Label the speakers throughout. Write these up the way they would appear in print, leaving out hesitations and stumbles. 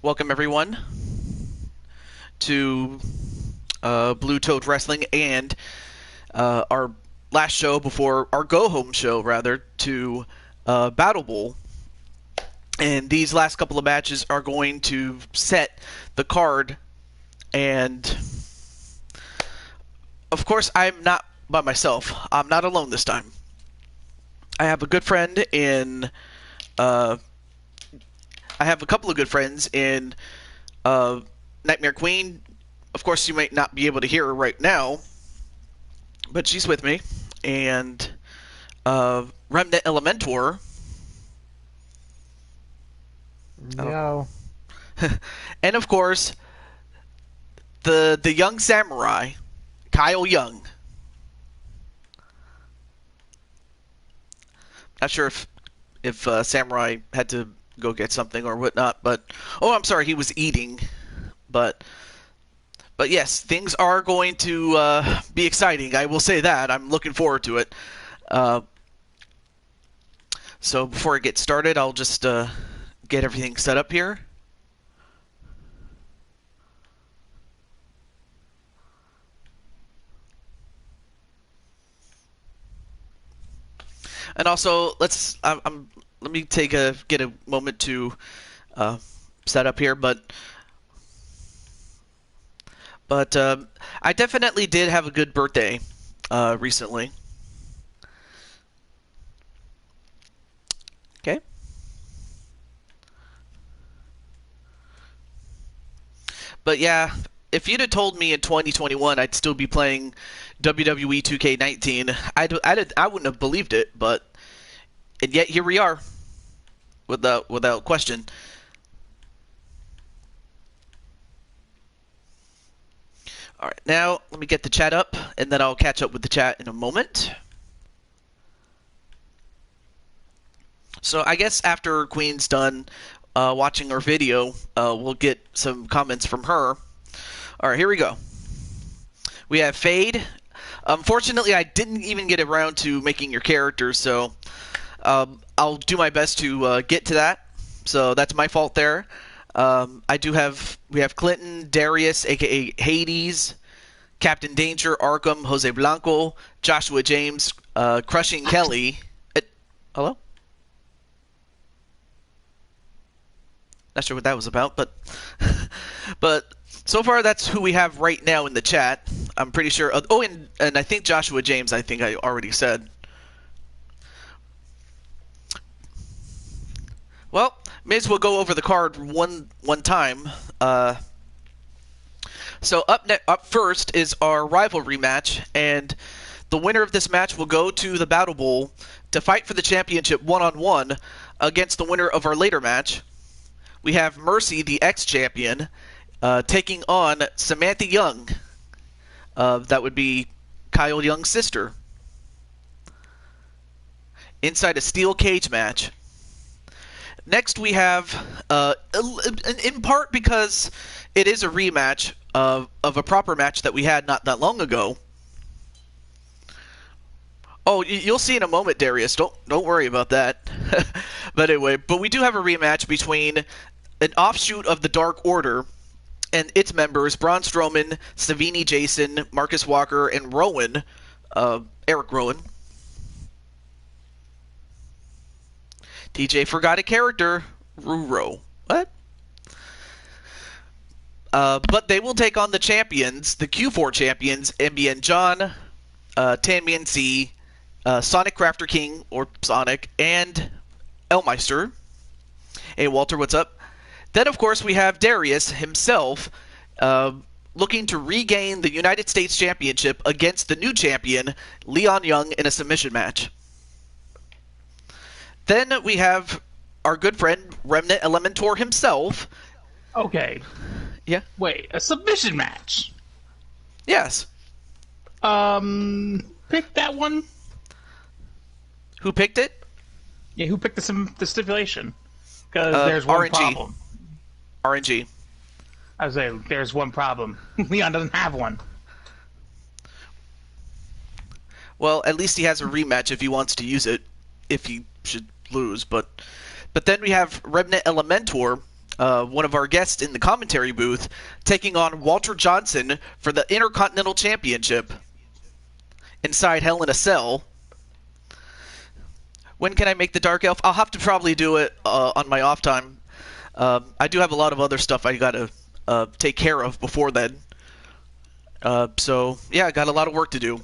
Speaker 1: Welcome everyone to Blue Toad Wrestling and our last show before our go-home show, rather, to Battle Bowl. And these last couple of matches are going to set the card. And of course, I'm not by myself. I'm not alone this time. I have a good friend in. I have a couple of good friends in Nightmare Queen. Of course, you might not be able to hear her right now, but she's with me. And Remnant Elementor.
Speaker 2: No.
Speaker 1: And of course, the young samurai, Kyle Young. Not sure if Samurai had to go get something or whatnot, but I'm sorry, he was eating. But yes, things are going to be exciting. I will say that. I'm looking forward to it. So before I get started, I'll just get everything set up here. And also, let me get a moment to set up here, but I definitely did have a good birthday recently. Okay. But yeah, if you'd have told me in 2021 I'd still be playing WWE 2K19, I wouldn't have believed it, and yet here we are, without question. All right, now let me get the chat up, and then I'll catch up with the chat in a moment. So I guess after Queen's done watching our video, we'll get some comments from her. All right, here we go. We have Fade. Unfortunately, I didn't even get around to making your characters, so I'll do my best to get to that. So that's my fault there. We have Clinton, Darius, aka Hades, Captain Danger, Arkham, Jose Blanco, Joshua James, Crushing Kelly. Hello? Not sure what that was about, but so far that's who we have right now in the chat. I'm pretty sure. And I think Joshua James, I think I already said. Well, may as well go over the card one time. So up first is our rivalry match, and the winner of this match will go to the Battle Bowl to fight for the championship one-on-one against the winner of our later match. We have Mercy, the ex-champion, taking on Samantha Young. That would be Kyle Young's sister. Inside a steel cage match. Next we have, in part because it is a rematch of a proper match that we had not that long ago. Oh, you'll see in a moment, Darius. Don't worry about that. But anyway, we do have a rematch between an offshoot of the Dark Order and its members, Braun Strowman, Savini Jason, Marcus Walker, and Rowan, Eric Rowan. TJ forgot a character, Ruro. What? But they will take on the champions, the Q4 champions, MBN John, Tanmian C, Sonic Crafter King, or Sonic, and Elmeister. Hey, Walter, what's up? Then, of course, we have Darius himself looking to regain the United States Championship against the new champion, Leon Young, in a submission match. Then we have our good friend, Remnant Elementor himself.
Speaker 2: Okay.
Speaker 1: Yeah?
Speaker 2: Wait, a submission match?
Speaker 1: Yes.
Speaker 2: Pick that one?
Speaker 1: Who picked it?
Speaker 2: Yeah, who picked the stipulation? Because there's one
Speaker 1: RNG.
Speaker 2: problem.
Speaker 1: RNG.
Speaker 2: I was saying, there's one problem. Leon doesn't have one.
Speaker 1: Well, at least he has a rematch if he wants to use it, if he should lose. But then we have Remnant Elementor one of our guests in the commentary booth, taking on Walter Johnson for the Intercontinental Championship inside Hell in a Cell. When can I make the Dark Elf? I'll have to probably do it on my off time. I do have a lot of other stuff I gotta take care of before then. So, yeah, I got a lot of work to do.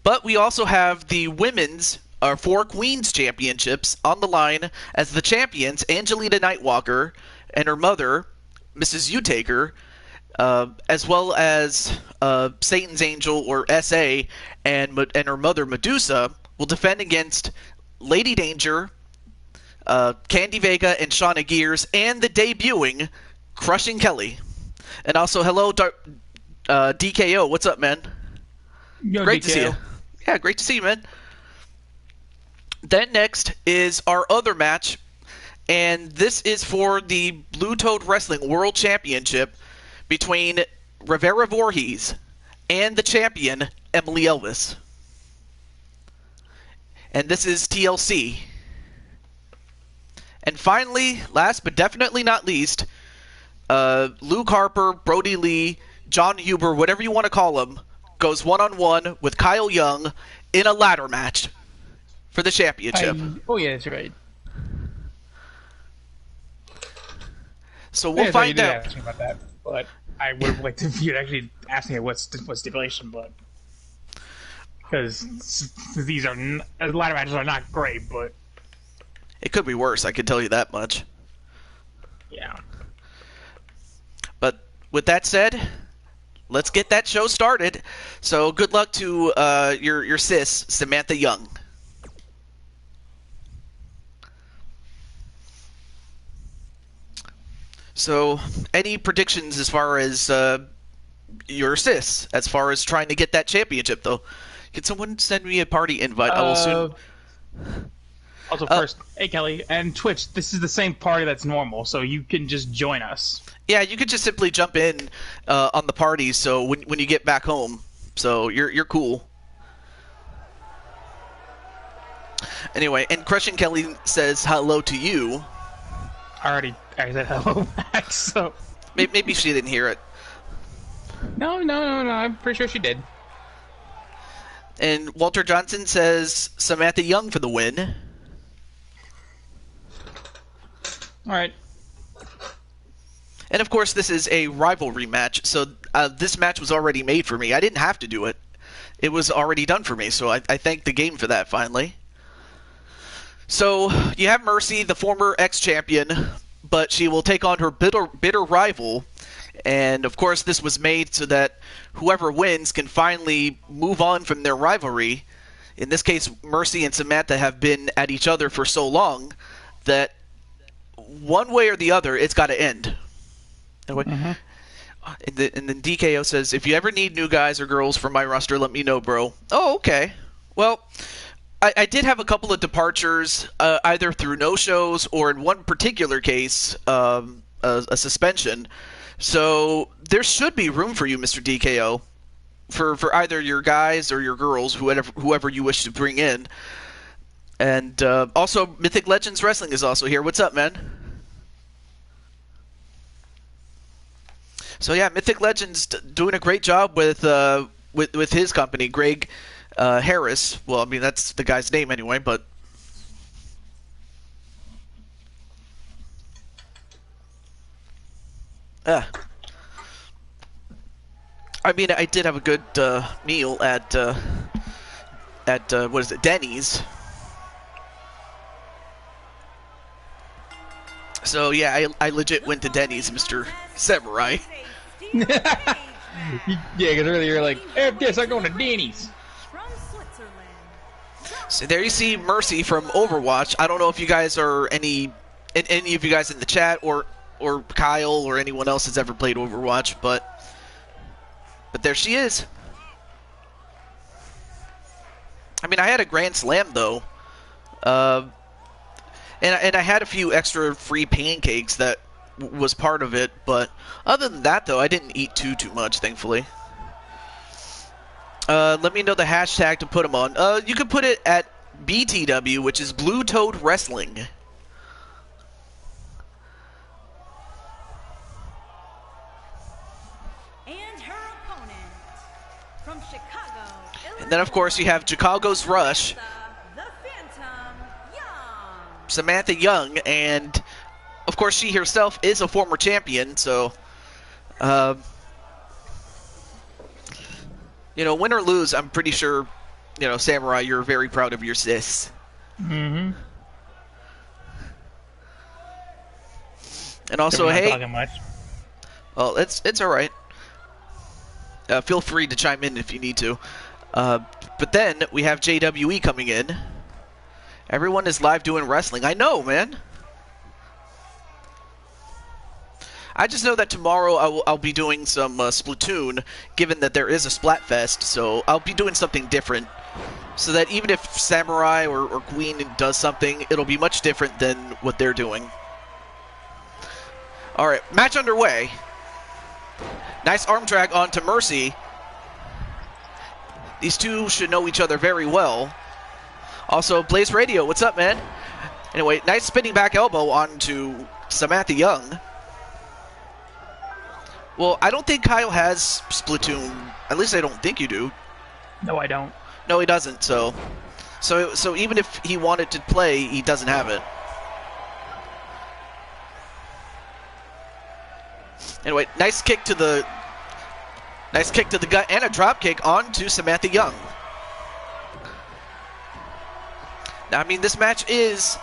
Speaker 1: But we also have the women's Four Queens Championships on the line as the champions, Angelina Nightwalker and her mother, Mrs. Utaker, as well as Satan's Angel, or S.A., and her mother, Medusa, will defend against Lady Danger, Candy Vega, and Shauna Gears, and the debuting Crushing Kelly. And also, hello, DKO. What's up, man?
Speaker 2: Yo,
Speaker 1: Great
Speaker 2: DKO.
Speaker 1: to see you. Yeah, great to see you, man. Then next is our other match, and this is for the Blue Toad Wrestling World Championship between Rivera Voorhees and the champion, Emily Elvis. And this is TLC. And finally, last but definitely not least, Luke Harper, Brody Lee, John Huber, whatever you want to call him, goes one-on-one with Kyle Young in a ladder match for the championship.
Speaker 2: Oh, yeah, that's right.
Speaker 1: So we'll find
Speaker 2: you
Speaker 1: out.
Speaker 2: did ask me about that, but I would have liked if you'd actually asked me what stipulation, but because these are ladder matches are not great, but
Speaker 1: It could be worse, I can tell you that much.
Speaker 2: yeah.
Speaker 1: But with that said, let's get that show started. So good luck to your sis, Samantha Young. So, any predictions as far as your sis, as far as trying to get that championship, though? Can someone send me a party invite? I will soon.
Speaker 2: Also, first, hey Kelly, and Twitch, this is the same party that's normal, so you can just join us.
Speaker 1: Yeah, you could just simply jump in on the party. So when you get back home, so you're cool. Anyway, and Crushing Kelly says hello to you.
Speaker 2: I said hello back, so
Speaker 1: Maybe she didn't hear it.
Speaker 2: no, I'm pretty sure she did.
Speaker 1: And Walter Johnson says Samantha Young for the win.
Speaker 2: All right.
Speaker 1: And of course, this is a rivalry match, so this match was already made for me. I didn't have to do it. It was already done for me, so I thank the game for that, finally. So, you have Mercy, the former ex-champion, but she will take on her bitter rival. And, of course, this was made so that whoever wins can finally move on from their rivalry. In this case, Mercy and Samantha have been at each other for so long that one way or the other, it's got to end. Anyway, and then DKO says, if you ever need new guys or girls for my roster, let me know, bro. Oh, okay. Well, I did have a couple of departures, either through no-shows or in one particular case, a suspension. So there should be room for you, Mr. DKO, for either your guys or your girls, whoever you wish to bring in. And also, Mythic Legends Wrestling is also here. What's up, man? So yeah, Mythic Legends doing a great job with his company, Greg Harris. Well, I mean that's the guy's name anyway, but I mean I did have a good meal at what is it, Denny's. So yeah, I legit went to Denny's, Mr. Samurai.
Speaker 2: Yeah, because earlier you're like, F this, I'm going to Denny's.
Speaker 1: So there you see Mercy from Overwatch. I don't know if you guys are any of you guys in the chat or Kyle or anyone else has ever played Overwatch, but there she is. I mean, I had a Grand Slam though, and I had a few extra free pancakes that was part of it, but other than that though, I didn't eat too much, thankfully. Let me know the hashtag to put them on. You can put it at BTW, which is Blue Toad Wrestling. And then, of course, you have Chicago's Rush, Samantha Young, and, of course, she herself is a former champion, so, you know, win or lose, I'm pretty sure, you know, Samurai, you're very proud of your sis.
Speaker 2: Mm-hmm.
Speaker 1: And also,
Speaker 2: Not
Speaker 1: hey,
Speaker 2: talking much.
Speaker 1: well, it's all right. Feel free to chime in if you need to. But then we have JWE coming in. Everyone is live doing wrestling. I know, man. I just know that tomorrow I'll be doing some Splatoon, given that there is a Splatfest, so I'll be doing something different. So that even if Samurai or Queen does something, it'll be much different than what they're doing. Alright, match underway. Nice arm drag onto Mercy. These two should know each other very well. Also, Blaze Radio, what's up, man? Anyway, nice spinning back elbow onto Samantha Young. Well, I don't think Kyle has Splatoon. At least I don't think you do.
Speaker 2: No, I don't.
Speaker 1: No, he doesn't, so even if he wanted to play, he doesn't have it. Anyway, nice kick to the gut and a drop kick onto Samantha Young. Now, I mean, this match is,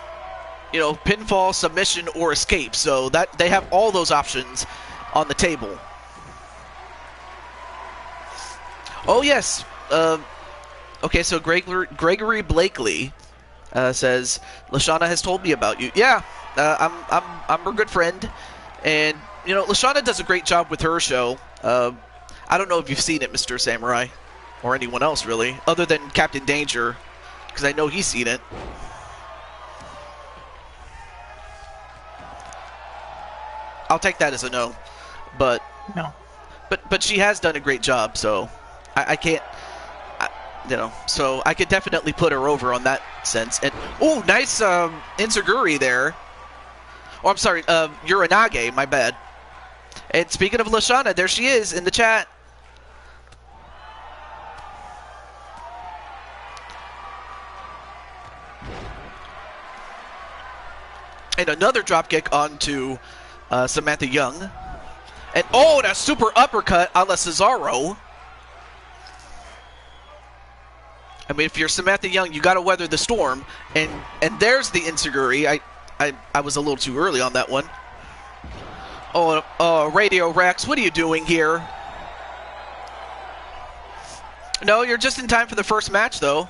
Speaker 1: you know, pinfall, submission, or escape, so that they have all those options on the table. Oh yes. Okay, so Gregory Blakely says Lashana has told me about you. Yeah, I'm her good friend, and you know, Lashana does a great job with her show. I don't know if you've seen it, Mr. Samurai, or anyone else really, other than Captain Danger, because I know he's seen it. I'll take that as a no, but
Speaker 2: No.
Speaker 1: but she has done a great job, so I can't, you know, so I could definitely put her over on that sense. And oh, nice Enziguri there. Oh, I'm sorry, Uranage, my bad. And speaking of Lashana, there she is in the chat. And another dropkick onto Samantha Young. And oh, that super uppercut a la Cesaro. I mean, if you're Samantha Young, you got to weather the storm. And there's the Enziguri. I was a little too early on that one. Oh, Radio Rex, what are you doing here? No, you're just in time for the first match, though,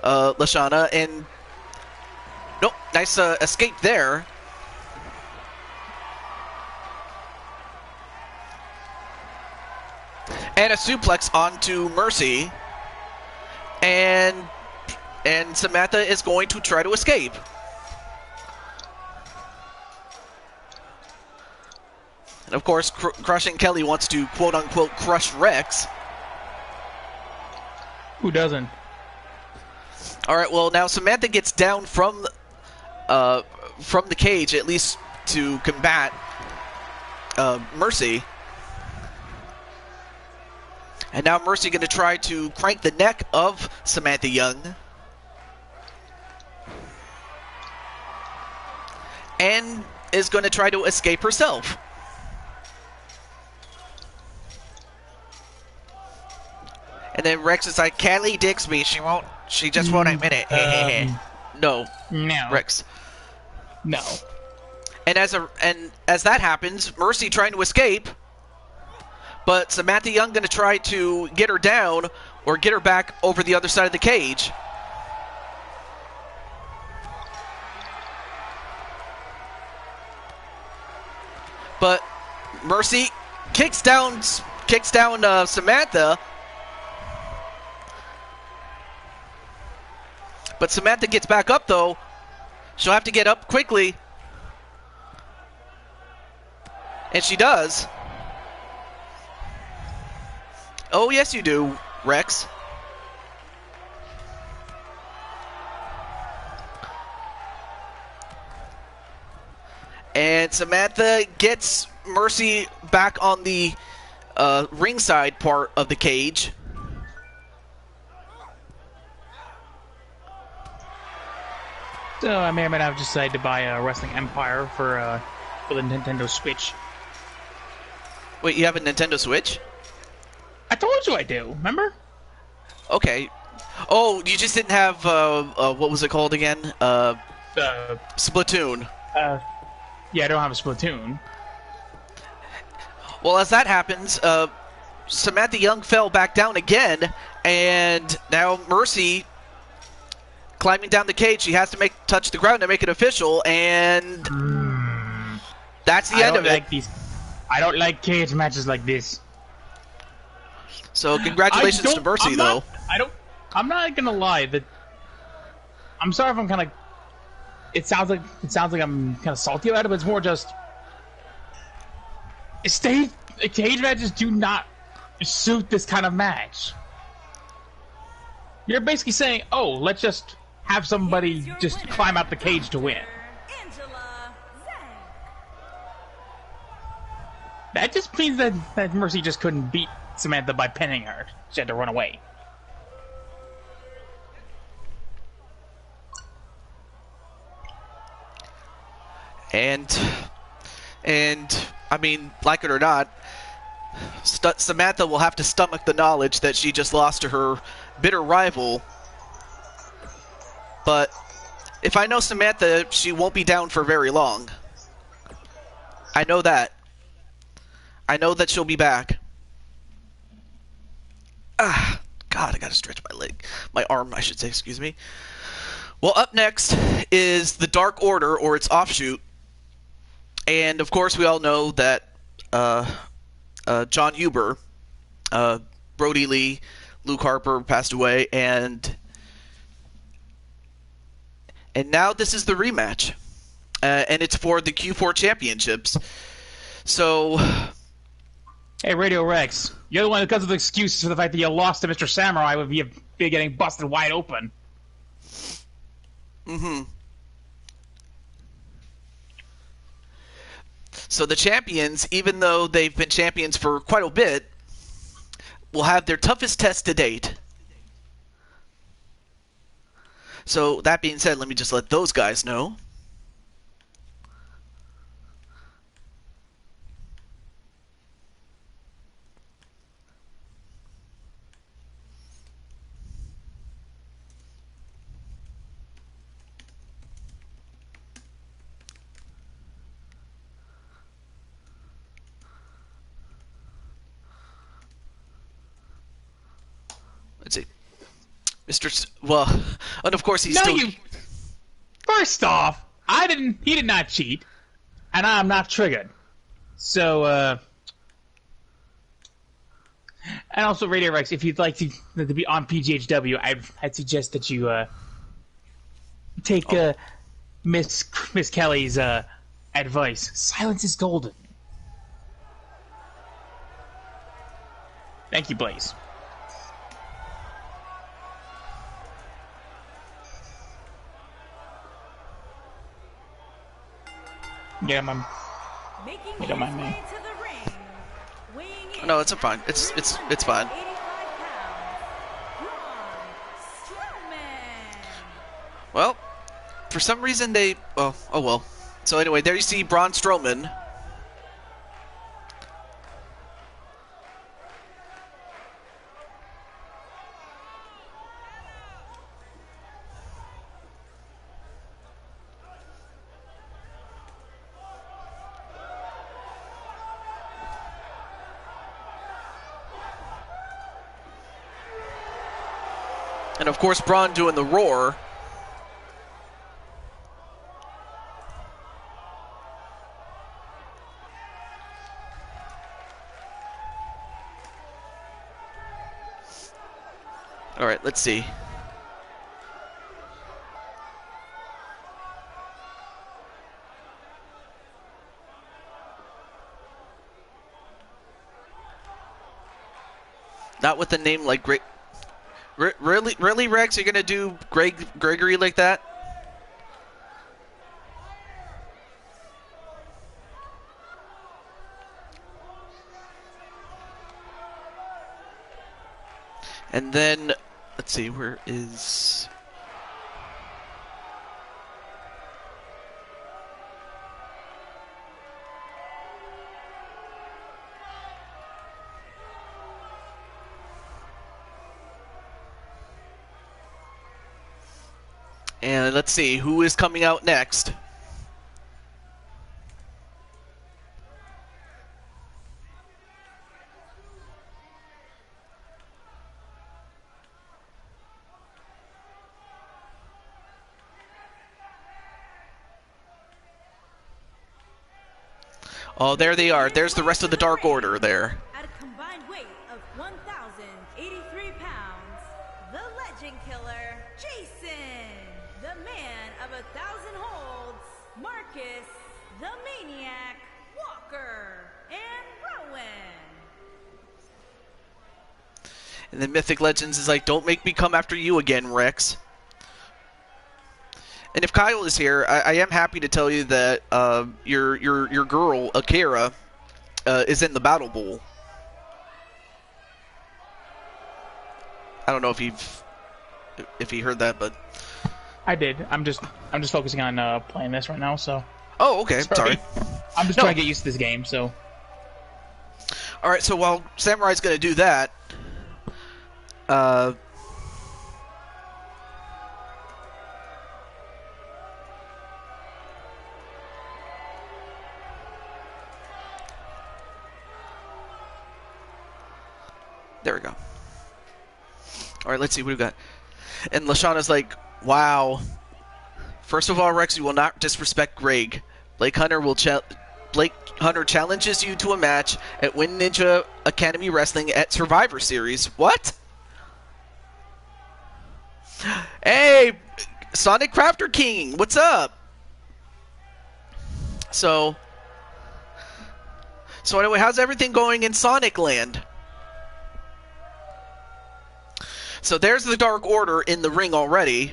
Speaker 1: Lashana. And nope, nice escape there. And a suplex onto Mercy. And Samantha is going to try to escape. And of course, Crushing Kelly wants to quote-unquote crush Rex.
Speaker 2: Who doesn't?
Speaker 1: All right, well, now Samantha gets down from the cage, at least to combat Mercy. And now Mercy going to try to crank the neck of Samantha Young. And is going to try to escape herself. And then Rex is like, Kelly digs me. She just won't admit it. No.
Speaker 2: No.
Speaker 1: Rex.
Speaker 2: No.
Speaker 1: And as that happens, Mercy trying to escape. But Samantha Young going to try to get her down or get her back over the other side of the cage. But Mercy kicks down Samantha. But Samantha gets back up, though. She'll have to get up quickly. And she does. Oh, yes, you do, Rex. And Samantha gets Mercy back on the ringside part of the cage.
Speaker 2: So I may or may not have decided to buy a Wrestling Empire for the Nintendo Switch.
Speaker 1: Wait, you have a Nintendo Switch?
Speaker 2: I told you I do. Remember?
Speaker 1: Okay. Oh, you just didn't have what was it called again?
Speaker 2: Uh,
Speaker 1: Splatoon.
Speaker 2: yeah, I don't have a Splatoon.
Speaker 1: Well, as that happens, Samantha Young fell back down again, and now Mercy climbing down the cage. She has to touch the ground to make it official, and that's the end of it.
Speaker 2: I don't like cage matches like this.
Speaker 1: So congratulations to Mercy, though.
Speaker 2: I'm not gonna lie. I'm sorry if I'm kind of. It sounds like I'm kind of salty about it, but it's more just. Cage matches do not suit this kind of match. You're basically saying, "Oh, let's just have somebody just climb out the cage to win." That just means that Mercy just couldn't beat Samantha by pinning her. She had to run away.
Speaker 1: And I mean, like it or not, Samantha will have to stomach the knowledge that she just lost to her bitter rival. But if I know Samantha, she won't be down for very long. I know that. I know that she'll be back. Ah, God, I gotta stretch my leg. My arm, I should say, excuse me. Well, up next is the Dark Order, or its offshoot. And, of course, we all know that John Huber, Brody Lee, Luke Harper passed away, and now this is the rematch. And it's for the Q4 championships. So...
Speaker 2: Hey, Radio Rex, you're the one who comes with excuses for the fact that you lost to Mr. Samurai with you getting busted wide open.
Speaker 1: Mm-hmm. So the champions, even though they've been champions for quite a bit, will have their toughest test to date. So that being said, let me just let those guys know. Let's see. Well, and of course he's still...
Speaker 2: First off, he did not cheat, and I'm not triggered. So, and also, Radio Rex, if you'd like to be on PGHW, I'd suggest that you, take, Miss Kelly's, advice. Silence is golden. Thank you, Blaze. Yeah, you don't mind me.
Speaker 1: No, it's fine. It's fine. Well, for some reason they... Oh well. So anyway, there you see Braun Strowman. And of course, Braun doing the roar. All right, let's see. Not with a name like Really, Rex? You're gonna do Gregory like that? And then, let's see, where is... And let's see, who is coming out next? Oh, there they are. There's the rest of the Dark Order there.
Speaker 3: At a combined weight of 1,083 pounds, the Legend Killer, Jason, the Man of 1,000 Holds, Marcus, the Maniac, Walker, and Rowan.
Speaker 1: And then Mythic Legends is like, don't make me come after you again, Rex. And if Kyle is here, I am happy to tell you that your girl, Akira, is in the Battle Bowl. I don't know if he heard that, but
Speaker 2: I did. I'm just focusing on playing this right now. So.
Speaker 1: Oh, okay. Sorry.
Speaker 2: I'm just trying to get used to this game. So.
Speaker 1: All right. So while Samurai's going to do that, there we go. All right, let's see what we've got. And Lashana's like, wow. First of all, Rex, you will not disrespect Greg. Blake Hunter challenges you to a match at Win Ninja Academy Wrestling at Survivor Series. What? Hey, Sonic Crafter King, what's up? So anyway, how's everything going in Sonic Land? So there's the Dark Order in the ring already.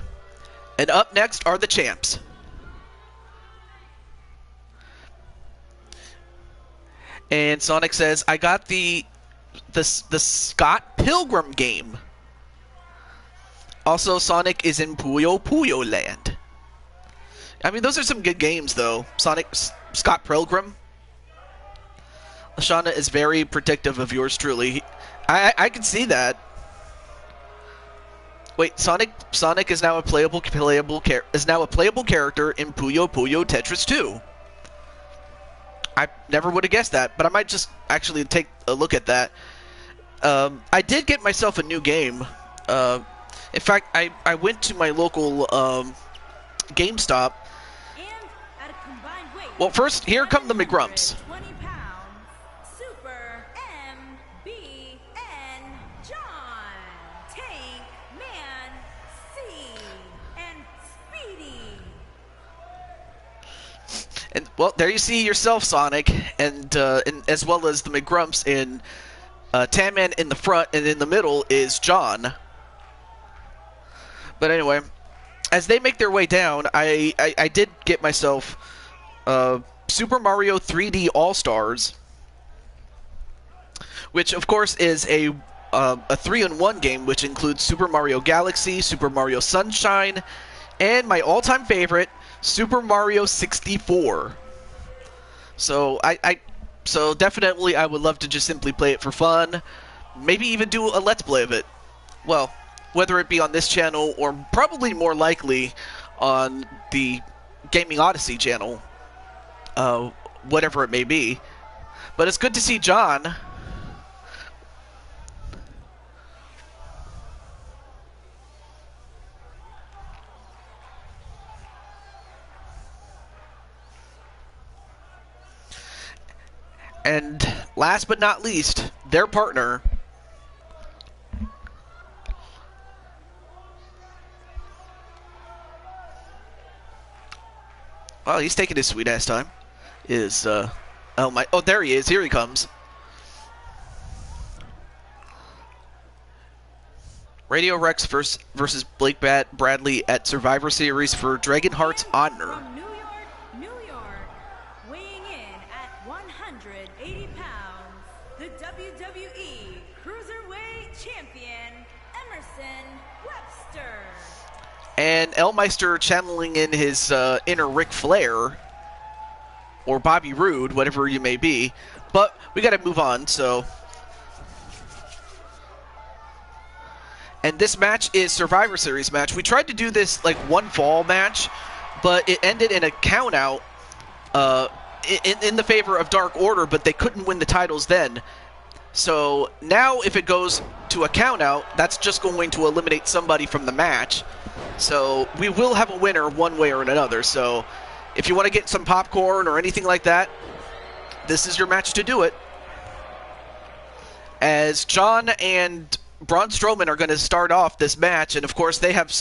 Speaker 1: And up next are the champs. And Sonic says, I got the Scott Pilgrim game. Also, Sonic is in Puyo Puyo Land. I mean, those are some good games, though. Scott Pilgrim. Lashana is very protective of yours truly. I can see that. Wait, Sonic is now a playable character in Puyo Puyo Tetris 2. I never would have guessed that, but I might just actually take a look at that. I did get myself a new game. In fact, I went to my local GameStop. Well, first, here come the McGrumps. And well, there you see yourself, Sonic, and as well as the McGrumps in Tan-Man in the front, and in the middle is John. But anyway, as they make their way down, I did get myself Super Mario 3D All-Stars, which of course is a 3-in-1 game, which includes Super Mario Galaxy, Super Mario Sunshine, and my all-time favorite, Super Mario 64. So so definitely I would love to just simply play it for fun, maybe even do a Let's Play of it. Well, whether it be on this channel or probably more likely on the Gaming Odyssey channel, whatever it may be. But it's good to see John. And last but not least, their partner. Well, he's taking his sweet ass time. Oh, there he is. Here he comes. Radio Rex versus Blake Bradley at Survivor Series for Dragon Heart's honor.
Speaker 3: From New York, weighing in at 180 pounds, the WWE Cruiserweight Champion, Emerson Webster.
Speaker 1: And Elmeister channeling in his inner Ric Flair, or Bobby Roode, whatever you may be. But we got to move on, so. And this match is Survivor Series match. We tried to do this like one fall match, but it ended in a count out in the favor of Dark Order, but they couldn't win the titles then. So now if it goes to a count out, that's just going to eliminate somebody from the match. So we will have a winner one way or another. So if you want to get some popcorn or anything like that, this is your match to do it. As John and Braun Strowman are going to start off this match, and of course they have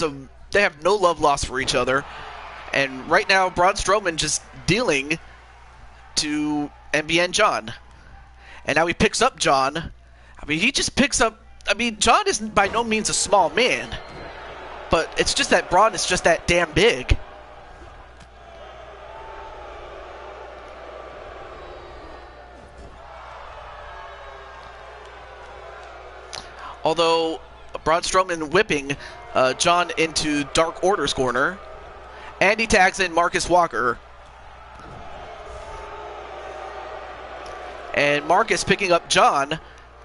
Speaker 1: no love lost for each other. And right now Braun Strowman just dealing to MBN John. And now he picks up John. I mean, he just picks up... I mean, John is by no means a small man. But it's just that Braun is just that damn big. Although, Braun Strowman whipping John into Dark Order's corner. And he tags in Marcus Walker. And Marcus picking up John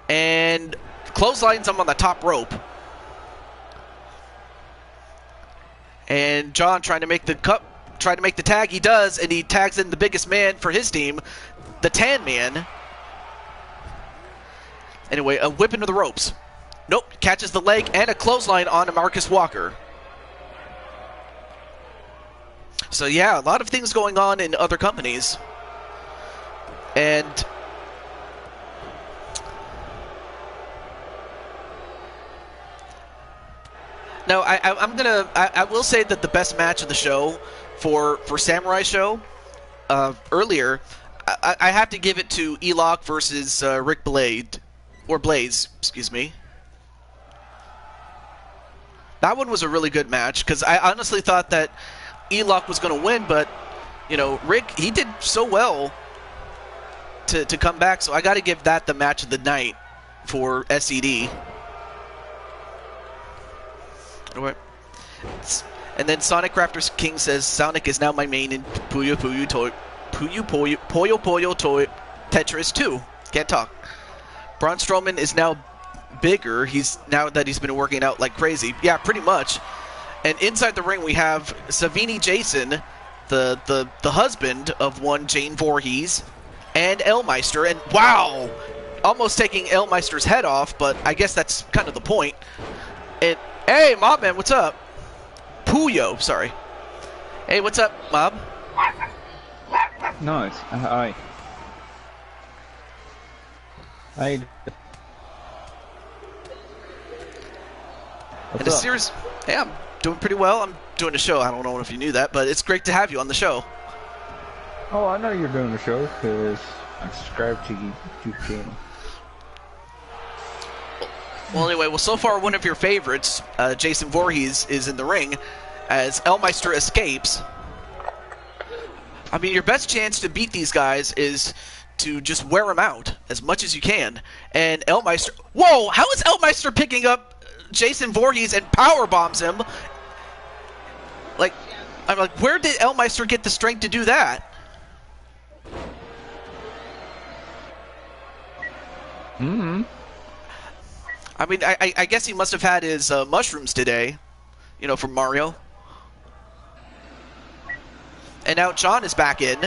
Speaker 1: and clotheslines him on the top rope. And John trying to make the tag. He does, and he tags in the biggest man for his team, the Tan Man. Anyway, a whip into the ropes. Nope, catches the leg and a clothesline on Marcus Walker. So yeah, a lot of things going on in other companies. And no, I will say that the best match of the show for Samurai Show earlier, I have to give it to Elok versus Rick Blaze, excuse me. That one was a really good match because I honestly thought that Elok was going to win, but you know, Rick, he did so well to come back, so I got to give that the match of the night for SED. And then Sonic Raptors King says, Sonic is now my main in Puyo Puyo Toy Tetris 2. Can't talk. Braun Strowman is now bigger. Now that he's been working out like crazy. Yeah, pretty much. And inside the ring we have Savini Jason, the husband of one Jane Voorhees, and Elmeister. And wow! Almost taking Elmeister's head off, but I guess that's kind of the point. Hey, Mob Man, what's up? Puyo, sorry. Hey, what's up, Mob?
Speaker 4: Nice. Hi. Hi.
Speaker 1: And a series. Hey, I'm doing pretty well. I'm doing a show. I don't know if you knew that, but it's great to have you on the show.
Speaker 4: Oh, I know you're doing the show because I subscribe to your YouTube channel.
Speaker 1: Well, anyway, so far one of your favorites, Jason Voorhees, is in the ring as Elmeister escapes. I mean, your best chance to beat these guys is to just wear them out as much as you can. And Elmeister... Whoa! How is Elmeister picking up Jason Voorhees and power bombs him? Like, I'm like, where did Elmeister get the strength to do that?
Speaker 4: Mm-hmm.
Speaker 1: I mean, I guess he must have had his mushrooms today, you know, from Mario. And now John is back in.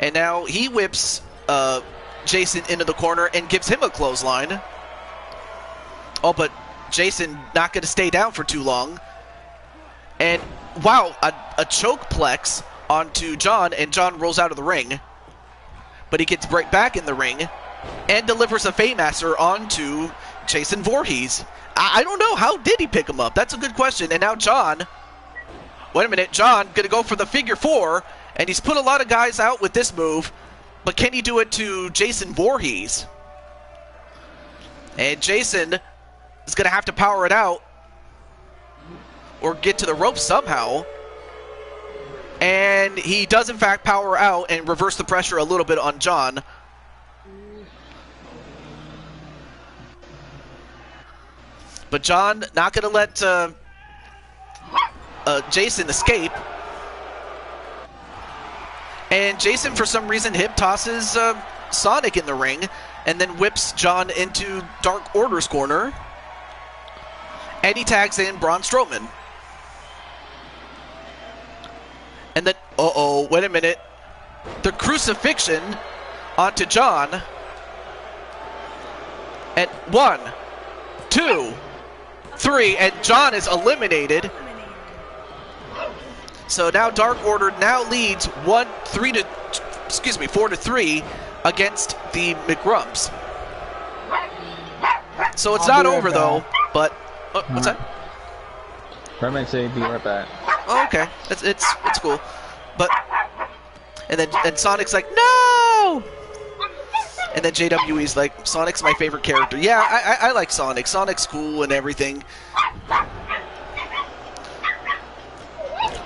Speaker 1: And now he whips Jason into the corner and gives him a clothesline. Oh, but Jason not going to stay down for too long. And, wow, a chokeplex onto John, and John rolls out of the ring. But he gets right back in the ring and delivers a Faymaster onto Jason Voorhees. I don't know. How did he pick him up? That's a good question. And now John... Wait a minute. John going to go for the figure four, and he's put a lot of guys out with this move. But can he do it to Jason Voorhees? And Jason is going to have to power it out or get to the rope somehow. And he does, in fact, power out and reverse the pressure a little bit on John. But John not going to let Jason escape. And Jason, for some reason, hip tosses Sonic in the ring. and then whips John into Dark Order's corner. And he tags in Braun Strowman. And then, wait a minute. The crucifixion onto John. And 1, 2, 3, and John is eliminated. So now Dark Order now leads 4-3 against the McGrumps. So it's not over though, but what's that?
Speaker 4: Roman said be right back.
Speaker 1: Oh, okay, it's cool, but and Sonic's like no, and then JWE's like Sonic's my favorite character. Yeah, I like Sonic. Sonic's cool and everything.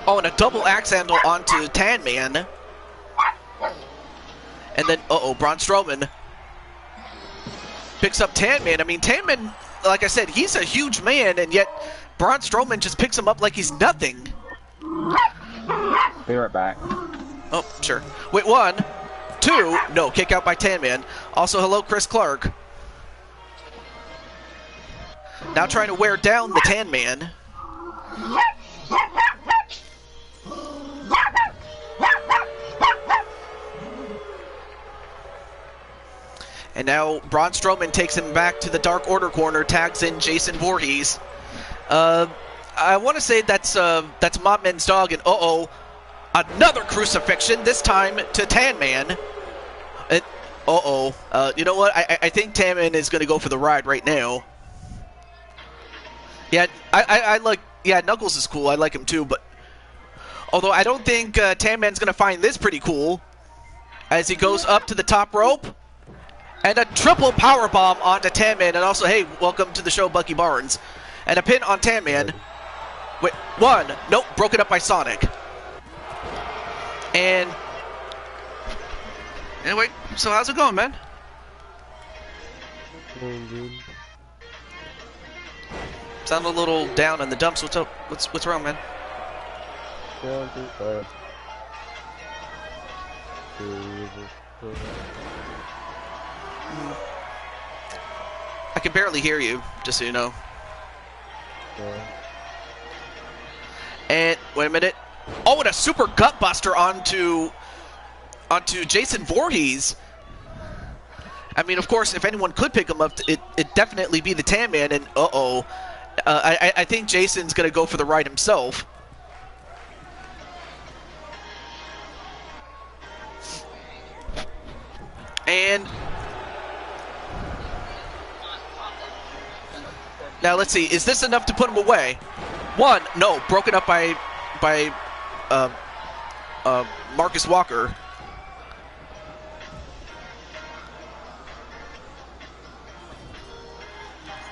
Speaker 1: Oh, and a double axe handle onto Tan Man. And then, Braun Strowman picks up Tan Man. I mean, Tan Man, like I said, he's a huge man, and yet Braun Strowman just picks him up like he's nothing.
Speaker 4: Be right back.
Speaker 1: Oh, sure. Wait, 1, 2, no, kick out by Tan Man. Also, hello, Chris Clark. Now trying to wear down the Tan Man. And now Braun Strowman takes him back to the Dark Order corner, tags in Jason Voorhees. I want to say that's Mobman's dog, and another crucifixion, this time to Tan Man. And, you know what? I think Tan Man is going to go for the ride right now. Yeah, I like, yeah, Knuckles is cool. I like him too, but although I don't think Tan Man's going to find this pretty cool as he goes up to the top rope. And a triple powerbomb onto Tan Man, and also, hey, welcome to the show, Bucky Barnes. And a pin on Tan Man. Wait, 1, nope, broken up by Sonic. And anyway, so how's it going, man? Sound a little down in the dumps. What's up? What's wrong, man? I can barely hear you, just so you know. And wait a minute. Oh, and a super gut buster onto Jason Voorhees. I mean, of course, if anyone could pick him up, it'd definitely be the Tan Man. And I think Jason's gonna go for the ride himself. And now let's see, is this enough to put him away? 1, no, broken up by Marcus Walker.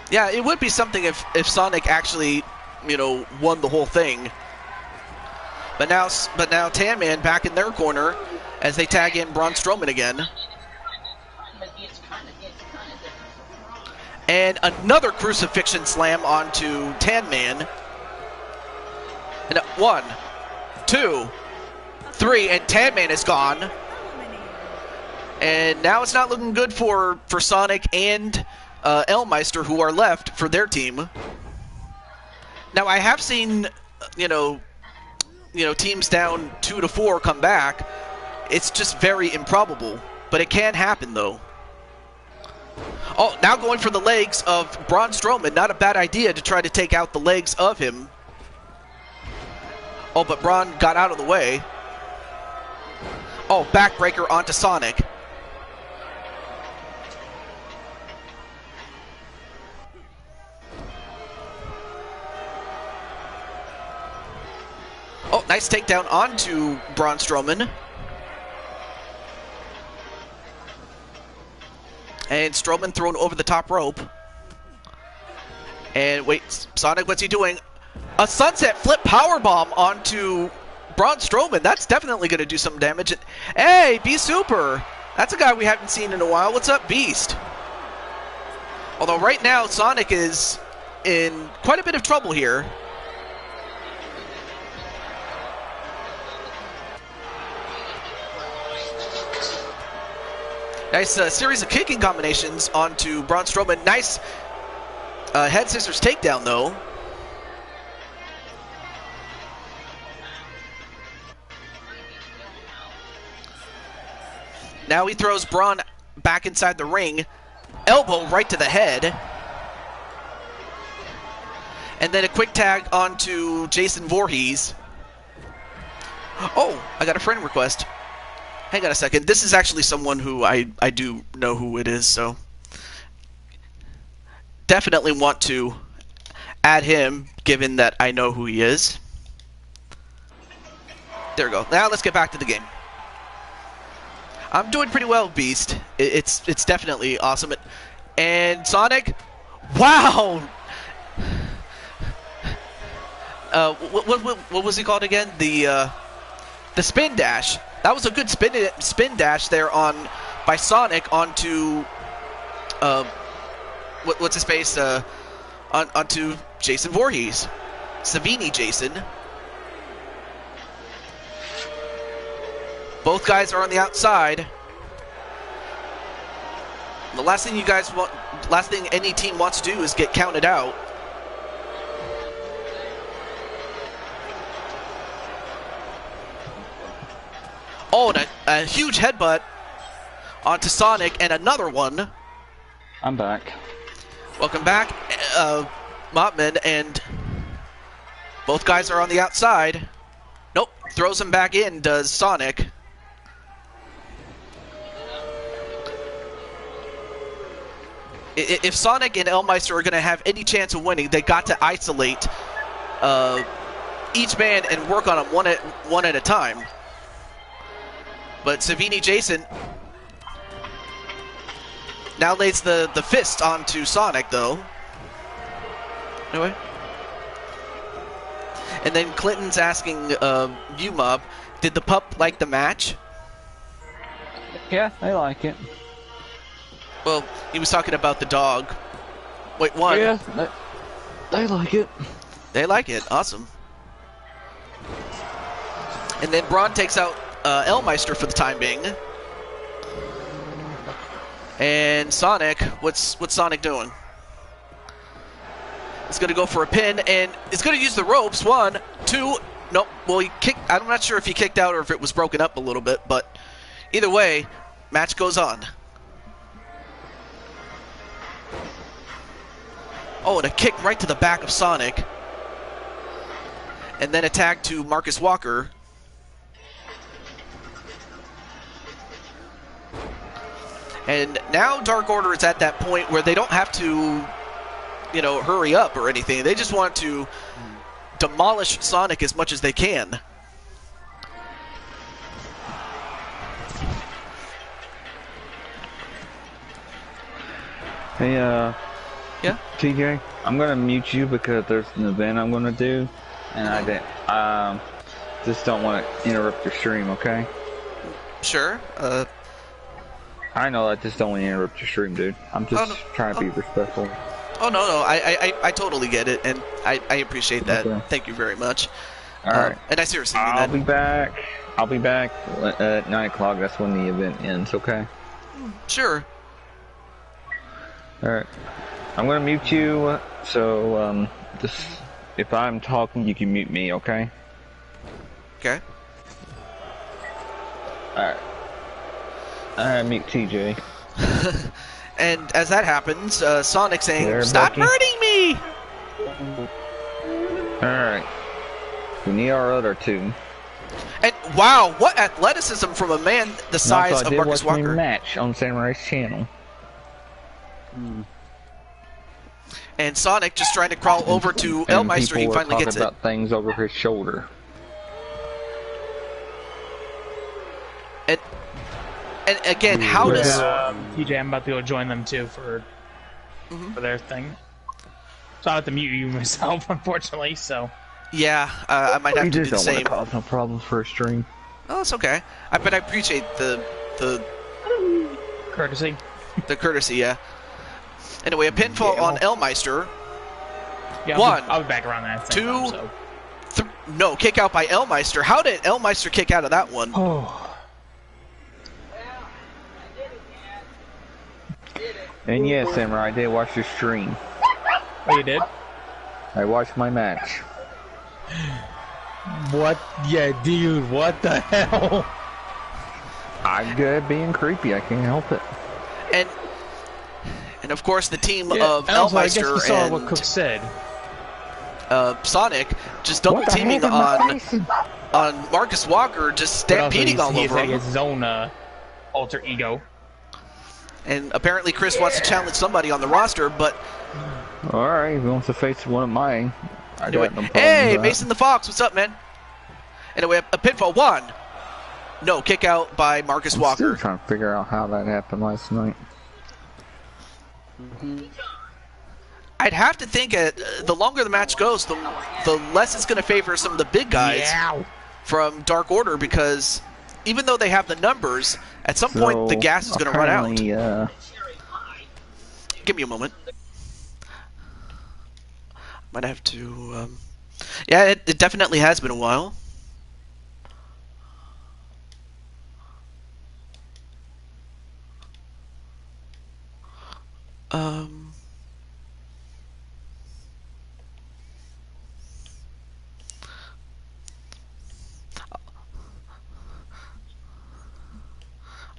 Speaker 1: Yeah, it would be something if Sonic actually, you know, won the whole thing. But now Tan Man back in their corner as they tag in Braun Strowman again. And another crucifixion slam onto Tan Man. And 1, 2, 3, and Tan Man is gone. And now it's not looking good for Sonic and Elmeister, who are left for their team. Now I have seen, you know, teams down 2-4 come back. It's just very improbable, but it can happen though. Oh, now going for the legs of Braun Strowman. Not a bad idea to try to take out the legs of him. Oh, but Braun got out of the way. Oh, backbreaker onto Sonic. Oh, nice takedown onto Braun Strowman. And Strowman thrown over the top rope. And wait, Sonic, what's he doing? A sunset flip powerbomb onto Braun Strowman. That's definitely going to do some damage. Hey, Beast Super. That's a guy we haven't seen in a while. What's up, Beast? Although right now, Sonic is in quite a bit of trouble here. Nice series of kicking combinations onto Braun Strowman. Nice head scissors takedown, though. Now he throws Braun back inside the ring. Elbow right to the head. And then a quick tag onto Jason Voorhees. Oh, I got a friend request. Hang on a second. This is actually someone who I do know who it is, so definitely want to add him, given that I know who he is. There we go. Now let's get back to the game. I'm doing pretty well, Beast. It's definitely awesome. And Sonic, wow! What was he called again? The spin dash. That was a good spin dash there by Sonic onto what's his face onto Jason Voorhees, Savini Jason. Both guys are on the outside. The last thing any team wants to do is get counted out. Oh, and a huge headbutt onto Sonic, and another one.
Speaker 4: I'm back.
Speaker 1: Welcome back, Mopman, and both guys are on the outside. Nope, throws him back in, does Sonic. If Sonic and Elmeister are going to have any chance of winning, they got to isolate each man and work on them one at a time. But Savini Jason now lays the fist onto Sonic, though. Anyway. And then Clinton's asking U-Mob, did the pup like the match?
Speaker 4: Yeah, I like it.
Speaker 1: Well, he was talking about the dog. Wait, one.
Speaker 4: Yeah, they like it.
Speaker 1: They like it. Awesome. And then Braun takes out Elmeister for the time being. And Sonic, what's Sonic doing? He's going to go for a pin, and he's going to use the ropes. 1, 2, nope. Well, he kicked. I'm not sure if he kicked out or if it was broken up a little bit, but either way, match goes on. Oh, and a kick right to the back of Sonic. And then a tag to Marcus Walker. And now Dark Order is at that point where they don't have to, hurry up or anything. They just want to demolish Sonic as much as they can.
Speaker 4: Hey,
Speaker 1: Yeah?
Speaker 4: TJ, I'm gonna mute you because there's an event I'm gonna do, and I just don't want to interrupt your stream, okay?
Speaker 1: Sure.
Speaker 4: I know I just don't want to interrupt your stream, dude. I'm just trying to be respectful.
Speaker 1: Oh, no. I totally get it, and I appreciate that.
Speaker 4: Okay.
Speaker 1: Thank you very much.
Speaker 4: All right.
Speaker 1: And I seriously mean that.
Speaker 4: I'll be back at 9 o'clock. That's when the event ends, okay?
Speaker 1: Sure.
Speaker 4: All right. I'm gonna mute you, so just if I'm talking, you can mute me, okay?
Speaker 1: Okay.
Speaker 4: All right. Mute TJ.
Speaker 1: And as that happens, Sonic saying,
Speaker 4: There,
Speaker 1: "Stop
Speaker 4: Bucky.
Speaker 1: hurting me!"
Speaker 4: All right. We need our other two.
Speaker 1: And wow, what athleticism from a man the size
Speaker 4: also,
Speaker 1: of Marcus
Speaker 4: I did watch
Speaker 1: Walker.
Speaker 4: my match on Samurai's channel.
Speaker 1: And Sonic just trying to crawl over to
Speaker 4: And
Speaker 1: Elmeister. He
Speaker 4: people were
Speaker 1: finally
Speaker 4: talking
Speaker 1: gets it.
Speaker 4: about things over his shoulder.
Speaker 1: And again, how does...
Speaker 2: TJ, I'm about to go join them too for their thing. So I have to mute you myself, unfortunately. So
Speaker 1: Yeah, I might have to do the
Speaker 4: don't
Speaker 1: same.
Speaker 4: want to cause no problems for a stream.
Speaker 1: Oh, that's okay. But I appreciate the
Speaker 2: courtesy.
Speaker 1: courtesy, yeah. Anyway, a pinfall on Elmeister.
Speaker 2: Yeah,
Speaker 1: One,
Speaker 2: I'll be back around that. Same
Speaker 1: two,
Speaker 2: time, so.
Speaker 1: No, kick out by Elmeister. How did Elmeister kick out of that one?
Speaker 2: Oh.
Speaker 4: And yes, Samurai, I did watch your stream.
Speaker 2: Oh, you did?
Speaker 4: I watched my match.
Speaker 2: What? Yeah, dude, what the hell?
Speaker 4: I'm good at being creepy, I can't help it.
Speaker 1: And of course, the team
Speaker 2: Yeah,
Speaker 1: of
Speaker 2: and also, I guess
Speaker 1: Elmeister
Speaker 2: you saw
Speaker 1: and
Speaker 2: what Cook said.
Speaker 1: Sonic just double
Speaker 4: What the
Speaker 1: teaming
Speaker 4: heck am I facing?
Speaker 1: on Marcus Walker, just
Speaker 2: But also,
Speaker 1: stampeding all
Speaker 2: he's
Speaker 1: over him.
Speaker 2: his own alter ego.
Speaker 1: And apparently, Chris wants to challenge somebody on the roster, but
Speaker 4: Alright, if he wants to face one of mine, I
Speaker 1: anyway,
Speaker 4: got no problem
Speaker 1: hey,
Speaker 4: with that.
Speaker 1: Mason the Fox, what's up, man? Anyway, a pinfall one. No, kick out by Marcus
Speaker 4: I'm
Speaker 1: Walker.
Speaker 4: still trying to figure out how that happened last night.
Speaker 1: I'd have to think the longer the match goes, the less it's going to favor some of the big guys from Dark Order, because even though they have the numbers, at some point the gas is going to run out. Give me a moment. Might have to... yeah, it definitely has been a while.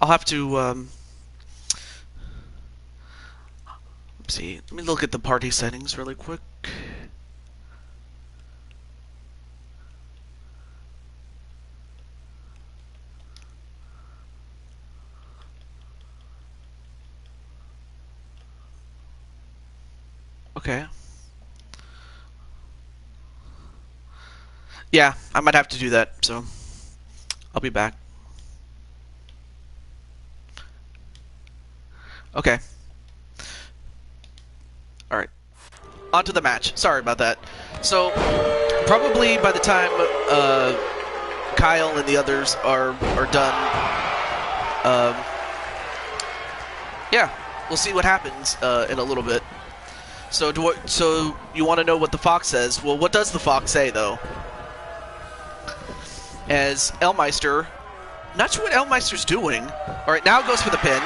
Speaker 1: I'll have to, let's see. Let me look at the party settings really quick. Okay. Yeah, I might have to do that, so I'll be back. Okay. Alright. On to the match. Sorry about that. So, probably by the time Kyle and the others are done, yeah, we'll see what happens in a little bit. So you want to know what the Fox says? Well, what does the Fox say, though? As Elmeister, not sure what Elmeister's doing. Alright, now goes for the pin.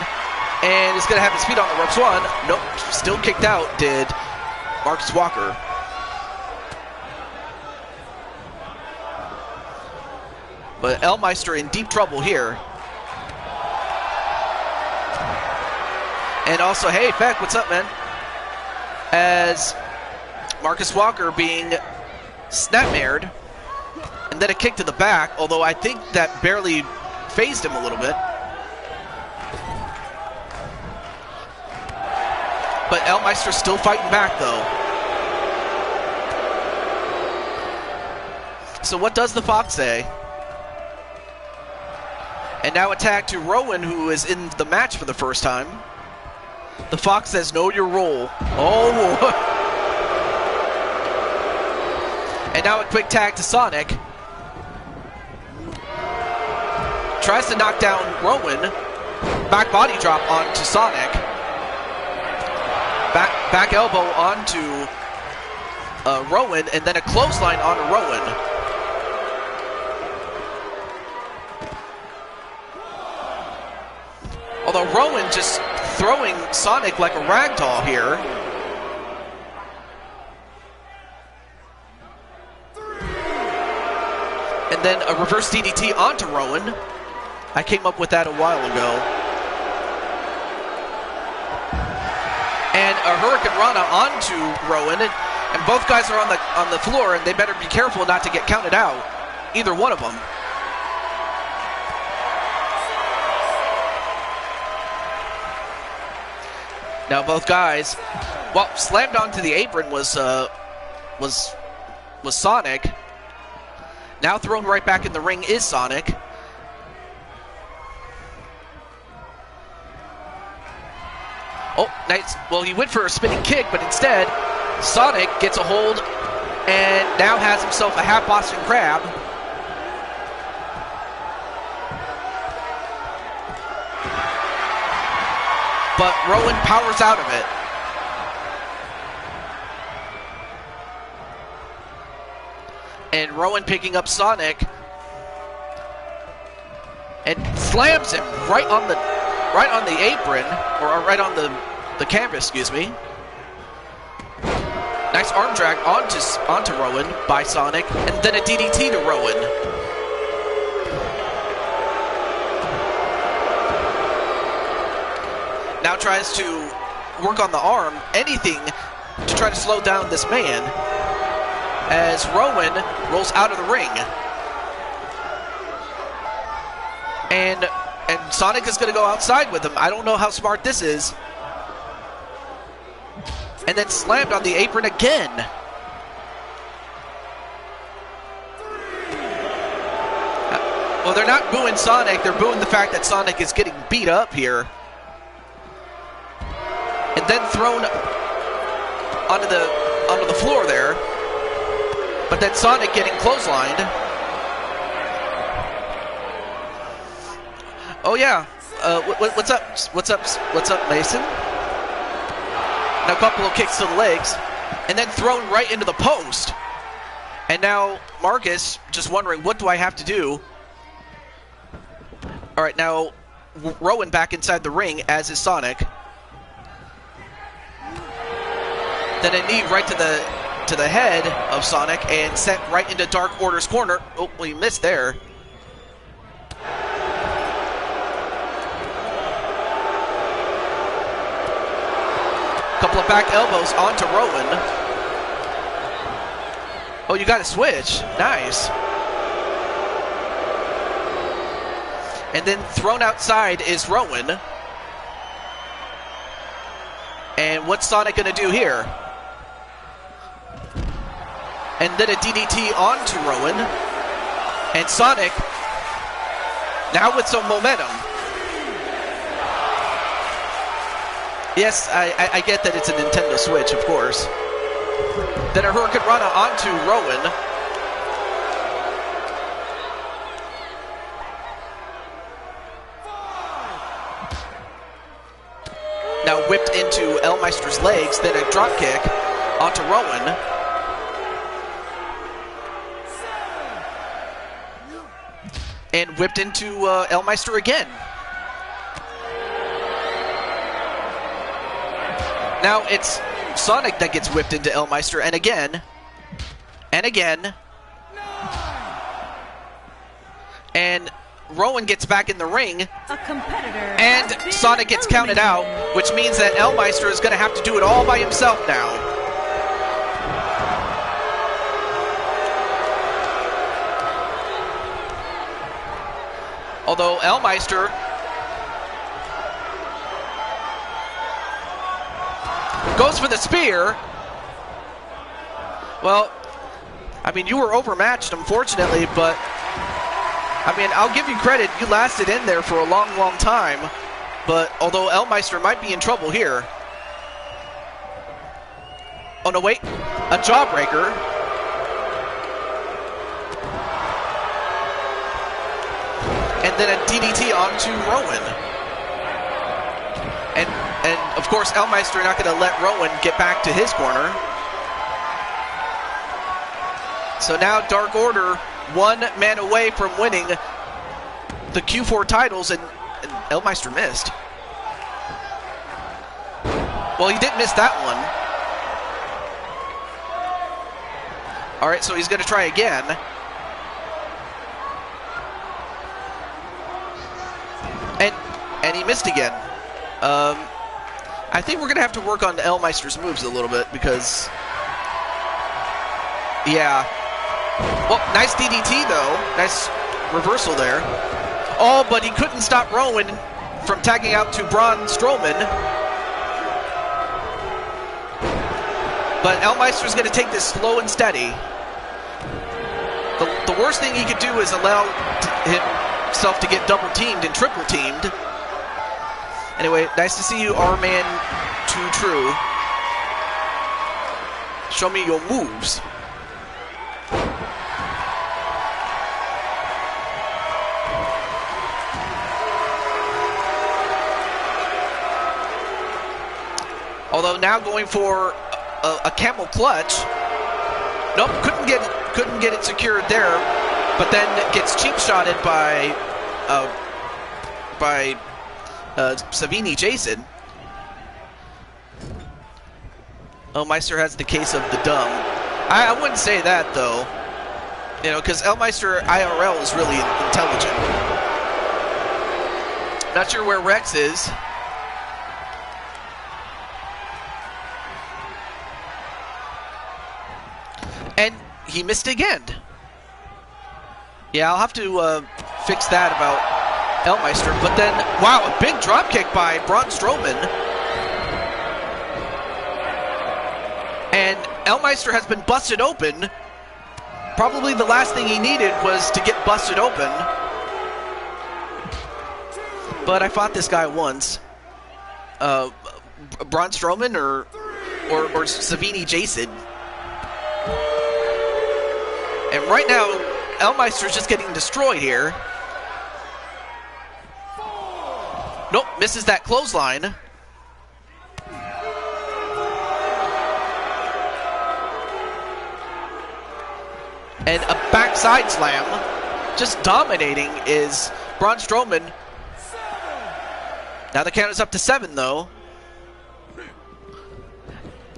Speaker 1: And he's going to have his feet on the ropes. One. Nope. Still kicked out did Marcus Walker. But Elmeister in deep trouble here. And also, hey, Feck, what's up, man? As Marcus Walker being snapmared. And then a kick to the back, although I think that barely phased him a little bit. But Elmeister's still fighting back, though. So what does the Fox say? And now a tag to Rowan, who is in the match for the first time. The Fox says, know your role. Oh! And now a quick tag to Sonic. Tries to knock down Rowan. Back body drop onto Sonic. Back elbow onto Rowan, and then a clothesline on Rowan. Although Rowan just throwing Sonic like a ragdoll here. And then a reverse DDT onto Rowan. I came up with that a while ago. And a Hurricane Rana onto Rowan, and both guys are on the floor, and they better be careful not to get counted out. Either one of them. Now both guys, well, slammed onto the apron was Sonic. Now thrown right back in the ring is Sonic. Oh, nice. Well, he went for a spinning kick, but instead, Sonic gets a hold and now has himself a half Boston Crab. But Rowan powers out of it. And Rowan picking up Sonic and slams him right on the apron, or right on the the canvas, excuse me. Nice arm drag onto Rowan by Sonic, and then a DDT to Rowan. Now tries to work on the arm, anything to try to slow down this man, as Rowan rolls out of the ring. And Sonic is going to go outside with him. I don't know how smart this is. And then slammed on the apron again. Well, they're not booing Sonic. They're booing the fact that Sonic is getting beat up here. And then thrown onto the floor there. But then Sonic getting clotheslined. Oh yeah. What's up? What's up, Mason? Now a couple of kicks to the legs, and then thrown right into the post. And now Marcus just wondering, what do I have to do? All right, now Rowan back inside the ring, as is Sonic. Then a knee right to the head of Sonic, and sent right into Dark Order's corner. Oh, well, you missed there. Couple of back elbows onto Rowan. Oh, you got to switch. Nice. And then thrown outside is Rowan. And what's Sonic going to do here? And then a DDT onto Rowan. And Sonic, now with some momentum. Yes, I get that it's a Nintendo Switch, of course. Then a Hurricane Rana onto Rowan. Now whipped into Elmeister's legs, then a drop kick onto Rowan. And whipped into Elmeister again. Now it's Sonic that gets whipped into Elmeister, and again, and again. And Rowan gets back in the ring, and Sonic gets counted out, which means that Elmeister is going to have to do it all by himself now. Although Elmeister goes for the spear. Well, I mean, you were overmatched, unfortunately, but I mean, I'll give you credit. You lasted in there for a long, long time. But although Elmeister might be in trouble here. Oh, no, wait. A jawbreaker. And then a DDT onto Rowan. And of course, Elmeister not going to let Rowan get back to his corner. So now Dark Order, one man away from winning the Q4 titles, and Elmeister missed. Well, he didn't miss that one. All right, so he's going to try again. And he missed again. I think we're going to have to work on Elmeister's moves a little bit because, yeah. Well, nice DDT, though. Nice reversal there. Oh, but he couldn't stop Rowan from tagging out to Braun Strowman. But Elmeister's going to take this slow and steady. The worst thing he could do is allow himself to get double-teamed and triple-teamed. Anyway, nice to see you, R-Man 2 True. Show me your moves. Although now going for a camel clutch. Nope, couldn't get it secured there, but then gets cheap shotted by Savini Jason. Elmeister has the case of the dumb. I wouldn't say that, though. You know, because Elmeister IRL is really intelligent. Not sure where Rex is. And he missed again. Yeah, I'll have to fix that about Elmeister. But then, wow, a big drop kick by Braun Strowman. And Elmeister has been busted open. Probably the last thing he needed was to get busted open. But I fought this guy once. Braun Strowman or Savini Jason. And right now, Elmeister's just getting destroyed here. Nope, misses that clothesline. And a backside slam. Just dominating is Braun Strowman. Now the count is up to 7, though.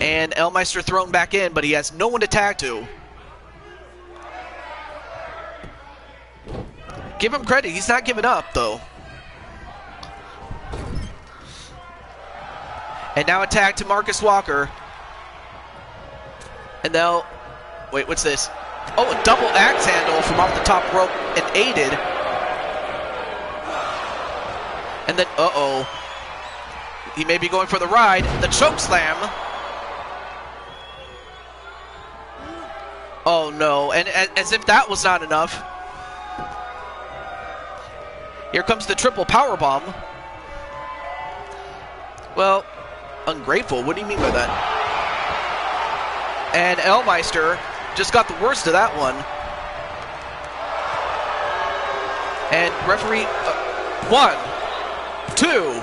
Speaker 1: And Elmeister thrown back in, but he has no one to tag to. Give him credit. He's not giving up, though. And now a tag to Marcus Walker. And now... Wait, what's this? Oh, a double axe handle from off the top rope and aided. And then, uh-oh. He may be going for the ride. The choke slam. Oh, no. And as if that was not enough. Here comes the triple powerbomb. Well, ungrateful. What do you mean by that? And Elmeister just got the worst of that one. And referee, 1, 2.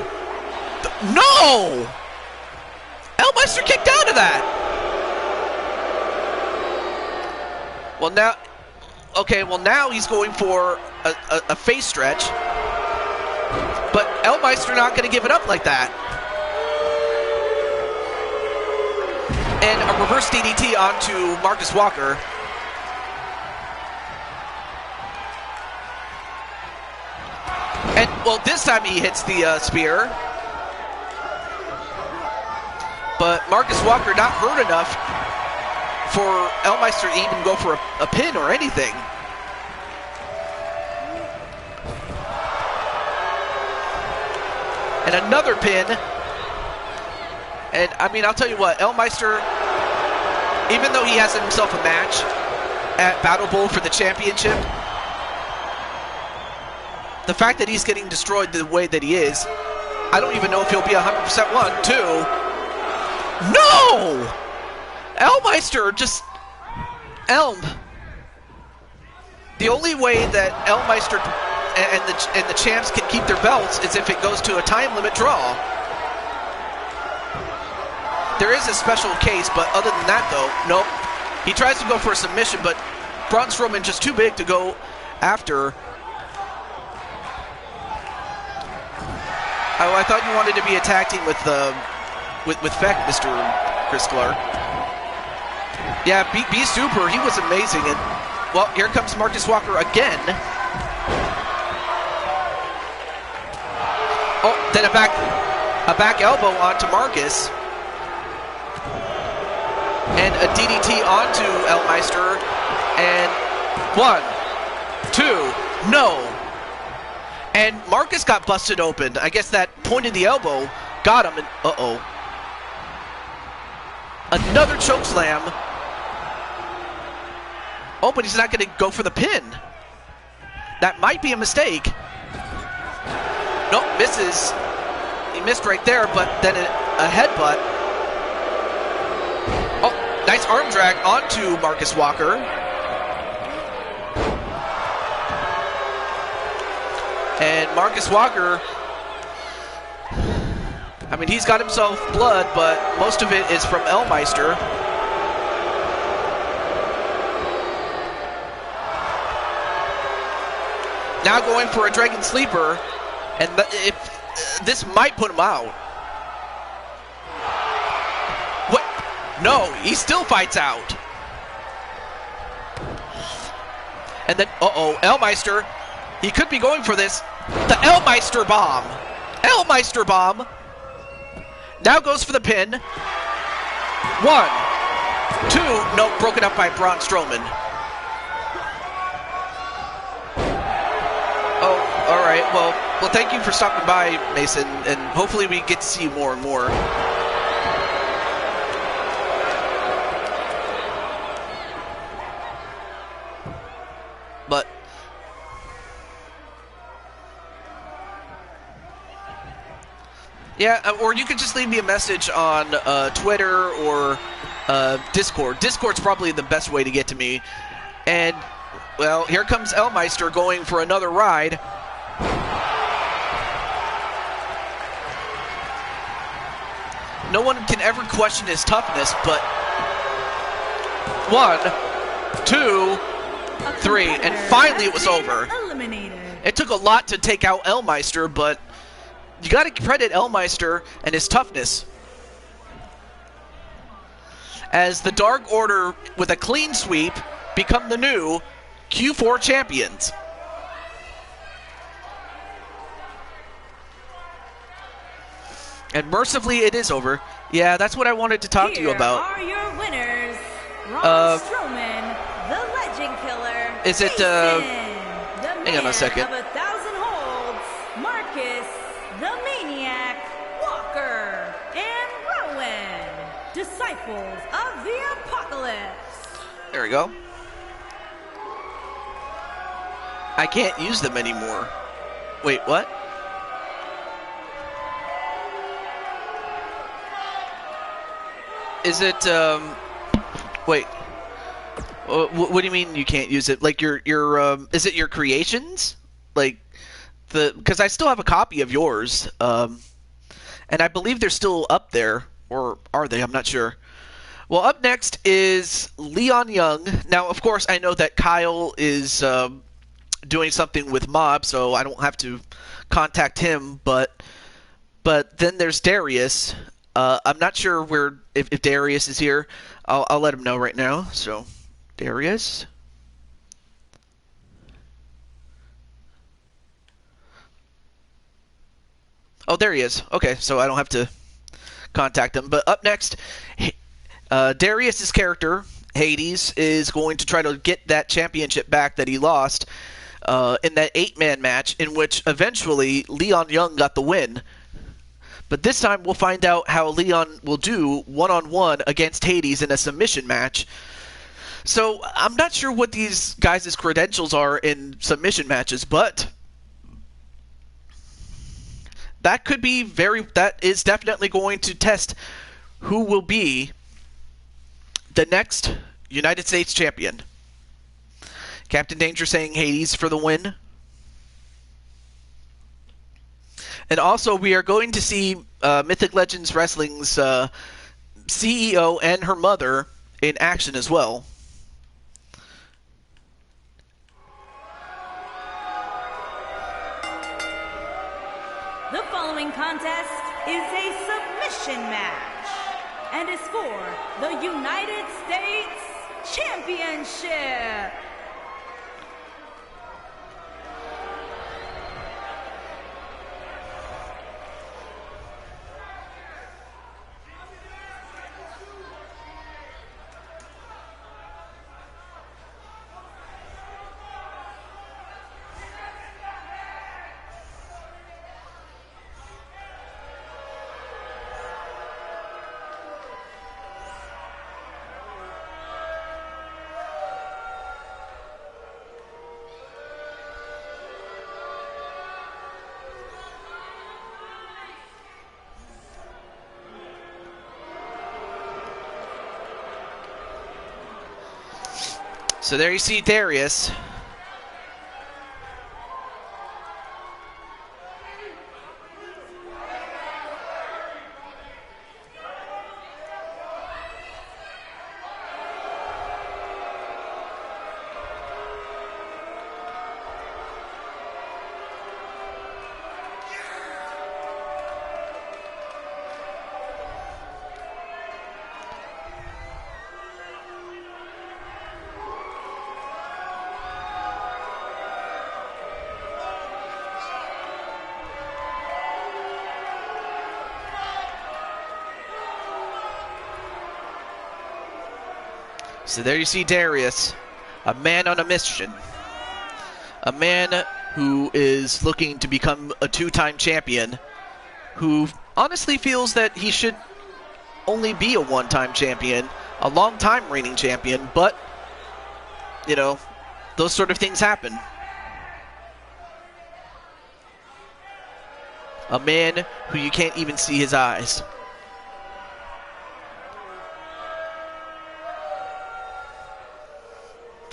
Speaker 1: No! Elmeister kicked out of that. Well, now, okay, well, now he's going for a face stretch. But Elmeister not going to give it up like that. And a reverse DDT onto Marcus Walker. And, well, this time he hits the spear. But Marcus Walker not hurt enough for Elmeister to even go for a pin or anything. And another pin. And, I mean, I'll tell you what, Elmeister, even though he has himself a match at Battle Bowl for the championship, the fact that he's getting destroyed the way that he is, I don't even know if he'll be 100% 1, 2. No! Elmeister just... Elm. The only way that Elmeister and the champs can keep their belts is if it goes to a time limit draw. There is a special case, but other than that, though, nope. He tries to go for a submission, but Braun Strowman just too big to go after. Oh, I thought you wanted to be a tag team with Feck, Mr. Chris Clark. Yeah, be super. He was amazing. And well, here comes Marcus Walker again. Oh, then a back elbow onto Marcus. And a DDT onto Elmeister. And 1, 2, no. And Marcus got busted open. I guess that point of the elbow got him. And uh-oh. Another choke slam. Oh, but he's not going to go for the pin. That might be a mistake. Nope, misses. He missed right there, but then a headbutt. Oh, nice arm drag onto Marcus Walker. And Marcus Walker, I mean, he's got himself blood, but most of it is from Elmeister. Now going for a Dragon Sleeper, and if this might put him out. What? No, he still fights out. And then, uh-oh, Elmeister. He could be going for this. The Elmeister bomb. Elmeister bomb. Now goes for the pin. 1, 2. Nope, broken up by Braun Strowman. Oh, all right. Well, thank you for stopping by, Mason, and hopefully we get to see you more and more. But yeah, or you could just leave me a message on Twitter or Discord. Discord's probably the best way to get to me. And, well, here comes Elmeister going for another ride. No one can ever question his toughness, but 1, 2, 3, and finally it was over.
Speaker 3: Eliminated.
Speaker 1: It took a lot to take out Elmeister, but you got to credit Elmeister and his toughness. As the Dark Order, with a clean sweep, become the new Q4 champions. And mercifully, it is over. Yeah, that's what I wanted to talk to you about.
Speaker 3: Here are your winners. Braun Strowman, the Legend Killer.
Speaker 1: Is it,
Speaker 3: hang
Speaker 1: on a second.
Speaker 3: Of 1,000 holds, Marcus, the Maniac, Walker, and Rowan, disciples of the Apocalypse.
Speaker 1: There we go. I can't use them anymore. Wait, what? Is it, wait. What do you mean you can't use it? Like your is it your creations? Like because I still have a copy of yours, and I believe they're still up there, or are they? I'm not sure. Well, up next is Leon Young. Now, of course, I know that Kyle is doing something with Mob, so I don't have to contact him. But then there's Darius. I'm not sure if Darius is here. I'll let him know right now. So, Darius. Oh, there he is. Okay, so I don't have to contact him. But up next, Darius's character, Hades, is going to try to get that championship back that he lost in that 8-man match, in which eventually Leon Young got the win. But this time we'll find out how Leon will do one-on-one against Hades in a submission match. So I'm not sure what these guys' credentials are in submission matches, but that is definitely going to test who will be the next United States champion. Captain Danger saying Hades for the win. And also, we are going to see Mythic Legends Wrestling's CEO and her mother in action as well.
Speaker 3: The following contest is a submission match and is for the United States Championship.
Speaker 1: So there you see Darius. So there you see Darius, a man on a mission. A man who is looking to become a two-time champion, who honestly feels that he should only be a one-time champion, a long-time reigning champion, but, you know, those sort of things happen. A man who you can't even see his eyes.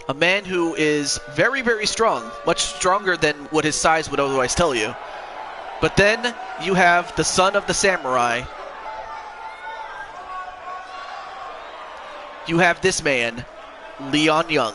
Speaker 1: A man who is very, very strong, much stronger than what his size would otherwise tell you. But then you have the son of the samurai. You have this man, Leon Young.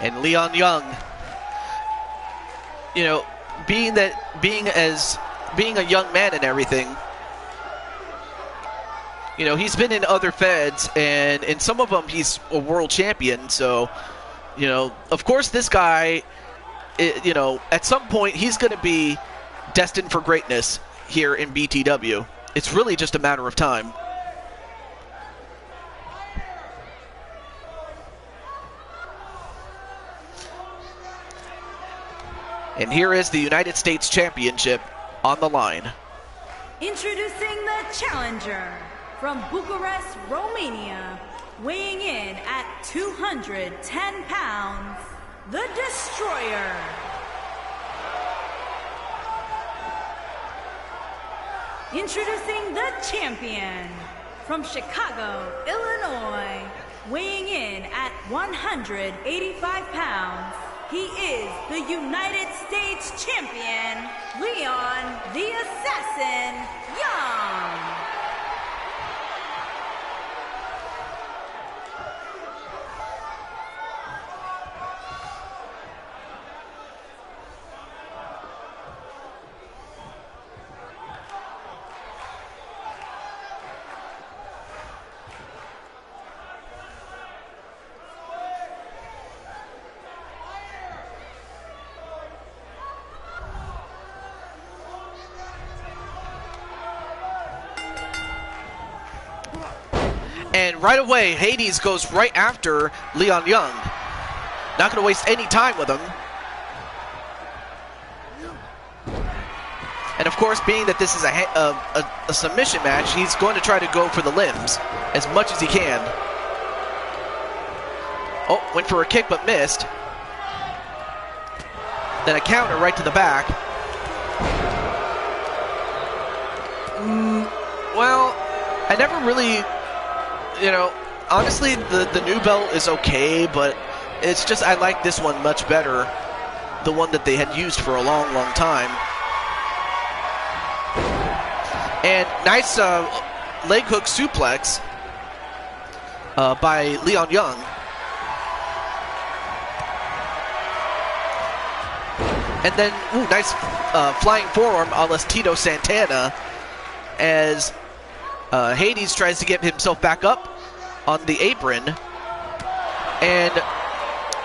Speaker 1: And Leon Young, you know, being a young man and everything, you know, he's been in other feds, and in some of them he's a world champion. So, you know, of course this guy, you know, at some point he's going to be destined for greatness here in BTW. It's really just a matter of time. And here is the United States Championship on the line.
Speaker 3: Introducing the challenger from Bucharest, Romania, weighing in at 210 pounds, the Destroyer. Introducing the champion from Chicago, Illinois, weighing in at 185 pounds. He is the United States Champion, Leon the Assassin Young.
Speaker 1: And right away, Hades goes right after Leon Young. Not going to waste any time with him. And of course, being that this is a submission match, he's going to try to go for the limbs as much as he can. Oh, went for a kick but missed. Then a counter right to the back. Well, I never really... You know, honestly, the new belt is okay, but it's just I like this one much better. The one that they had used for a long, long time. And nice leg hook suplex by Leon Young. And then, ooh, nice flying forearm a la Tito Santana as Hades tries to get himself back up on the apron, and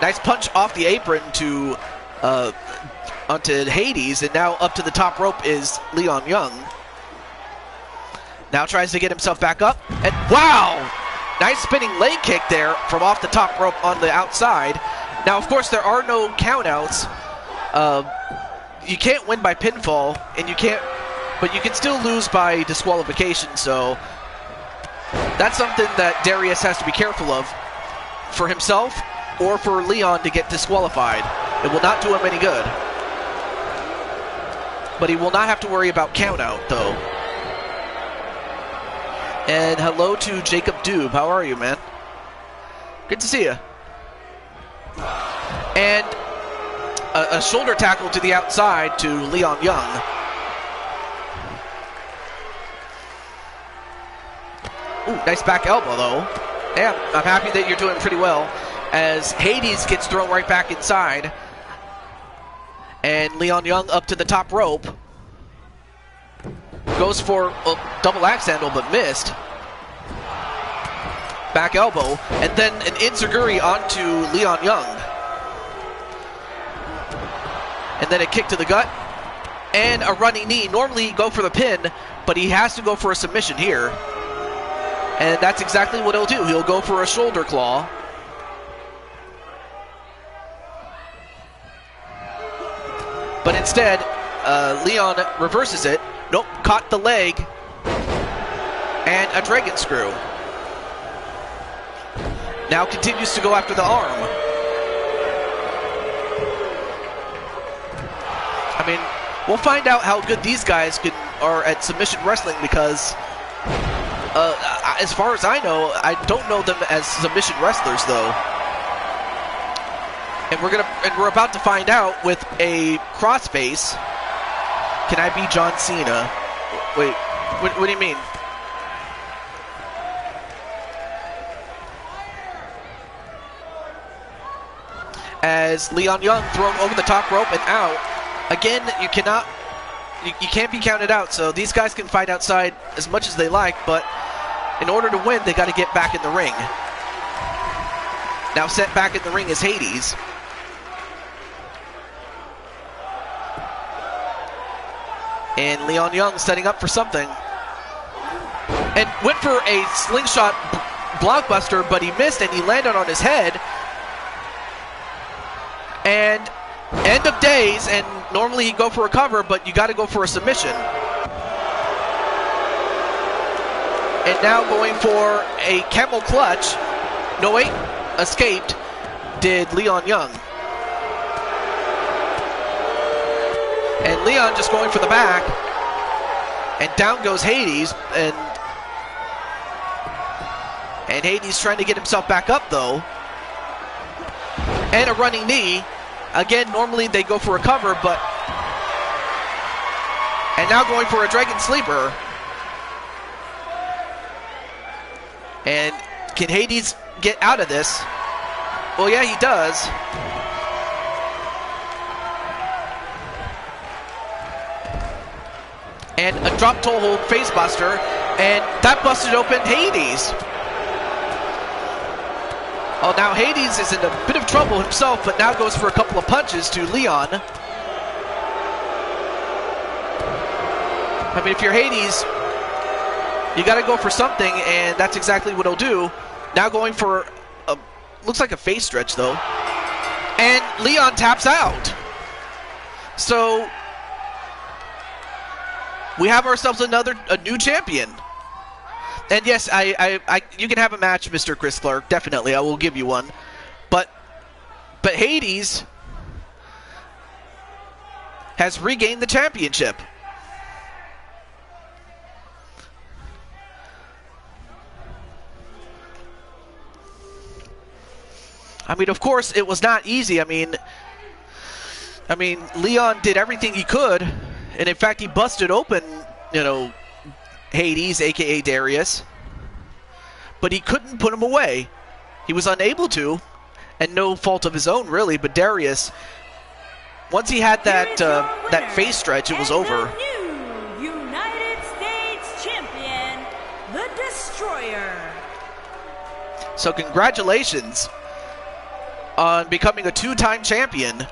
Speaker 1: nice punch off the apron to onto Hades, and now up to the top rope is Leon Young. Now tries to get himself back up, and wow! Nice spinning leg kick there from off the top rope on the outside. Now, of course, there are no countouts. You can't win by pinfall, and you can't. But you can still lose by disqualification, so that's something that Darius has to be careful of for himself or for Leon to get disqualified. It will not do him any good. But he will not have to worry about countout, though. And hello to Jacob Dube. How are you, man? Good to see you. And a shoulder tackle to the outside to Leon Young. Ooh, nice back elbow, though. Yeah, I'm happy that you're doing pretty well. As Hades gets thrown right back inside. And Leon Young up to the top rope. Goes for a double axe handle, but missed. Back elbow. And then an enziguri onto Leon Young. And then a kick to the gut. And a running knee. Normally he'd go for the pin, but he has to go for a submission here. And that's exactly what he'll do. He'll go for a shoulder claw. But instead, Leon reverses it. Nope, caught the leg. And a dragon screw. Now continues to go after the arm. I mean, we'll find out how good these guys are at submission wrestling because, as far as I know, I don't know them as submission wrestlers, though. And we're about to find out with a crossface. Can I be John Cena? Wait, what do you mean? As Leon Young thrown over the top rope and out. Again, you can't be counted out, so these guys can fight outside as much as they like, but in order to win, they got to get back in the ring. Now set back in the ring is Hades. And Leon Young setting up for something. And went for a slingshot blockbuster, but he missed and he landed on his head. And end of days, and normally you go for a cover, but you got to go for a submission. And now going for a camel clutch. No, wait, escaped, did Leon Young. And Leon just going for the back. And down goes Hades. And Hades trying to get himself back up, though. And a running knee. Again, normally they go for a cover, but... And now going for a dragon sleeper. And can Hades get out of this? Well, yeah, he does. And a drop toe hold face buster, and that busted open Hades. Oh, now Hades is in a bit of trouble himself, but now goes for a couple of punches to Leon. I mean, if you're Hades, you got to go for something, and that's exactly what he'll do. Now going for a, looks like a face stretch, though. And Leon taps out. So we have ourselves a new champion. And yes, you can have a match, Mr. Chris Clark. Definitely, I will give you one. But Hades has regained the championship. I mean, of course, it was not easy. I mean, Leon did everything he could, and in fact, he busted open, Hades, aka Darius, but he couldn't put him away. He was unable to, and no fault of his own, really. But Darius, once he had that face stretch, it was over.
Speaker 3: The new United States champion, the Destroyer.
Speaker 1: So congratulations on becoming a two-time champion.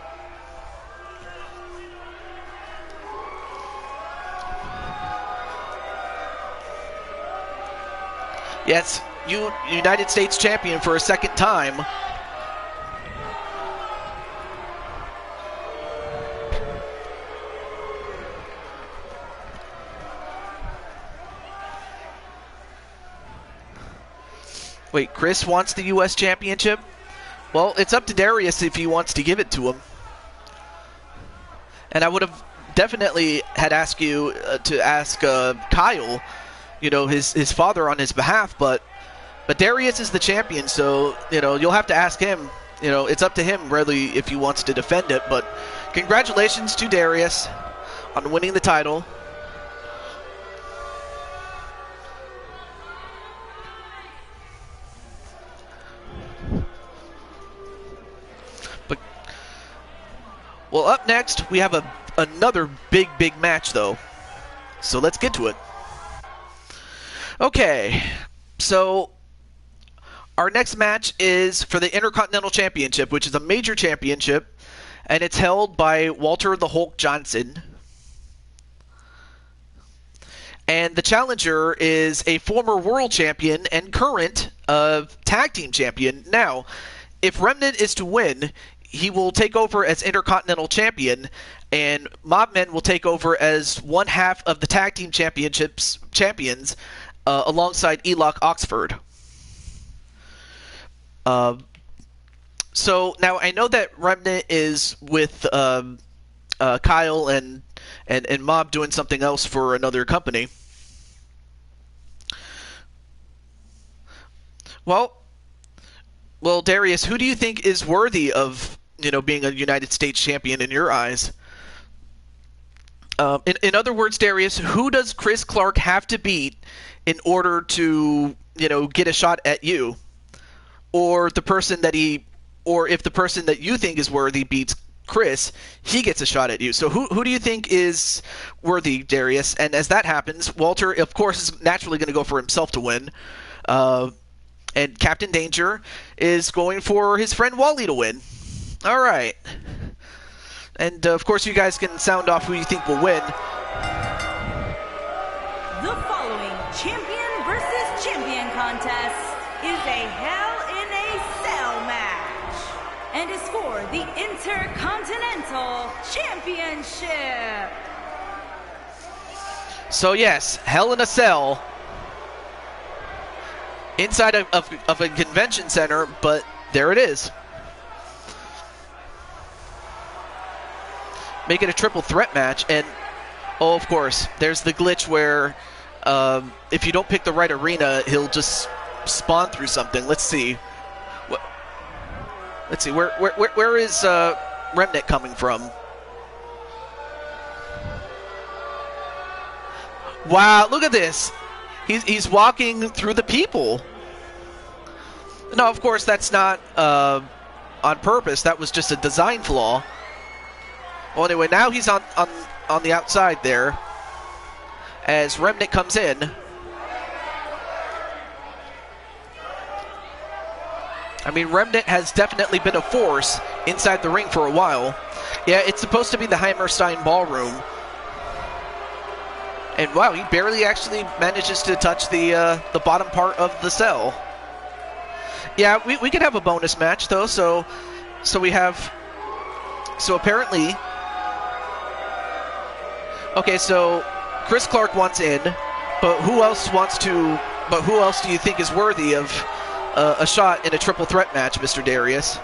Speaker 1: Yes, United States champion for a second time. Wait, Chris wants the U.S. championship? Well, it's up to Darius if he wants to give it to him. And I would have definitely had asked you to ask Kyle his father on his behalf, but Darius is the champion, so you'll have to ask him. It's up to him really if he wants to defend it. But congratulations to Darius on winning the title. Well, up next, we have another big match, though. So let's get to it. Okay, so our next match is for the Intercontinental Championship, which is a major championship, and it's held by Walter the Hulk Johnson. And the challenger is a former world champion and current tag team champion. Now, if Remnant is to win, he will take over as Intercontinental Champion, and Mobmen will take over as one half of the Tag Team champions alongside Elock Oxford. So now I know that Remnant is with Kyle and Mob doing something else for another company. Well, Darius, who do you think is worthy of being a United States champion in your eyes? In other words, Darius, who does Chris Clark have to beat in order to get a shot at you, or if the person that you think is worthy beats Chris, he gets a shot at you. So who do you think is worthy, Darius? And as that happens, Walter, of course, is naturally going to go for himself to win. And Captain Danger is going for his friend Wally to win. All right. And, of course, you guys can sound off who you think will win.
Speaker 3: The following champion versus champion contest is a Hell in a Cell match and is for the Intercontinental Championship.
Speaker 1: So, yes, Hell in a Cell inside of a convention center, but there it is. Make it a triple threat match, and of course, there's the glitch where if you don't pick the right arena, he'll just spawn through something. Let's see. Let's see. Where is Remnant coming from? Wow! Look at this. He's walking through the people. No, of course that's not on purpose. That was just a design flaw. Well, anyway, now he's on the outside there as Remnant comes in. I mean, Remnant has definitely been a force inside the ring for a while. Yeah, it's supposed to be the Hammerstein Ballroom. And wow, he barely actually manages to touch the bottom part of the cell. Yeah, we could have a bonus match though. So we have. So apparently. Okay, so Chris Clark wants in, but who else wants to? But who else do you think is worthy of a shot in a triple threat match, Mr. Darius?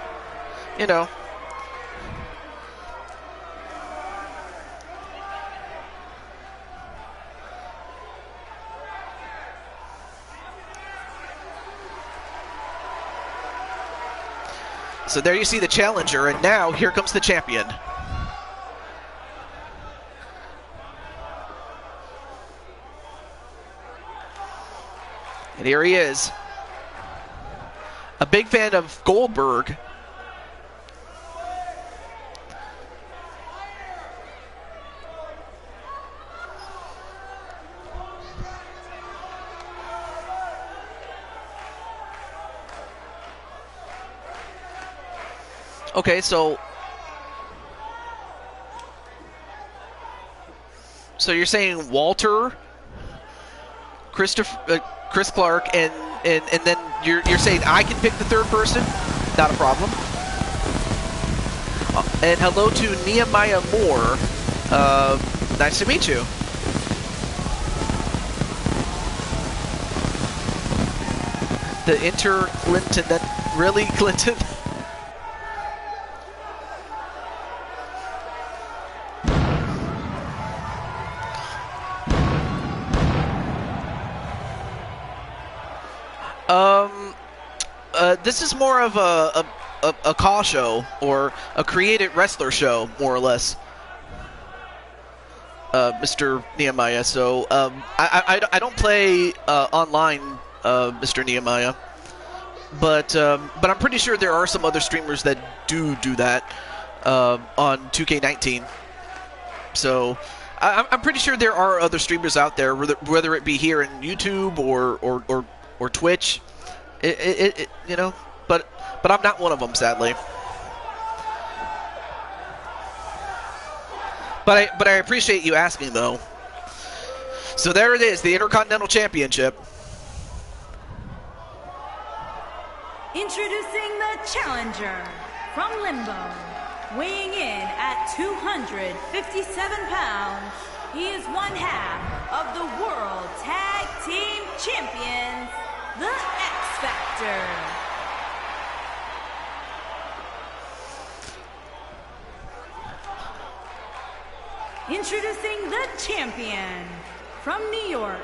Speaker 1: So there you see the challenger, and now here comes the champion. And here he is. A big fan of Goldberg. Okay, so you're saying Walter, Chris Clark, and then you're saying I can pick the third person? Not a problem. And hello to Nehemiah Moore. Nice to meet you. The Intercontinental, really, Clinton? this is more of a call show or a created wrestler show, more or less. Mr. Nehemiah. So I don't play online, Mr. Nehemiah, but I'm pretty sure there are some other streamers that do that on 2K19. So I'm pretty sure there are other streamers out there, whether it be here in YouTube or Twitch. You know, but I'm not one of them, sadly. But I appreciate you asking, though. So there it is, the Intercontinental Championship.
Speaker 3: Introducing the challenger from Limbo, weighing in at 257 pounds. He is one half of the World Tag Team Champions, the X Factor. Introducing the champion from New York,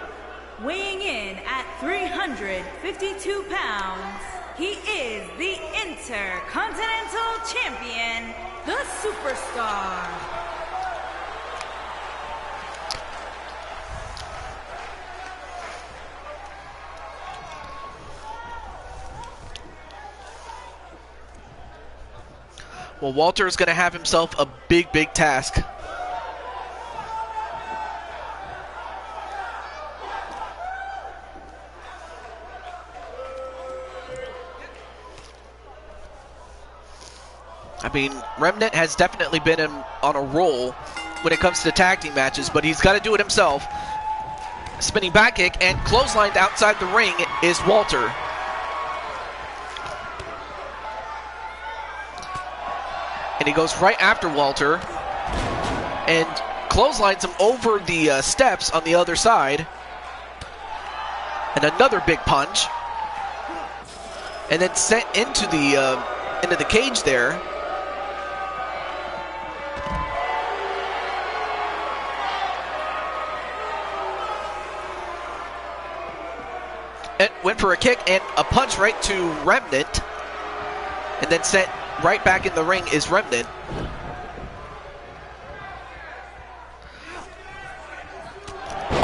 Speaker 3: weighing in at 352 pounds. He is the Intercontinental Champion, the Superstar.
Speaker 1: Well, Walter is going to have himself a big task. I mean, Remnant has definitely been on a roll when it comes to tag team matches, but he's got to do it himself. Spinning back kick and clotheslined outside the ring is Walter. And he goes right after Walter and clotheslines him over the steps on the other side. And another big punch. And then sent into the cage there. It went for a kick and a punch right to Remnant. And then sent right back in the ring is Remnant.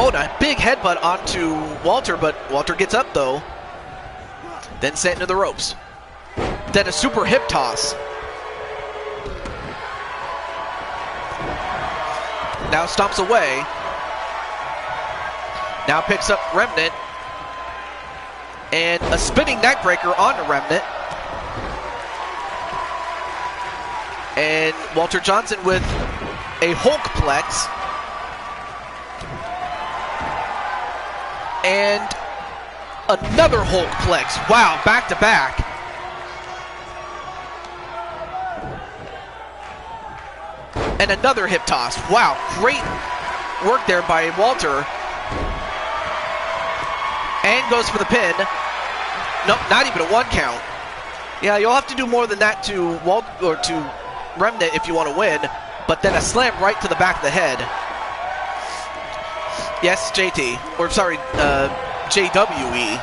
Speaker 1: Oh, a big headbutt onto Walter, but Walter gets up though. Then sent into the ropes. Then a super hip toss. Now stomps away. Now picks up Remnant. And a spinning neckbreaker onto Remnant. And Walter Johnson with a Hulkplex. And another Hulkplex. Wow, back to back. And another hip toss. Wow, great work there by Walter. And goes for the pin. Nope, not even a 1 count. Yeah, you'll have to do more than that to Remnant if you want to win. But then a slam right to the back of the head. Yes, JT. Or sorry, JWE.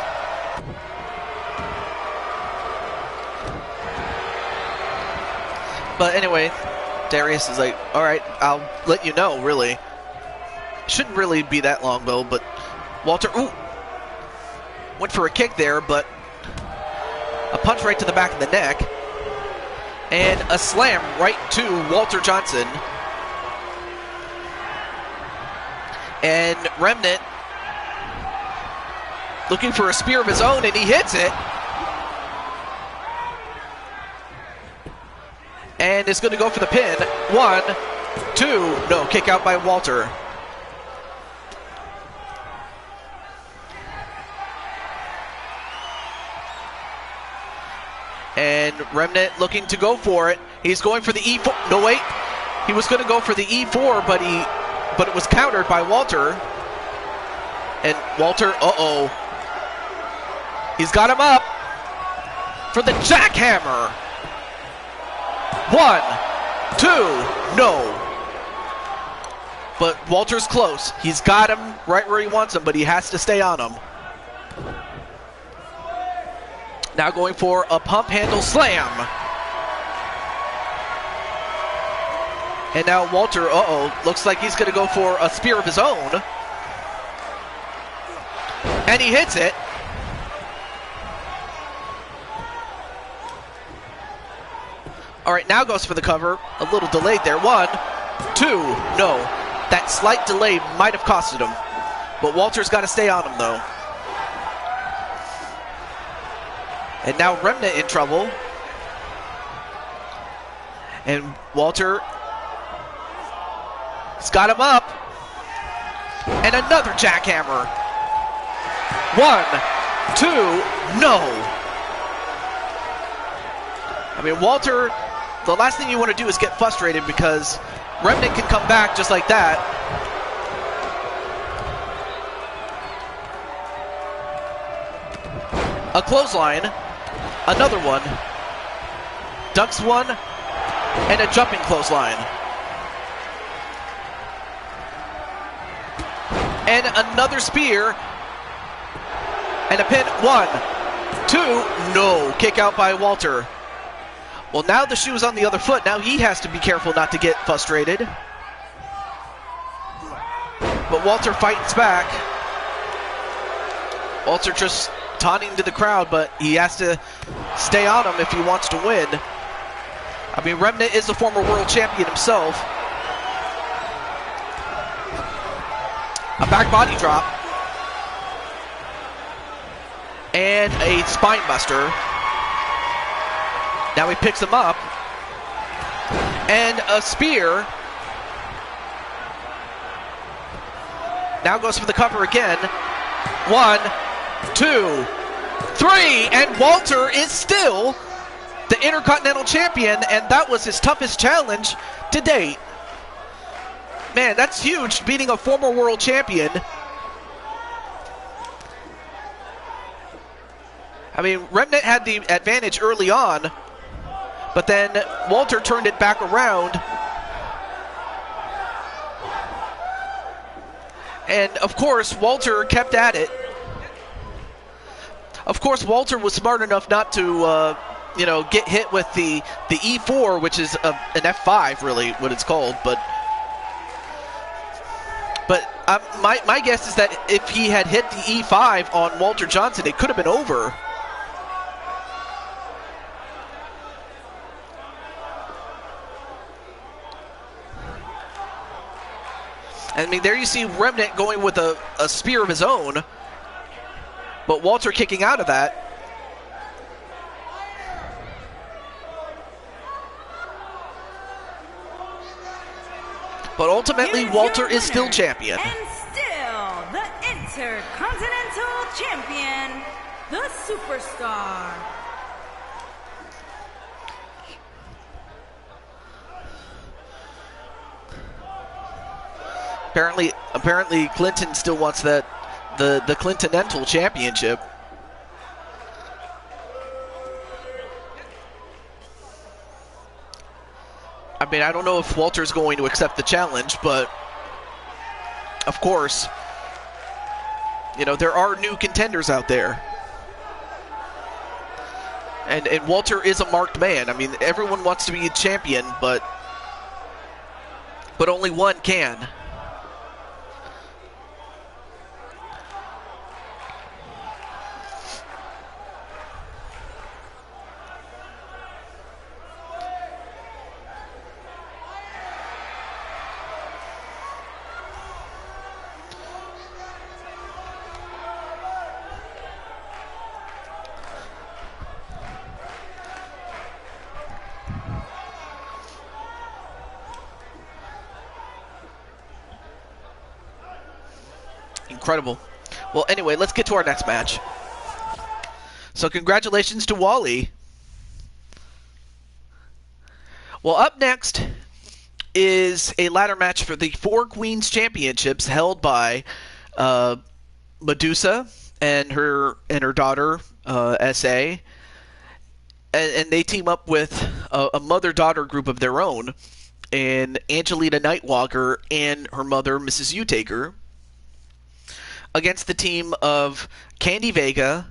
Speaker 1: But anyway, Darius is like, alright, I'll let you know, really. Shouldn't really be that long, though, but Walter, ooh, went for a kick there, but a punch right to the back of the neck. And a slam right to Walter Johnson. And Remnant looking for a spear of his own, and he hits it. And it's going to go for the pin. 1, 2, no, kick out by Walter. And Remnant looking to go for it. He's going for the E4. No, wait. He was going to go for the E4, but it was countered by Walter. And Walter, uh-oh. He's got him up for the jackhammer. 1, 2, no. But Walter's close. He's got him right where he wants him, but he has to stay on him. Now going for a pump handle slam. And now Walter, looks like he's going to go for a spear of his own. And he hits it. All right, now goes for the cover. A little delayed there. 1, 2, no. That slight delay might have costed him. But Walter's got to stay on him, though. And now Remnant in trouble. And Walter has got him up. And another jackhammer. 1, 2, no. I mean, Walter, the last thing you want to do is get frustrated because Remnant can come back just like that. A clothesline. Another one. Ducks one. And a jumping clothesline. And another spear. And a pin. 1, 2, no. Kick out by Walter. Well, now the shoe's on the other foot. Now he has to be careful not to get frustrated. But Walter fights back. Walter just taunting to the crowd, but he has to stay on him if he wants to win. I mean, Remnant is the former world champion himself. A back body drop. And a spine buster. Now he picks him up. And a spear. Now goes for the cover again. 1, 2, 3. And Walter is still the Intercontinental Champion. And that was his toughest challenge to date. Man, that's huge, beating a former world champion. I mean, Remnant had the advantage early on. But then Walter turned it back around. And, of course, Walter kept at it. Of course, Walter was smart enough not to, get hit with the E4, which is an F5, really, what it's called. But my guess is that if he had hit the E5 on Walter Johnson, it could have been over. I mean, there you see Remnant going with a spear of his own, but Walter kicking out of that. But ultimately, Walter is still champion.
Speaker 3: And still the Intercontinental Champion, the Superstar.
Speaker 1: Apparently Clinton still wants the Continental Championship. I mean, I don't know if Walter's going to accept the challenge, but of course, there are new contenders out there. And Walter is a marked man. I mean, everyone wants to be a champion, but only one can. Incredible. Well, anyway, let's get to our next match. So congratulations to Wally. Well, up next is a ladder match for the Four Queens Championships held by Medusa and her daughter, SA. And they team up with a mother-daughter group of their own, and Angelina Nightwalker and her mother, Mrs. Utaker, against the team of Candy Vega,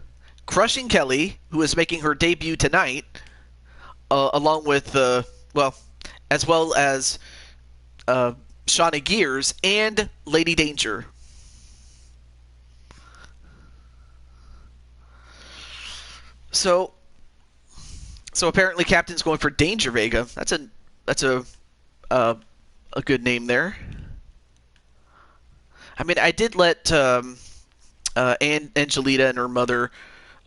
Speaker 1: Crushing Kelly, who is making her debut tonight, along with as well as Shauna Gears and Lady Danger. So apparently Captain's going for Danger Vega. That's a good name there. I mean, I did let Angelita and her mother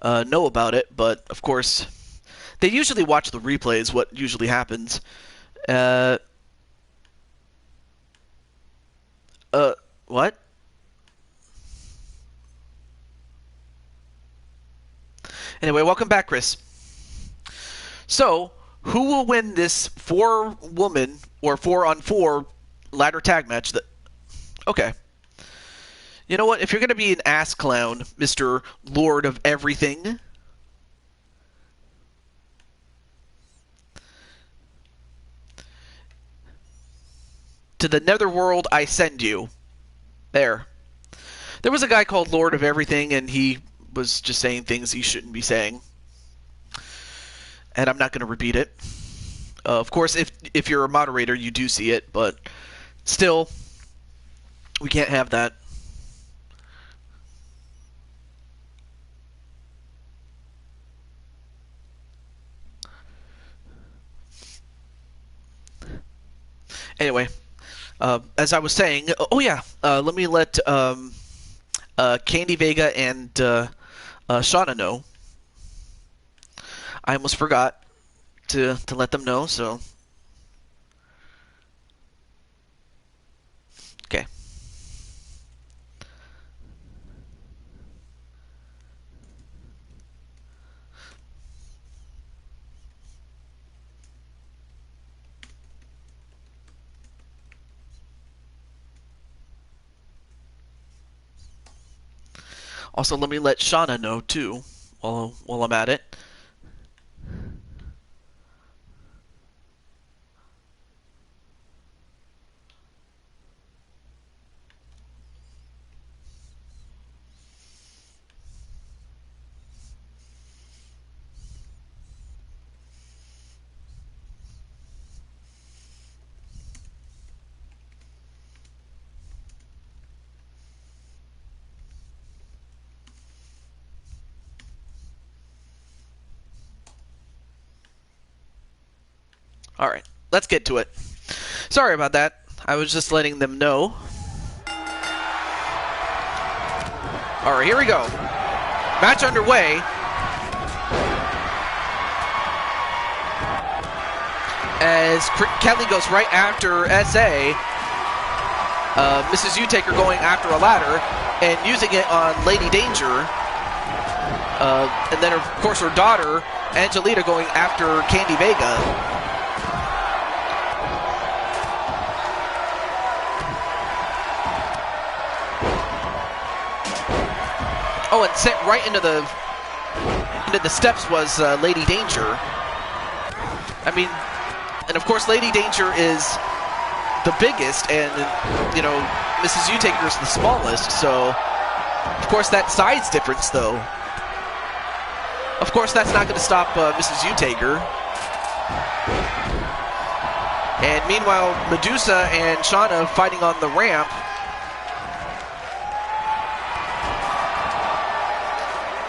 Speaker 1: know about it, but of course they usually watch the replays. What usually happens? What? Anyway, welcome back, Chris. So, who will win this 4-woman or 4-on-4 ladder tag match? Okay. You know what? If you're going to be an ass clown, Mr. Lord of Everything, to the netherworld I send you. There was a guy called Lord of Everything, and he was just saying things he shouldn't be saying. And I'm not going to repeat it. Of course, if you're a moderator, you do see it, but still, we can't have that. Anyway, as I was saying, let me let Candy Vega and Shauna know. I almost forgot to let them know, so... Okay. Also, let me let Shauna know, too, while I'm at it. Alright, let's get to it. Sorry about that. I was just letting them know. Alright, here we go. Match underway. As Kelly goes right after SA. Mrs. Utaker going after a ladder and using it on Lady Danger. And then, of course, her daughter, Angelita, going after Candy Vega. Oh, and sent right into the steps was Lady Danger. I mean, and of course Lady Danger is the biggest, and you know Mrs. Utaker is the smallest. So, of course, that size difference, though. Of course, that's not going to stop Mrs. Utaker. And meanwhile, Medusa and Shauna fighting on the ramp.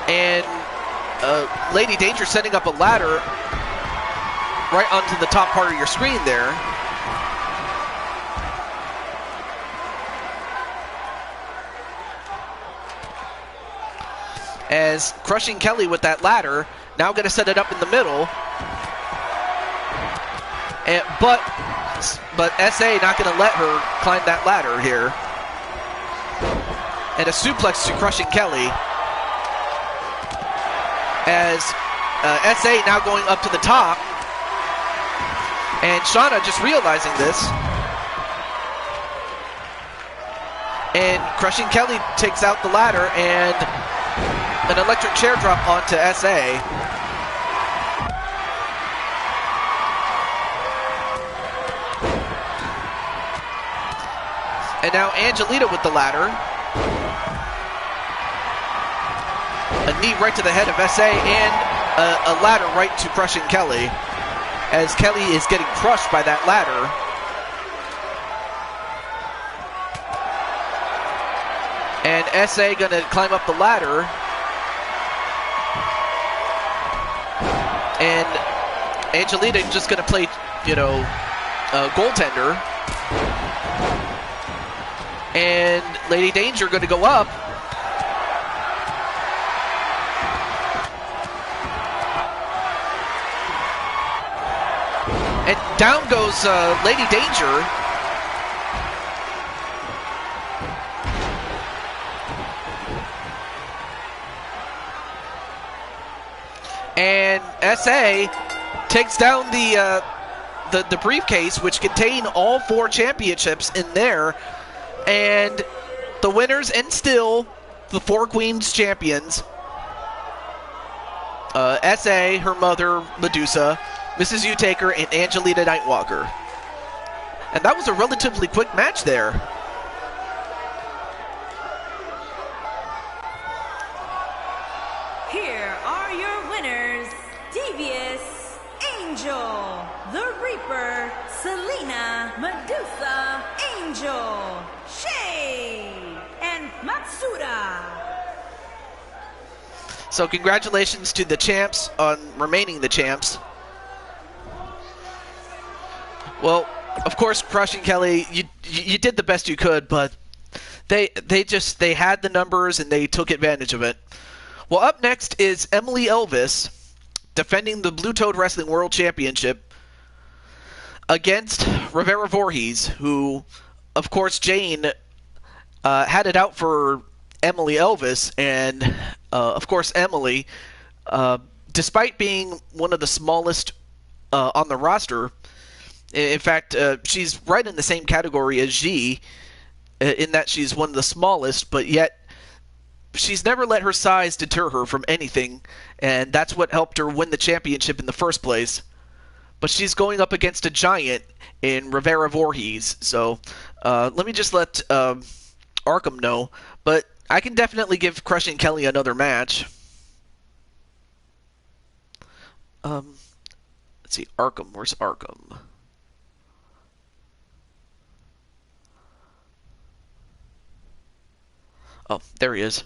Speaker 1: And Lady Danger setting up a ladder right onto the top part of your screen there. As Crushing Kelly with that ladder, now going to set it up in the middle. And, but SA not going to let her climb that ladder here. And a suplex to Crushing Kelly. As SA now going up to the top. And Shauna just realizing this. And Crushing Kelly takes out the ladder and an electric chair drop onto SA. And now Angelita with the ladder. A knee right to the head of SA and a ladder right to crushing Kelly, as Kelly is getting crushed by that ladder. And SA gonna climb up the ladder. And Angelita just gonna play, goaltender. And Lady Danger gonna go up. And down goes Lady Danger. And SA takes down the briefcase, which contained all 4 championships in there. And the winners and still the 4 Queens champions. SA, her mother, Medusa, Mrs. Utaker, and Angelita Nightwalker. And that was a relatively quick match there.
Speaker 3: Here are your winners: Devious, Angel, The Reaper, Selena, Medusa, Angel, Shay, and Matsuda.
Speaker 1: So congratulations to the champs on remaining the champs. Well, of course, Crushing Kelly, you did the best you could, but they had the numbers and they took advantage of it. Well, up next is Emily Elvis defending the Blue Toad Wrestling World Championship against Rivera Voorhees, who, of course, Jane had it out for Emily Elvis, and of course Emily, despite being one of the smallest on the roster, in fact, she's right in the same category as G, in that she's one of the smallest, but yet she's never let her size deter her from anything, and that's what helped her win the championship in the first place. But she's going up against a giant in Rivera Voorhees, so let me just let Arkham know, but I can definitely give Crushing Kelly another match. Let's see, Arkham, where's Arkham? Oh, there he is.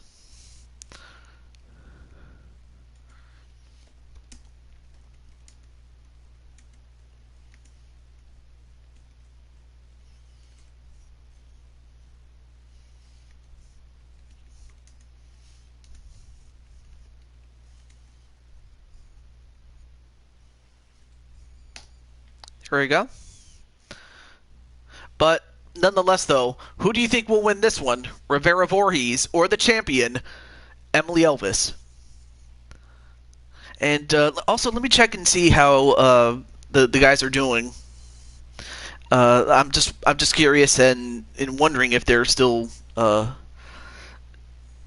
Speaker 1: Here we go. But nonetheless, though, who do you think will win this one? Rivera Voorhees or the champion, Emily Elvis? And also, let me check and see how the guys are doing. I'm just curious and wondering if they're still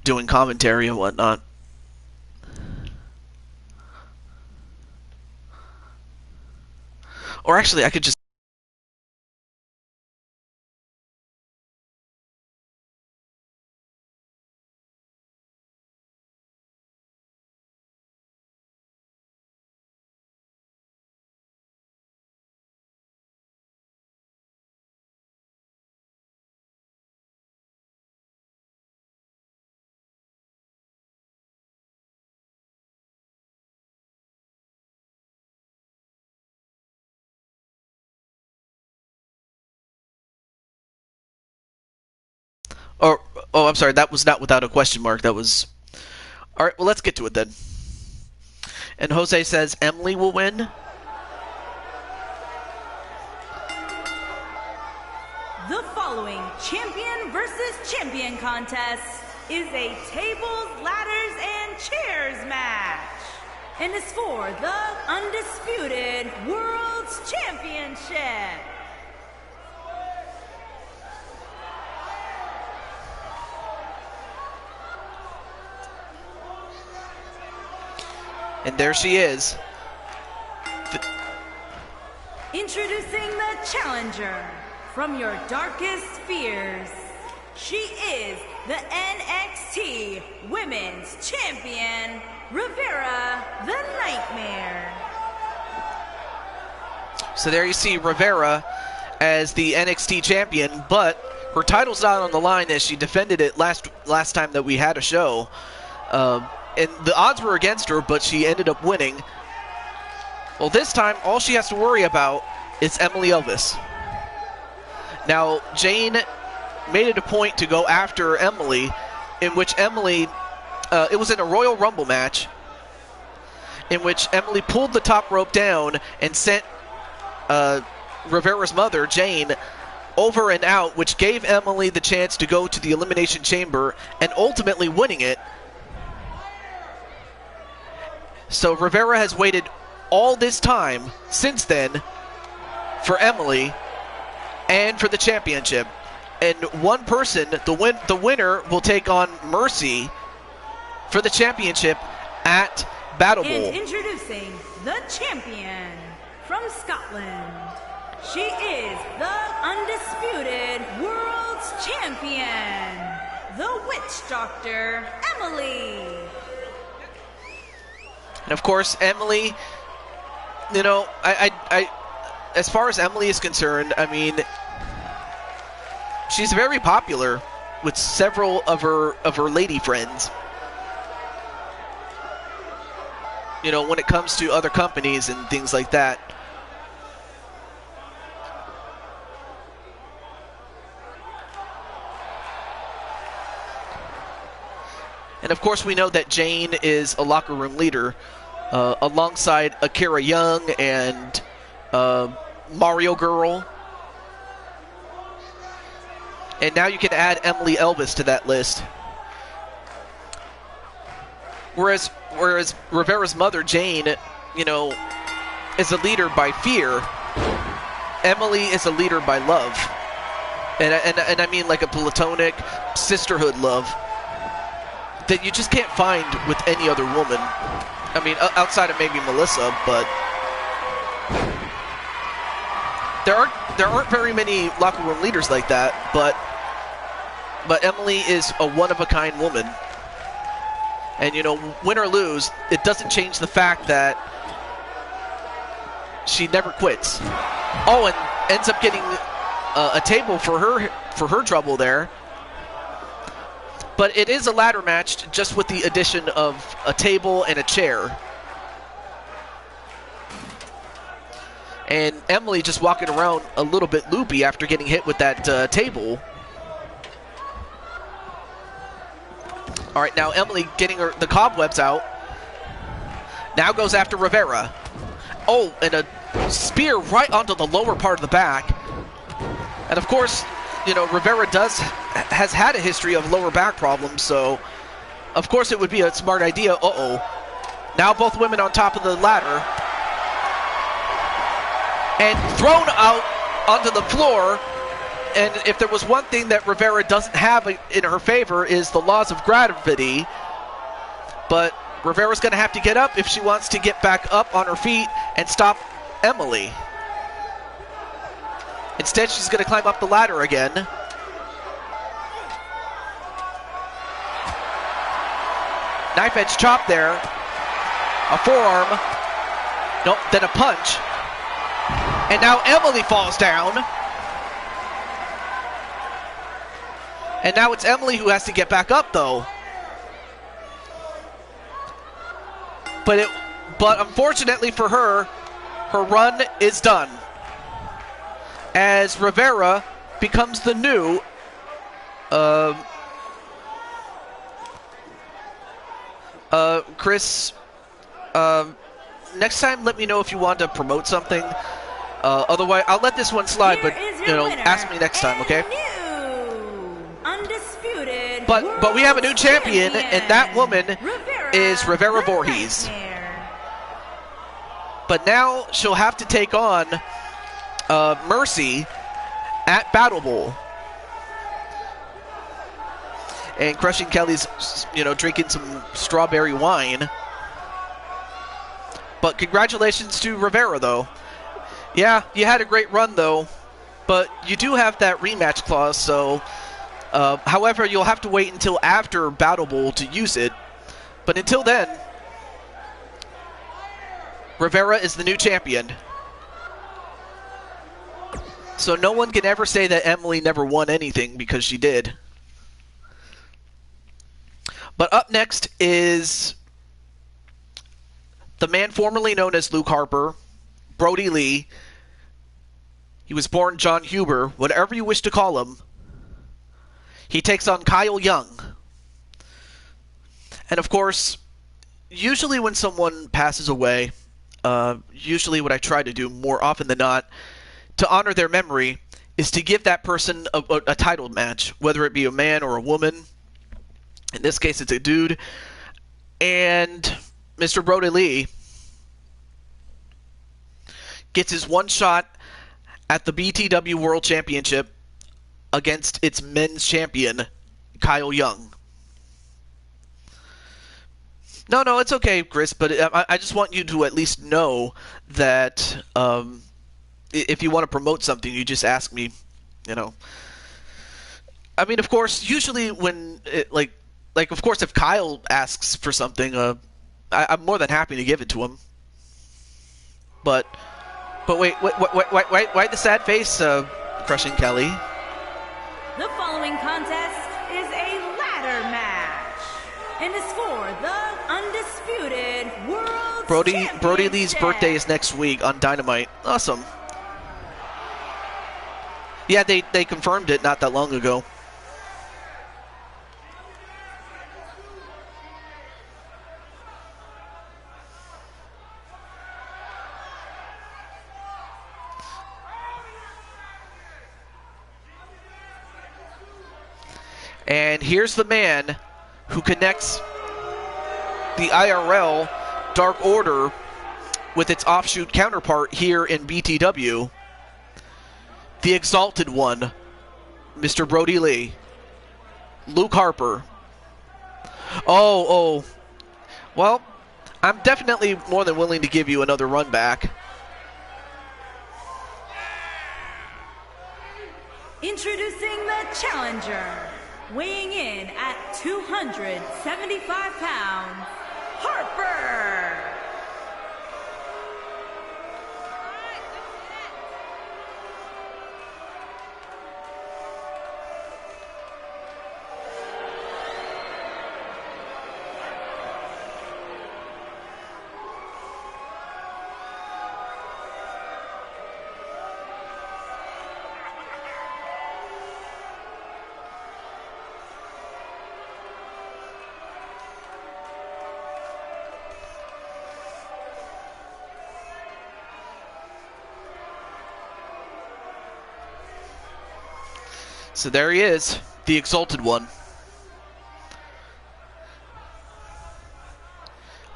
Speaker 1: doing commentary and whatnot. Or actually, I could just... Oh, I'm sorry, that was not without a question mark. That was... Alright, well, let's get to it then. And Jose says Emily will win.
Speaker 3: The following champion versus champion contest is a tables, ladders, and chairs match, and is for the undisputed World's Championship.
Speaker 1: And there she is.
Speaker 3: Introducing the challenger from your darkest fears. She is the NXT Women's Champion, Rivera the Nightmare.
Speaker 1: So there you see Rivera as the NXT champion, but her title's not on the line as she defended it last time that we had a show. And the odds were against her, but she ended up winning. Well, this time, all she has to worry about is Emily Elvis. Now, Jane made it a point to go after Emily, in which Emily, it was in a Royal Rumble match, in which Emily pulled the top rope down and sent Rivera's mother, Jane, over and out, which gave Emily the chance to go to the Elimination Chamber and ultimately winning it. So Rivera has waited all this time since then for Emily and for the championship. And one person, the winner, will take on Mercy for the championship at Battle Bowl.
Speaker 3: And introducing the champion from Scotland. She is the undisputed world's champion, the Witch Doctor, Emily.
Speaker 1: And of course, Emily, you know, I as far as Emily is concerned, I mean, she's very popular with several of her lady friends. You know, when it comes to other companies and things like that. And of course, we know that Jane is a locker room leader, alongside Akira Young and Mario Girl. And now you can add Emily Elvis to that list. Whereas Rivera's mother, Jane, you know, is a leader by fear, Emily is a leader by love. And I mean like a platonic sisterhood love that you just can't find with any other woman. I mean, outside of maybe Melissa, but there aren't very many locker room leaders like that. But Emily is a one-of-a-kind woman, and you know, win or lose, it doesn't change the fact that she never quits. Oh, and ends up getting a table for her trouble there. But it is a ladder match, just with the addition of a table and a chair. And Emily just walking around a little bit loopy after getting hit with that table. All right, now Emily getting the cobwebs out. Now goes after Rivera. Oh, and a spear right onto the lower part of the back. And of course, you know, Rivera has had a history of lower back problems, so of course it would be a smart idea. Uh-oh. Now both women on top of the ladder. And thrown out onto the floor. And if there was one thing that Rivera doesn't have in her favor is the laws of gravity. But Rivera's going to have to get up if she wants to get back up on her feet and stop Emily. Instead, she's going to climb up the ladder again. Knife edge chop there. A forearm. Nope, then a punch. And now Emily falls down. And now it's Emily who has to get back up, though. But unfortunately for her, her run is done, as Rivera becomes the new Chris, next time let me know if you want to promote something. Otherwise, I'll let this one slide, but you know, ask me next time, okay? But we have a new champion, and that woman is Rivera Voorhees. But now she'll have to take on Mercy at Battle Bowl. And Crushing Kelly's, you know, drinking some strawberry wine. But congratulations to Rivera, though. Yeah, you had a great run, though. But you do have that rematch clause, so However, you'll have to wait until after Battle Bowl to use it. But until then, Rivera is the new champion. So no one can ever say that Emily never won anything, because she did. But up next is the man formerly known as Luke Harper, Brody Lee. He was born John Huber, whatever you wish to call him. He takes on Kyle Young. And of course, usually when someone passes away, usually what I try to do more often than not, to honor their memory, is to give that person a title match, whether it be a man or a woman. In this case, it's a dude. And Mr. Brody Lee gets his one shot at the BTW World Championship against its men's champion, Kyle Young. No, it's okay, Chris, but I just want you to at least know that if you want to promote something, you just ask me, I mean, of course, usually when, of course, if Kyle asks for something, I'm more than happy to give it to him. But wait, why the sad face, Crushing Kelly?
Speaker 3: The following contest is a ladder match and is for the undisputed World Championship.
Speaker 1: Brody Lee's birthday is next week on Dynamite. Awesome. Yeah, they confirmed it not that long ago. And here's the man who connects the IRL Dark Order with its offshoot counterpart here in BTW. The Exalted One, Mr. Brody Lee. Luke Harper. Oh. Well, I'm definitely more than willing to give you another run back.
Speaker 3: Introducing the challenger, weighing in at 275 pounds, Harper.
Speaker 1: So there he is, the Exalted One.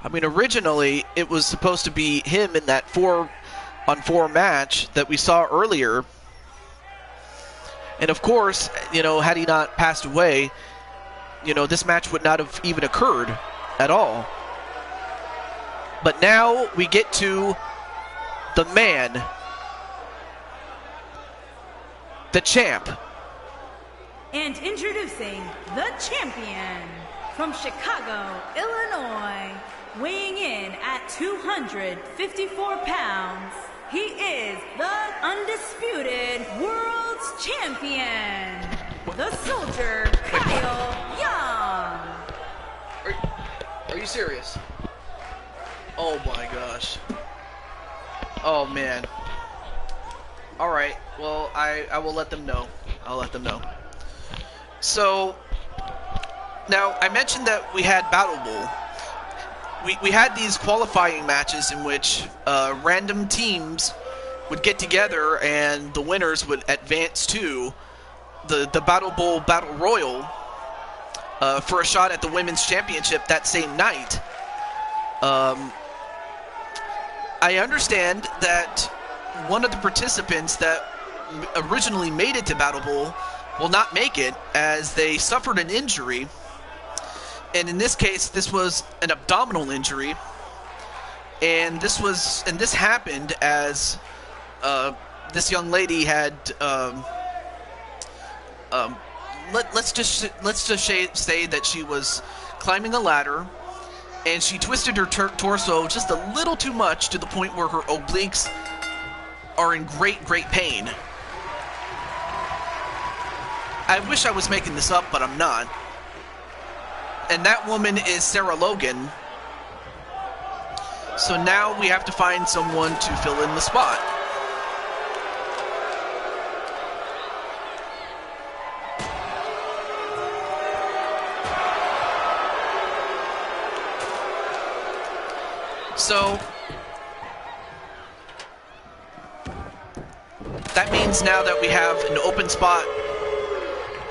Speaker 1: I mean, originally, it was supposed to be him in that 4-on-4 match that we saw earlier. And of course, had he not passed away, this match would not have even occurred at all. But now we get to the man, the champ.
Speaker 3: And introducing the champion from Chicago, Illinois, weighing in at 254 pounds, he is the undisputed world's champion, the soldier, Kyle Young.
Speaker 1: Are you serious? Oh my gosh. Oh man. Alright, well, I will let them know. I'll let them know. So, now, I mentioned that we had Battle Bowl. We had these qualifying matches in which random teams would get together and the winners would advance to the Battle Bowl Battle Royal for a shot at the Women's Championship that same night. I understand that one of the participants that originally made it to Battle Bowl will not make it as they suffered an injury, and in this case this was an abdominal injury, and this happened as let's just say that she was climbing a ladder, and she twisted her torso just a little too much to the point where her obliques are in great pain. I wish I was making this up, but I'm not. And that woman is Sarah Logan. So now we have to find someone to fill in the spot. So that means now that we have an open spot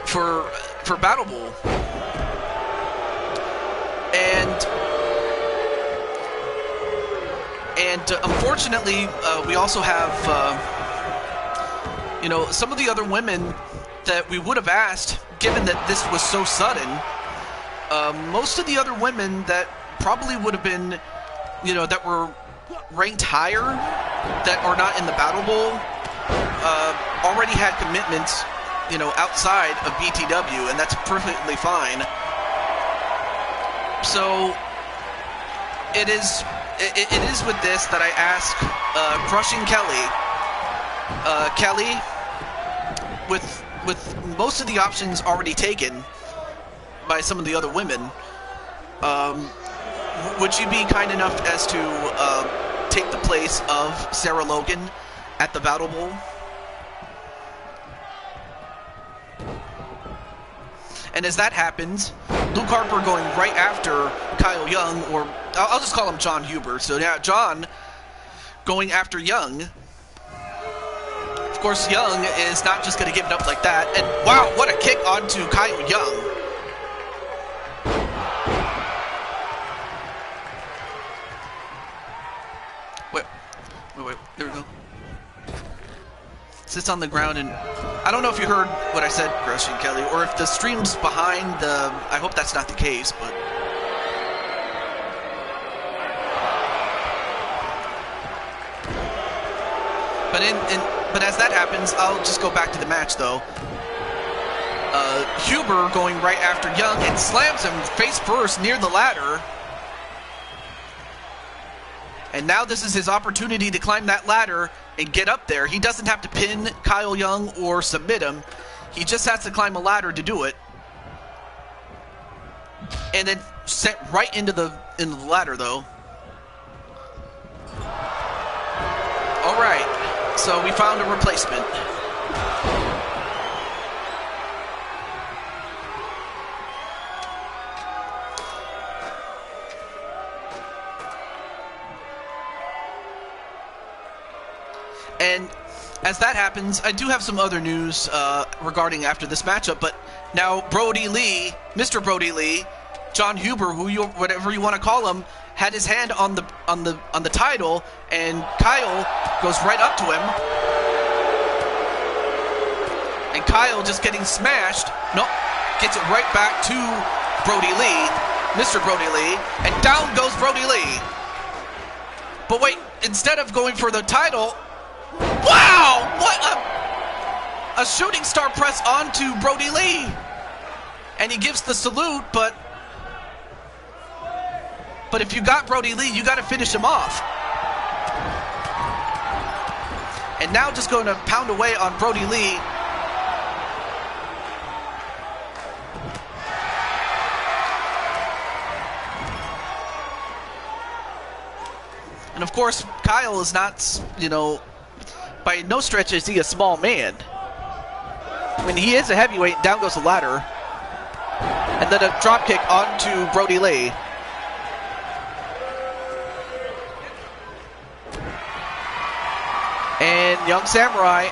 Speaker 1: for Battle Bowl. And unfortunately, we also have, some of the other women that we would have asked, given that this was so sudden. Most of the other women that probably would have been, that were ranked higher, that are not in the Battle Bowl, already had commitments, outside of BTW, and that's perfectly fine. So it is with this that I ask Crushing Kelly. Kelly, with most of the options already taken by some of the other women, would you be kind enough as to take the place of Sarah Logan at the Battle Bowl? And as that happens, Luke Harper going right after Kyle Young, or I'll just call him John Huber. So now John going after Young. Of course, Young is not just going to give it up like that. And wow, what a kick onto Kyle Young. Wait, there we go. Sits on the ground, and I don't know if you heard what I said, Crushing Kelly, or if the stream's behind the... I hope that's not the case, but... But as that happens, I'll just go back to the match, though. Huber going right after Young and slams him face first near the ladder. And now this is his opportunity to climb that ladder and get up there. He doesn't have to pin Kyle Young or submit him. He just has to climb a ladder to do it. And then set right into the ladder, though. All right, so we found a replacement. And as that happens, I do have some other news regarding after this matchup. But now Brody Lee, Mr. Brody Lee, John Huber, whatever you want to call him, had his hand on the title, and Kyle goes right up to him, and Kyle just getting smashed. Nope, gets it right back to Brody Lee, Mr. Brody Lee, and down goes Brody Lee. But wait, instead of going for the title. Wow! What a shooting star press onto Brody Lee. And he gives the salute, but if you got Brody Lee, you got to finish him off. And now just going to pound away on Brody Lee. And of course, Kyle is not, by no stretch is he a small man. I mean, he is a heavyweight. Down goes the ladder. And then a drop kick onto Brody Lee. And Young Samurai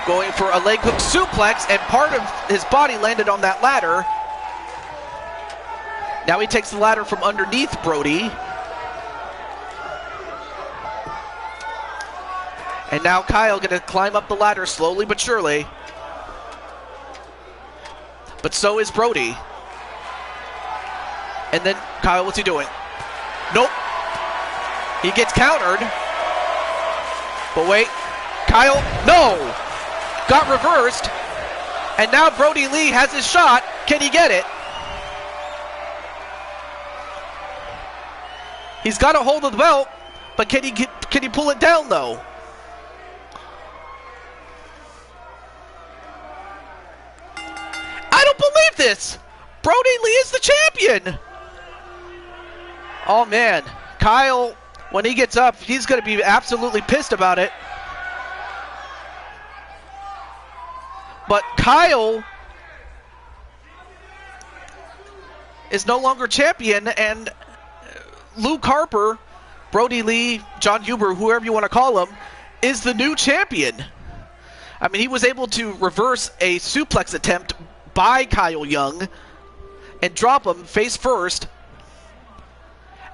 Speaker 1: going for a leg hook suplex, and part of his body landed on that ladder. Now he takes the ladder from underneath Brody. And now Kyle going to climb up the ladder slowly but surely. But so is Brody. And then Kyle, what's he doing? Nope. He gets countered. But wait. Kyle, no! Got reversed. And now Brody Lee has his shot. Can he get it? He's got a hold of the belt, but can he pull it down though? I don't believe this. Brody Lee is the champion. Oh man, Kyle, when he gets up, he's going to be absolutely pissed about it. But Kyle is no longer champion, and Luke Harper, Brody Lee, John Huber, whoever you want to call him, is the new champion. I mean, he was able to reverse a suplex attempt by Kyle Young and drop him face first.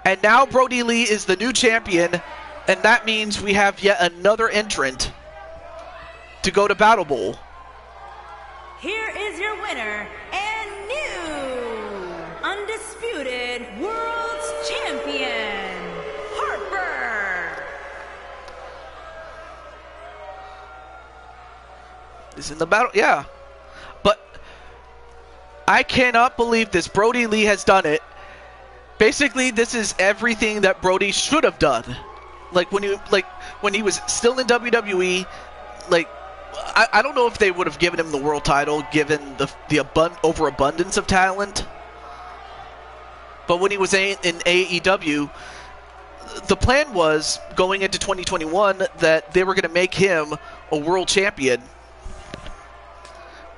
Speaker 1: And now Brody Lee is the new champion, and that means we have yet another entrant to go to Battle Bowl.
Speaker 3: Here is your winner and new undisputed world's champion, Harper.
Speaker 1: Is in the battle, yeah. But I cannot believe this. Brody Lee has done it. Basically, this is everything that Brody should have done. Like when he was still in WWE, like I don't know if they would have given him the world title given the overabundance of talent. But when he was in AEW, the plan was going into 2021 that they were going to make him a world champion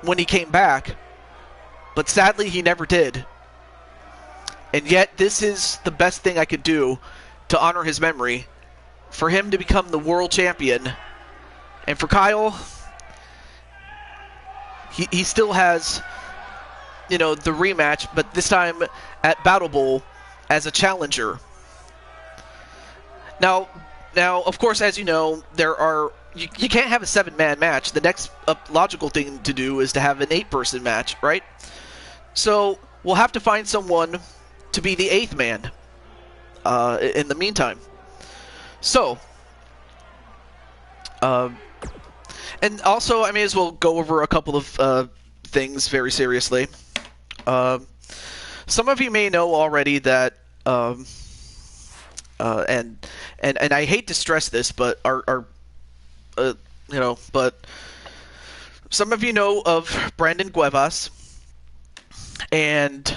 Speaker 1: when he came back. But sadly, he never did. And yet, this is the best thing I could do to honor his memory. For him to become the world champion. And for Kyle, he still has, the rematch, but this time at Battle Bowl as a challenger. Now, of course, as you know, you can't have a 7-man match. The next logical thing to do is to have an 8-person match, right? So we'll have to find someone to be the 8th man in the meantime. So, and also I may as well go over a couple of things very seriously. Some of you may know already that, and I hate to stress this, but but some of you know of Brandon Cuevas, and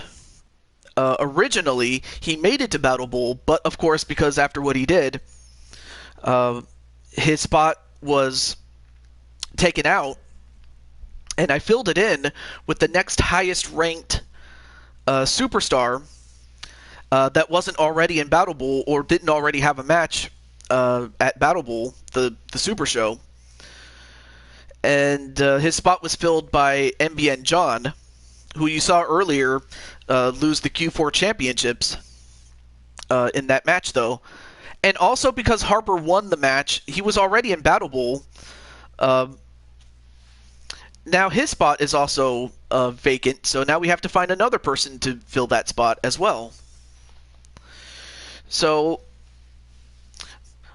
Speaker 1: originally he made it to Battle Bowl, but of course, because after what he did, his spot was taken out, and I filled it in with the next highest ranked superstar that wasn't already in Battle Bowl or didn't already have a match at Battle Bowl, the Super Show. And his spot was filled by MBN John, who you saw earlier lose the Q4 championships in that match, though. And also because Harper won the match, he was already in Battle Bowl. Now his spot is also vacant, so now we have to find another person to fill that spot as well. So,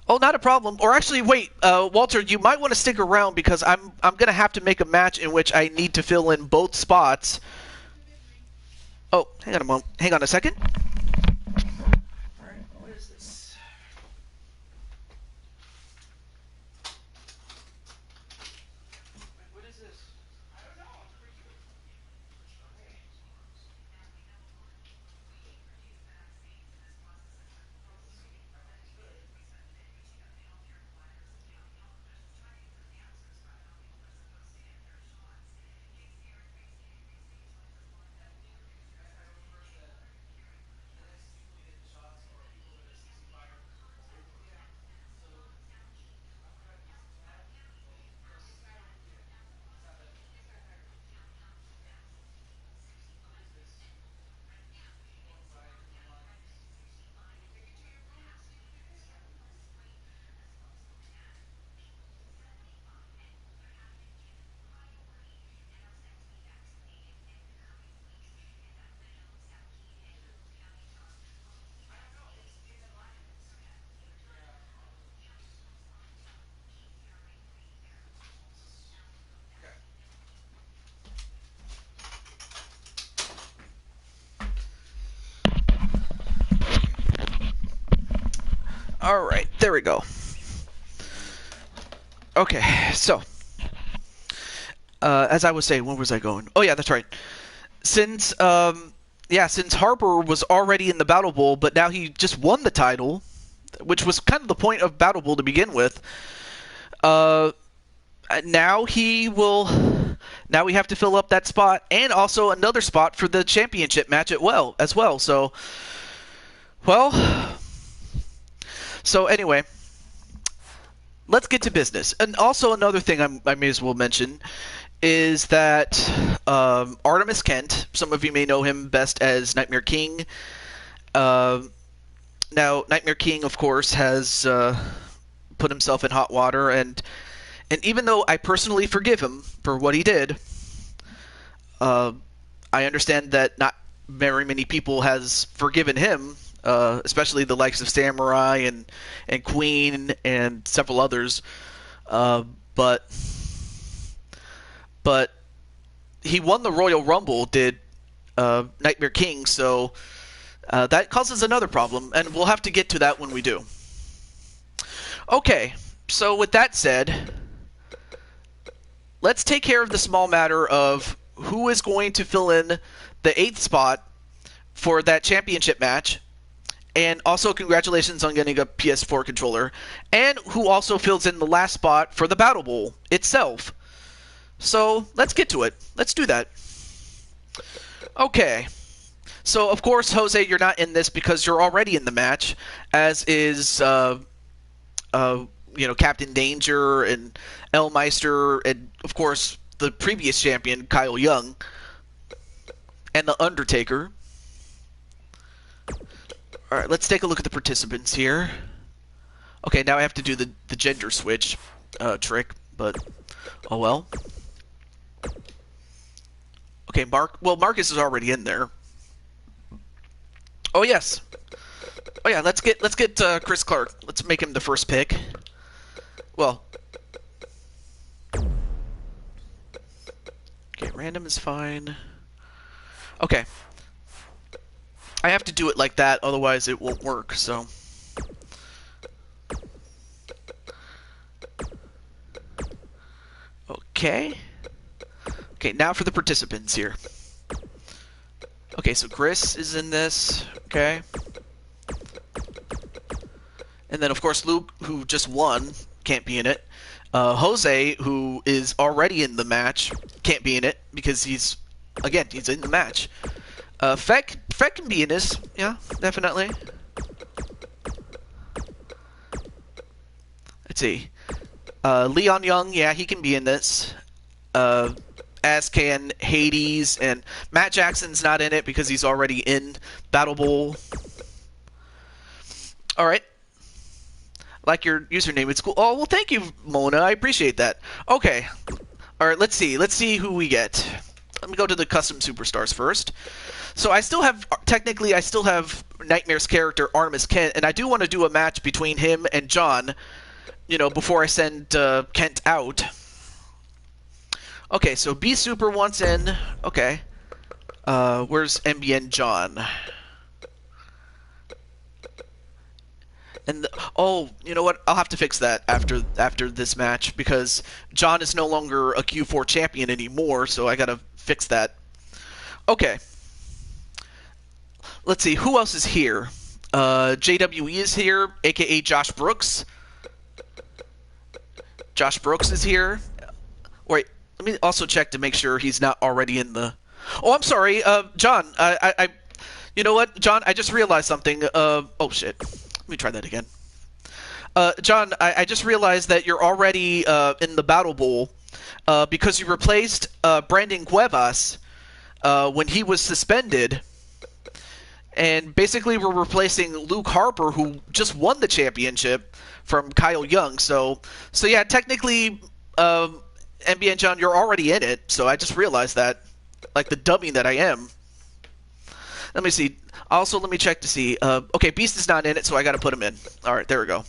Speaker 1: oh, not a problem. Or actually, wait, Walter, you might want to stick around because I'm going to have to make a match in which I need to fill in both spots. Oh, hang on a moment. Hang on a second. All right, what is this? What is this? I don't know. It's pretty good. Alright, there we go. Okay, so. As I was saying, where was I going? Oh yeah, that's right. Since Harper was already in the Battle Bowl, but now he just won the title, which was kind of the point of Battle Bowl to begin with. Now he will. Now we have to fill up that spot, and also another spot for the championship match as well. So, well. So anyway, let's get to business. And also another thing I may as well mention is that Artemis Kent, some of you may know him best as Nightmare King. Now, Nightmare King, of course, has put himself in hot water, and even though I personally forgive him for what he did, I understand that not very many people has forgiven him, especially the likes of Samurai and Queen and several others. But he won the Royal Rumble, did Nightmare King, so that causes another problem, and we'll have to get to that when we do. Okay, so with that said, let's take care of the small matter of who is going to fill in the 8th spot for that championship match. And also congratulations on getting a PS4 controller. And who also fills in the last spot for the Battle Bowl itself. So let's get to it. Let's do that. Okay. So of course, Jose, you're not in this because you're already in the match, as is Captain Danger and El Meister, and of course the previous champion Kyle Young and the Undertaker. All right, let's take a look at the participants here. Okay, now I have to do the gender switch trick, but oh well. Okay, Marcus is already in there. Oh yes. Oh yeah, let's get Chris Clark. Let's make him the first pick. Well. Okay, random is fine. Okay. I have to do it like that, otherwise it won't work, so. Okay. Okay, now for the participants here. Okay, so Chris is in this, okay. And then, of course, Luke, who just won, can't be in it. Jose, who is already in the match, can't be in it, because he's in the match. Feck can be in this, yeah, definitely. Let's see. Leon Young, yeah, he can be in this. As can Hades, and Matt Jackson's not in it because he's already in Battle Bowl. Alright. Like your username, it's cool. Oh, well, thank you, Mona, I appreciate that. Okay. Alright, let's see who we get. Let me go to the custom superstars first. So I still have Nightmare's character, Artemis Kent, and I do want to do a match between him and John, before I send Kent out. Okay, so B Super wants in. Okay. Where's MBN John? And oh, you know what? I'll have to fix that after this match, because John is no longer a Q4 champion anymore, so I gotta fix that. Okay. Let's see, who else is here? JWE is here, aka Josh Brooks. Josh Brooks is here. Wait, let me also check to make sure he's not already in the... Oh, I'm sorry, John, you know what, John, I just realized something. Oh, shit. Let me try that again. John, I just realized that you're already in the Battle Bowl because you replaced Brandon Cuevas when he was suspended. And basically we're replacing Luke Harper, who just won the championship from Kyle Young. So yeah, technically, MBN John, you're already in it. So I just realized that, like the dummy that I am. Let me see. Also, let me check to see. Okay, Beast is not in it, so I got to put him in. All right, there we go.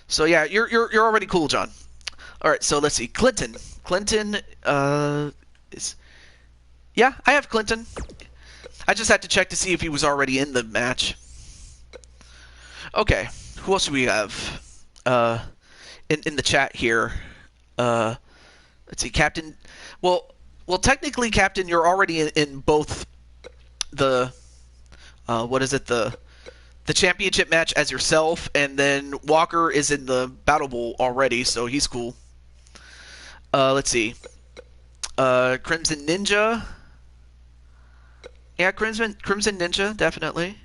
Speaker 1: So yeah, you're already cool, John. All right, so let's see. Clinton is. Yeah, I have Clinton. I just had to check to see if he was already in the match. Okay, who else do we have? In the chat here. Let's see, Captain. Well, technically, Captain, you're already in both the what is it, the championship match as yourself, and then Walker is in the Battle Bowl already, so he's cool. Let's see. Crimson Ninja. Yeah, Crimson Ninja, definitely.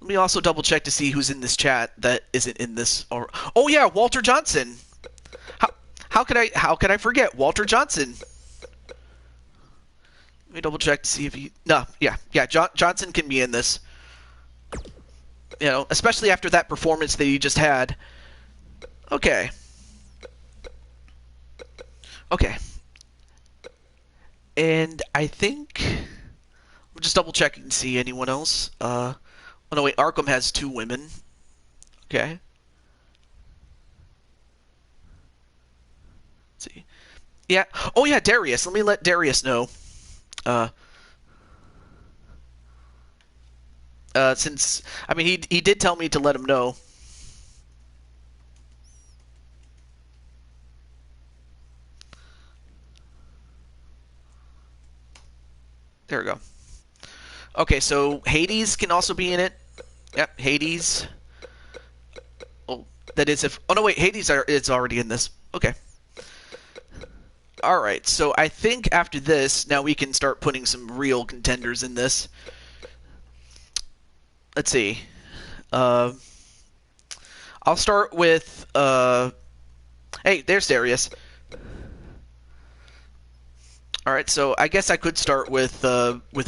Speaker 1: Let me also double check to see who's in this chat that isn't in this. Oh yeah, Walter Johnson. How could I forget Walter Johnson? Let me double check to see if he. No, yeah, Johnson can be in this. You know, especially after that performance that he just had. Okay. Okay. And I think I'm just double checking to see anyone else. Oh no, wait, Arkham has 2 women. Okay. Let's see. Yeah. Oh yeah, Darius. Let me let Darius know. Since I mean he did tell me to let him know. There we go. Okay, so Hades can also be in it. Yep, Hades. Oh, that is if. Oh no, wait, Hades is already in this. Okay. All right, so I think after this, now we can start putting some real contenders in this. Let's see. I'll start with. Hey, there's Darius. All right, so I guess I could start with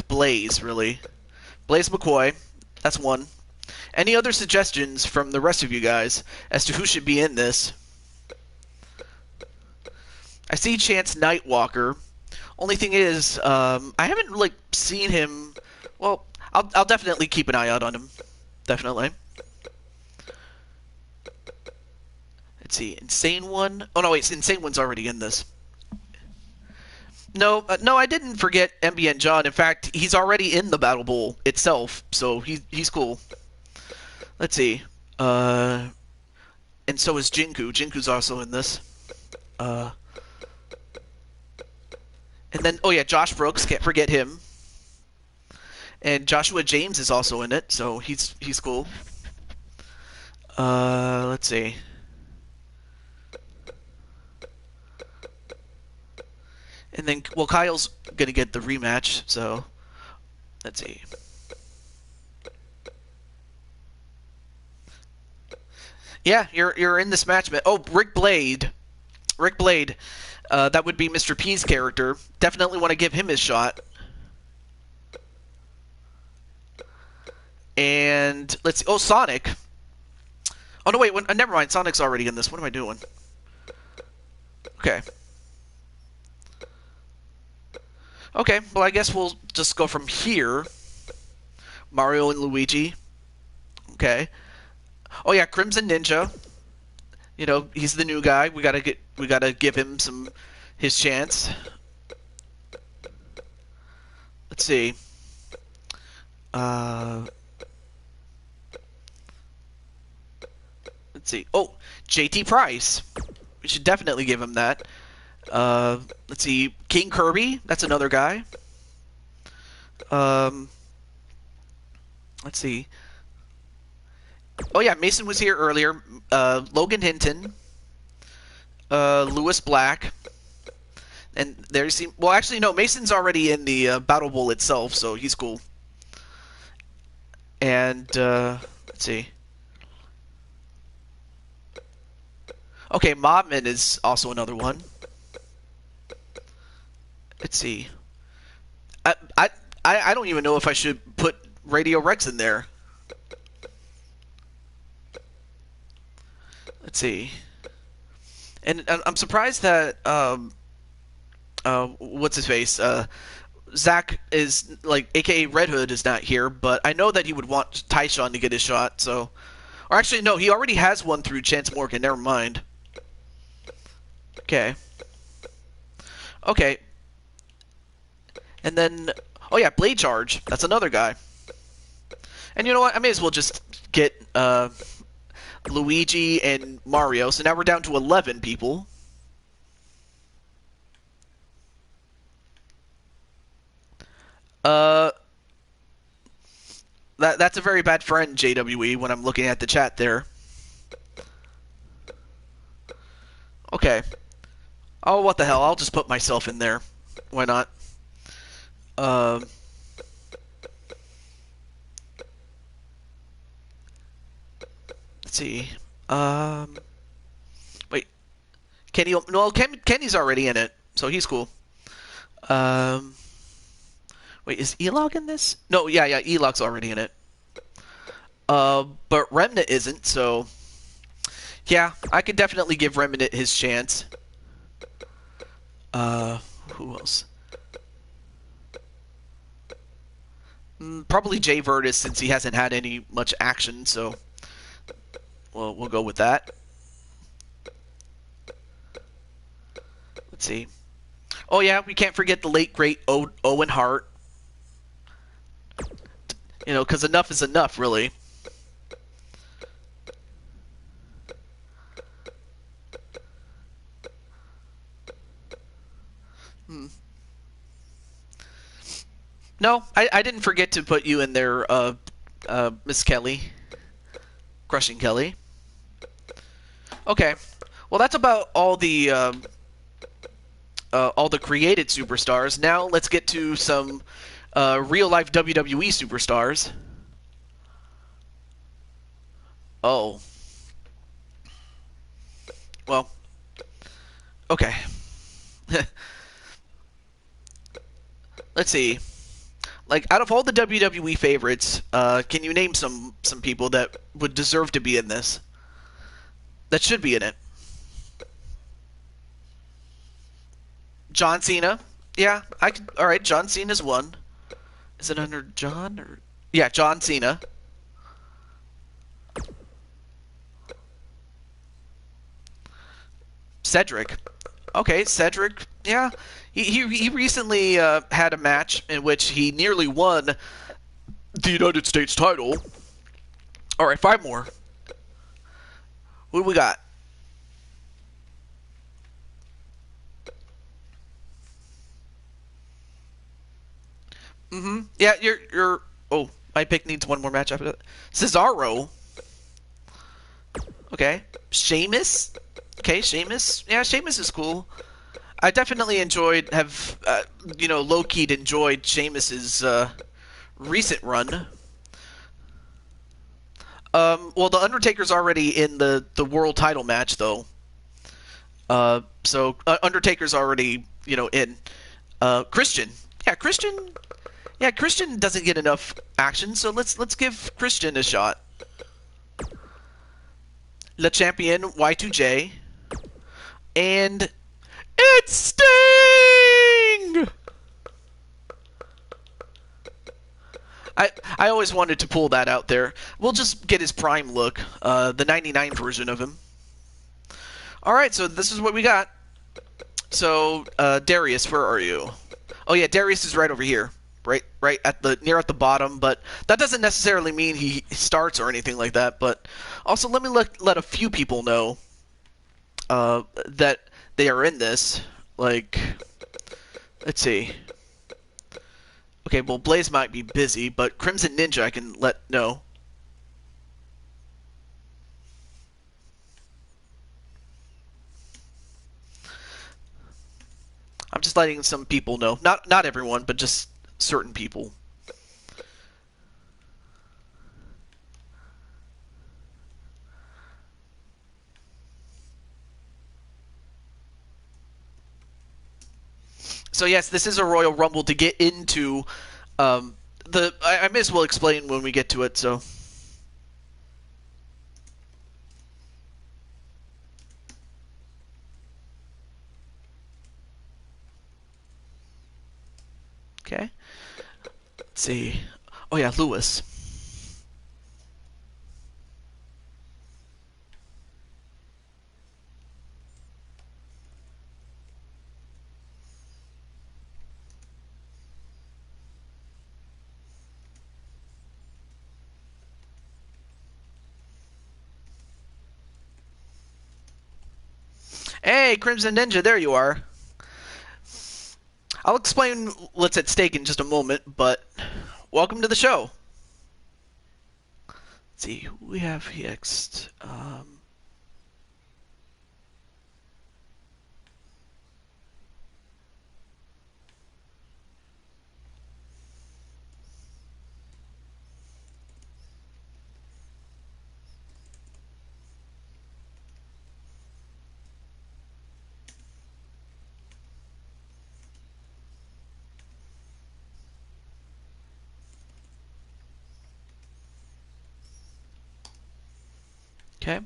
Speaker 1: Blaze, really. Blaze McCoy, that's one. Any other suggestions from the rest of you guys as to who should be in this? I see Chance Nightwalker. Only thing is, I haven't really seen him. Well, I'll definitely keep an eye out on him. Definitely. Let's see, Insane One. Oh no, wait, Insane One's already in this. No, I didn't forget MBN John. In fact, he's already in the Battle Bowl itself, so he's cool. Let's see. And so is Jinku. Jinku's also in this. And then, oh yeah, Josh Brooks. Can't forget him. And Joshua James is also in it, so he's cool. Let's see. And then, well, Kyle's gonna get the rematch, so let's see. Yeah, you're in this match. Oh, Rick Blade. That would be Mr. P's character. Definitely want to give him his shot. And let's see. Oh, Sonic. Oh no, wait. Never mind. Sonic's already in this. What am I doing? Okay. Okay, well, I guess we'll just go from here. Mario and Luigi. Okay. Oh yeah, Crimson Ninja. You know, he's the new guy. We gotta give him his chance. Let's see. Let's see. Oh, JT Price. We should definitely give him that. Let's see, King Kirby, that's another guy. Let's see. Oh yeah, Mason was here earlier. Logan Hinton. Lewis Black. And there you see. Well, actually, no, Mason's already in the Battle Bowl itself, so he's cool. And, let's see. Okay, Mobman is also another one. Let's see. I don't even know if I should put Radio Rex in there. Let's see. And I'm surprised that what's his face? Zach is like, aka Red Hood, is not here, but I know that he would want Tyshawn to get his shot. So, or actually, no, he already has one through Chance Morgan. Never mind. Okay. Okay. And then, oh yeah, Blade Charge. That's another guy. And you know what? I may as well just get Luigi and Mario. So now we're down to 11 people. Uh, that's a very bad friend, JWE, when I'm looking at the chat there. Okay. Oh, what the hell? I'll just put myself in there. Why not? Let's see. Wait. Kenny? No, Kenny's already in it, so he's cool. Wait, is Elog in this? No, yeah, Elog's already in it. But Remnant isn't, so yeah, I could definitely give Remnant his chance. Who else? Probably Jay Vertus, since he hasn't had any much action, so we'll go with that. Let's see. Oh yeah, we can't forget the late great Owen Hart. You know, because enough is enough, really. No, I didn't forget to put you in there, Miss Kelly. Crushing Kelly. Okay. Well, that's about all the created superstars. Now let's get to some real-life WWE superstars. Oh. Well. Okay. Let's see. Like, out of all the WWE favorites, can you name some people that would deserve to be in this? That should be in it. John Cena. Yeah, I could. All right, John Cena's one. Is it under John or? Yeah, John Cena. Cedric. Okay, Cedric. Yeah, he recently had a match in which he nearly won the United States title. All right, 5 more. What do we got? Yeah, you're. Oh, my pick needs one more match after that. Cesaro. Okay. Sheamus. Okay, Sheamus. Yeah, Sheamus is cool. I definitely low keyed enjoyed Sheamus's recent run. Well, the Undertaker's already in the world title match, though. So Undertaker's already, in. Christian. Yeah, Christian. Yeah, Christian doesn't get enough action, so let's give Christian a shot. Le Champion Y2J, and it's Sting. I always wanted to pull that out there. We'll just get his prime look, the '99 version of him. All right, so this is what we got. So Darius, where are you? Oh yeah, Darius is right over here. Right at the bottom, but that doesn't necessarily mean he starts or anything like that. But also, let me let a few people know that they are in this. Like, let's see. Okay, well, Blaze might be busy, but Crimson Ninja I can let know. I'm just letting some people know. Not everyone, but just certain people. So yes, this is a Royal Rumble to get into. I may as well explain when we get to it. So. Okay. Let's see. Oh yeah, Lewis. Hey, Crimson Ninja, there you are. I'll explain what's at stake in just a moment, but welcome to the show. Let's see who we have next. Okay.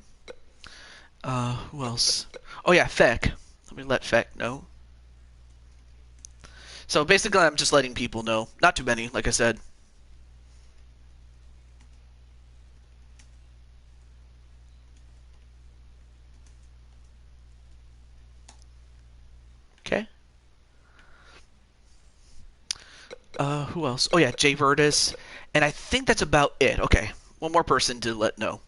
Speaker 1: Who else? Oh yeah, Feck. Let me let Feck know. So basically, I'm just letting people know. Not too many, like I said. Okay. Who else? Oh yeah, Jay Vertis. And I think that's about it. Okay. One more person to let know.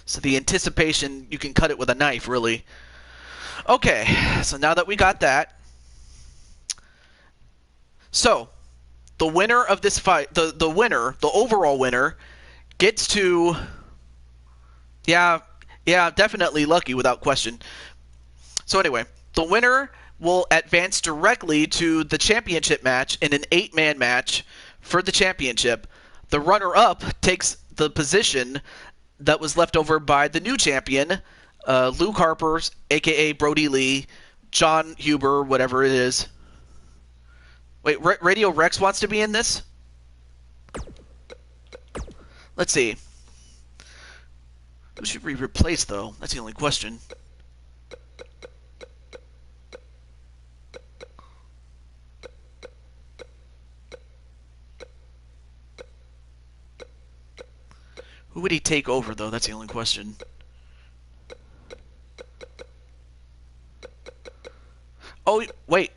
Speaker 1: So the anticipation, you can cut it with a knife, really. Okay, so now that we got that. So, the winner of this fight, the winner, the overall winner, gets to... Yeah, definitely lucky without question. So anyway, the winner will advance directly to the championship match in an 8-man match for the championship. The runner-up takes the position that was left over by the new champion, Luke Harper, a.k.a. Brody Lee, John Huber, whatever it is. Wait, Radio Rex wants to be in this? Let's see. Who should we replace, though? That's the only question. Who would he take over, though? That's the only question. Oh, wait.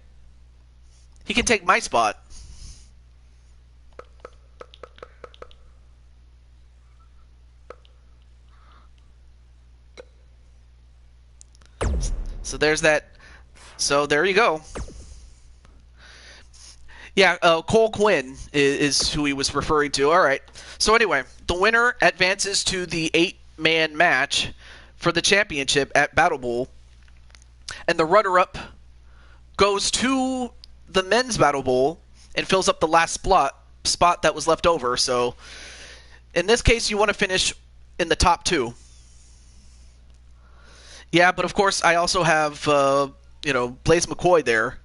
Speaker 1: He can take my spot. So there's that. So there you go. Yeah, Cole Quinn is who he was referring to. All right. So anyway, the winner advances to the 8-man match for the championship at Battle Bowl, and the runner-up goes to the men's Battle Bowl and fills up the last spot that was left over. So in this case, you want to finish in the top 2. Yeah, but of course, I also have Blaze McCoy there.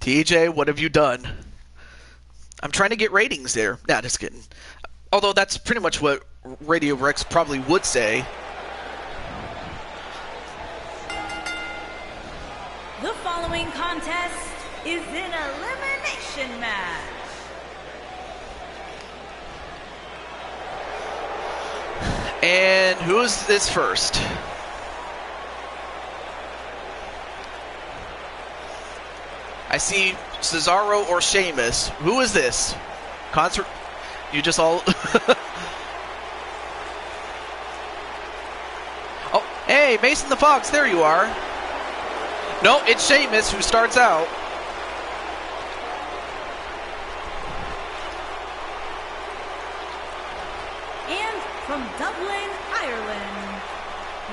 Speaker 1: TJ, what have you done? I'm trying to get ratings there. Nah, just kidding. Although that's pretty much what Radio Rex probably would say.
Speaker 3: The following contest is an elimination match.
Speaker 1: And who's this first? I see Cesaro or Sheamus. Who is this? Concert? You just all... Oh, hey, Mason the Fox, there you are. No, it's Sheamus who starts out.
Speaker 3: And from Dublin, Ireland,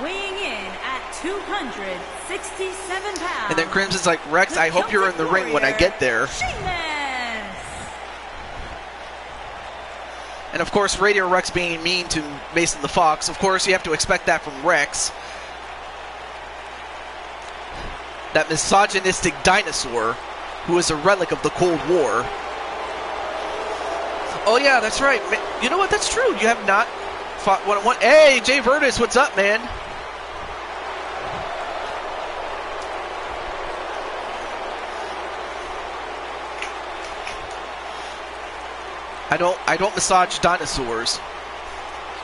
Speaker 3: weighing in at 267 pounds.
Speaker 1: And then Crimson's like, Rex, I hope you're in the ring when I get there.
Speaker 3: Sheamus.
Speaker 1: And of course, Radio Rex being mean to Mason the Fox. Of course, you have to expect that from Rex. That misogynistic dinosaur who is a relic of the Cold War. Oh yeah, that's right. You know what? That's true. You have not fought one-on-one. Hey, Jay Vertis, what's up, man? I don't massage dinosaurs.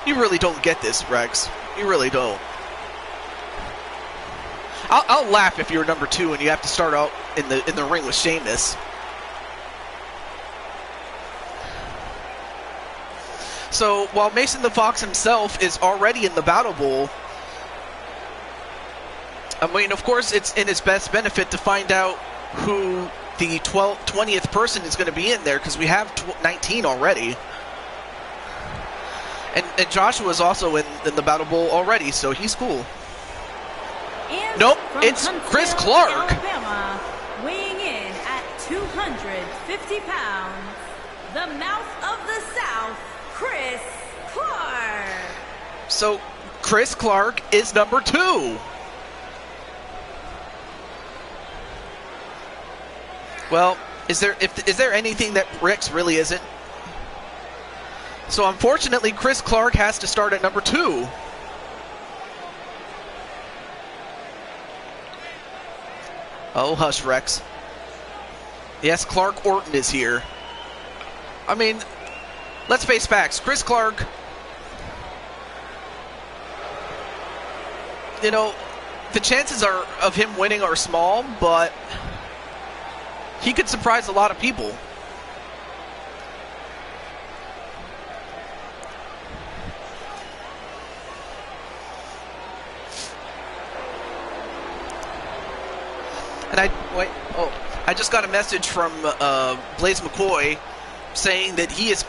Speaker 1: You really don't get this, Rex. You really don't. I'll laugh if you're number 2 and you have to start out in the ring with Sheamus. So while Mason the Fox himself is already in the Battle Bowl, I mean, of course, it's in his best benefit to find out who the 20th person is going to be in there, because we have 19 already. And Joshua's also in the Battle Bowl already, so he's cool.
Speaker 3: And
Speaker 1: nope,
Speaker 3: from
Speaker 1: it's
Speaker 3: Huntsville,
Speaker 1: Chris Clark.
Speaker 3: Alabama, weighing in at 250 pounds, the mouth of the South, Chris Clark.
Speaker 1: So Chris Clark is number 2. Well, is there anything that Rex really isn't? So unfortunately, Chris Clark has to start at number 2. Oh, hush, Rex. Yes, Clark Orton is here. I mean, let's face facts. Chris Clark, you know, the chances of him winning are small, but he could surprise a lot of people. And I just got a message from Blaze McCoy saying that he is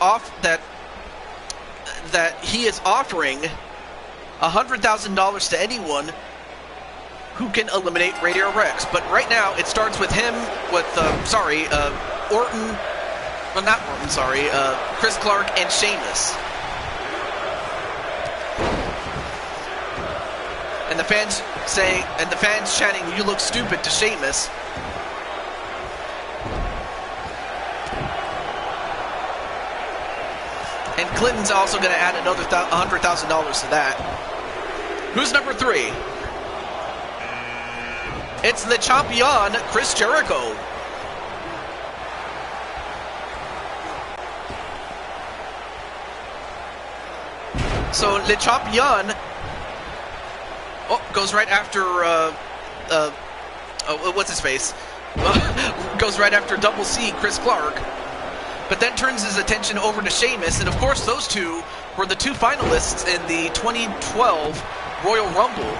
Speaker 1: he is offering $100,000 to anyone who can eliminate Radio Rex. But right now, it starts with him, with, Orton, well, not Orton, sorry, Chris Clark and Sheamus. And the fans chanting, "You look stupid," to Sheamus. And Clinton's also going to add another $100,000 to that. Who's number 3? It's the champion, Chris Jericho. So Le Champion goes right after what's his face? Goes right after Double C, Chris Clark. But then turns his attention over to Sheamus, and of course those two were the 2 finalists in the 2012 Royal Rumble.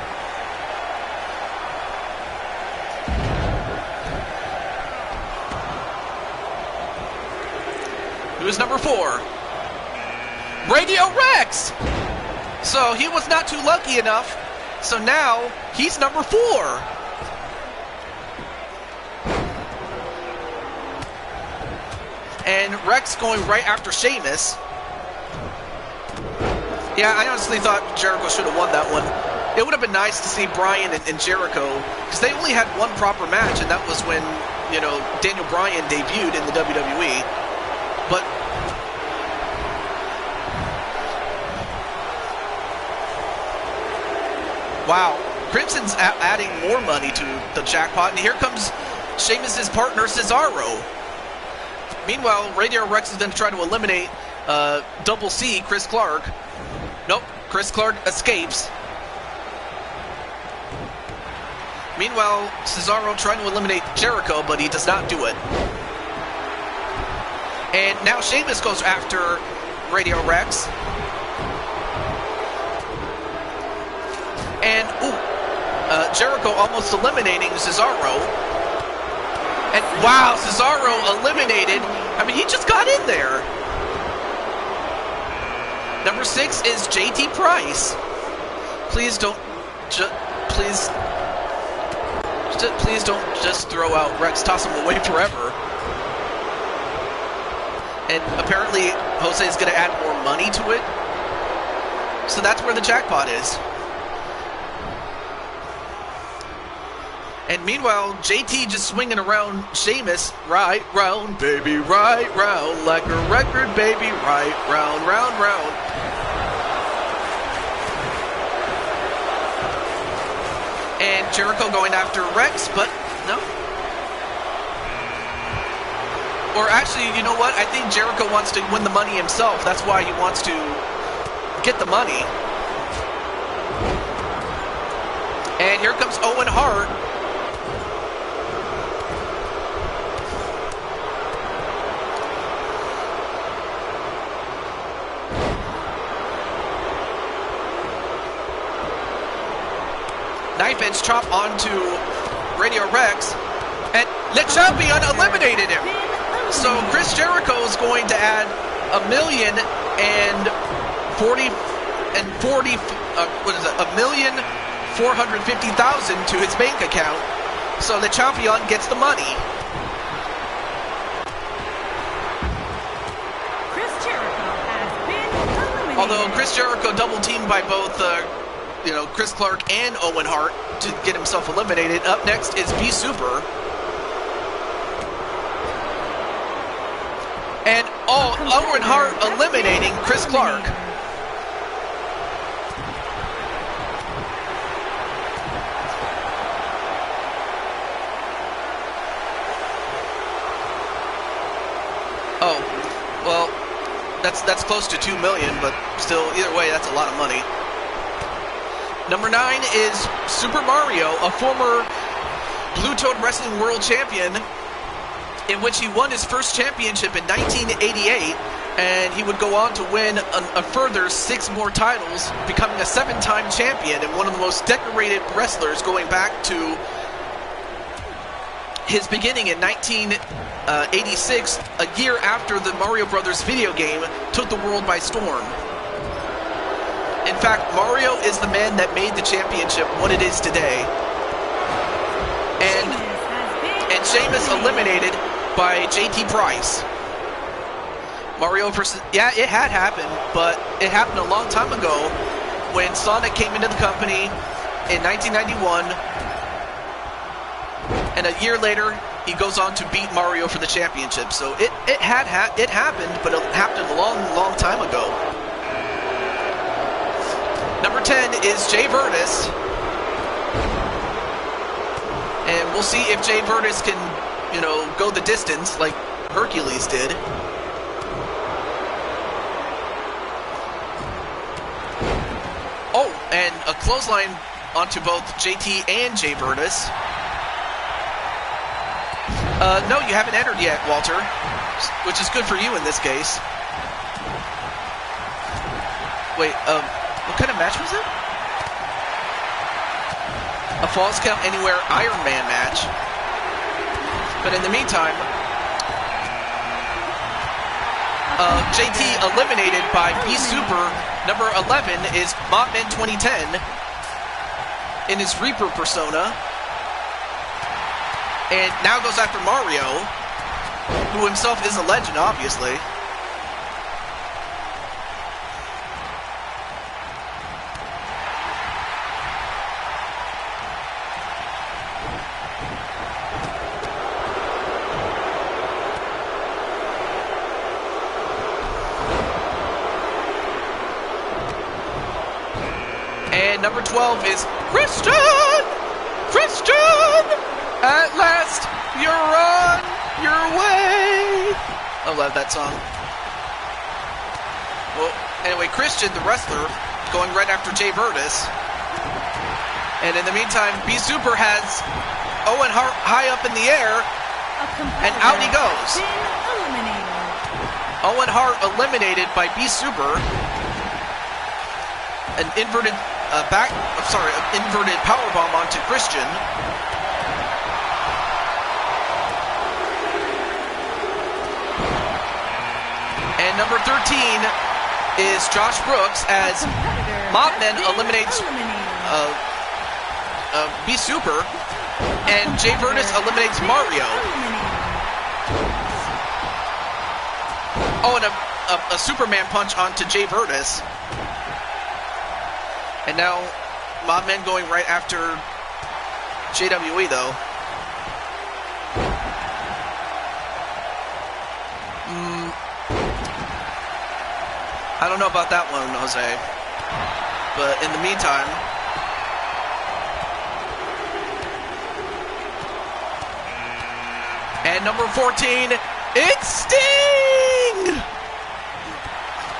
Speaker 1: Who's number 4? Radio Rex! So he was not too lucky enough. So now he's number 4. And Rex going right after Sheamus. Yeah, I honestly thought Jericho should have won that one. It would have been nice to see Bryan and Jericho, because they only had one proper match, and that was when, you know, Daniel Bryan debuted in the WWE. But wow, Crimson's adding more money to the jackpot, and here comes Sheamus' partner Cesaro. Meanwhile, Radio Rex is going to try to eliminate Double C, Chris Clark. Nope, Chris Clark escapes. Meanwhile, Cesaro trying to eliminate Jericho, but he does not do it. And now Sheamus goes after Radio Rex. And, Jericho almost eliminating Cesaro. And, wow, Cesaro eliminated. I mean, he just got in there. Number 6 is JT Price. Please don't please don't just throw out Rex, toss him away forever. And apparently Jose is going to add more money to it. So that's where the jackpot is. And meanwhile, JT just swinging around Sheamus, right round, baby, right round, like a record, baby, right round, round, round. And Jericho going after Rex, but no. Or actually, you know what? I think Jericho wants to win the money himself. That's why he wants to get the money. And here comes Owen Hart. Knife edge chop onto Radio Rex, and Le Champion eliminated him. So Chris Jericho is going to add $1,450,000 to his bank account. So Le Champion gets the money.
Speaker 3: Chris Jericho has been eliminated.
Speaker 1: Although Chris Jericho double teamed by both Chris Clark and Owen Hart to get himself eliminated. Up next is B Super. And Owen Hart eliminating Chris Clark. Oh, well, that's close to $2 million, but still, either way, that's a lot of money. Number 9 is Super Mario, a former Blue Toad Wrestling World Champion, in which he won his first championship in 1988, and he would go on to win a further 6 more titles, becoming a 7-time champion and one of the most decorated wrestlers going back to his beginning in 1986, a year after the Mario Brothers video game took the world by storm. In fact, Mario is the man that made the championship what it is today. And Sheamus eliminated by JT Price. Mario versus... Yeah, it had happened, but it happened a long time ago when Sonic came into the company in 1991. And a year later, he goes on to beat Mario for the championship. So it happened, but it happened a long, long time ago. Number 10 is Jay Virtus. And we'll see if Jay Virtus can, go the distance like Hercules did. Oh, and a clothesline onto both JT and Jay Virtus. No, you haven't entered yet, Walter, which is good for you in this case. Wait, what kind of match was it? A Falls Count Anywhere Iron Man match. But in the meantime, JT eliminated by B Super. Number 11 is Mothman 2010 in his Reaper persona. And now goes after Mario, who himself is a legend, obviously. And number 12 is Christian! At last, you're on your way! I love that song. Well, anyway, Christian, the wrestler, going right after Jay Virtus. And in the meantime, B Super has Owen Hart high up in the air, and out he goes. Owen Hart eliminated by B Super. An inverted inverted powerbomb onto Christian. And number 13 is Josh Brooks as Mothman eliminates B Super, and Jay Virtus eliminates Mario. Oh, and a Superman punch onto Jay Virtus. And now Mothman going right after JWE though. I don't know about that one, Jose. But in the meantime, and number 14, it's Sting!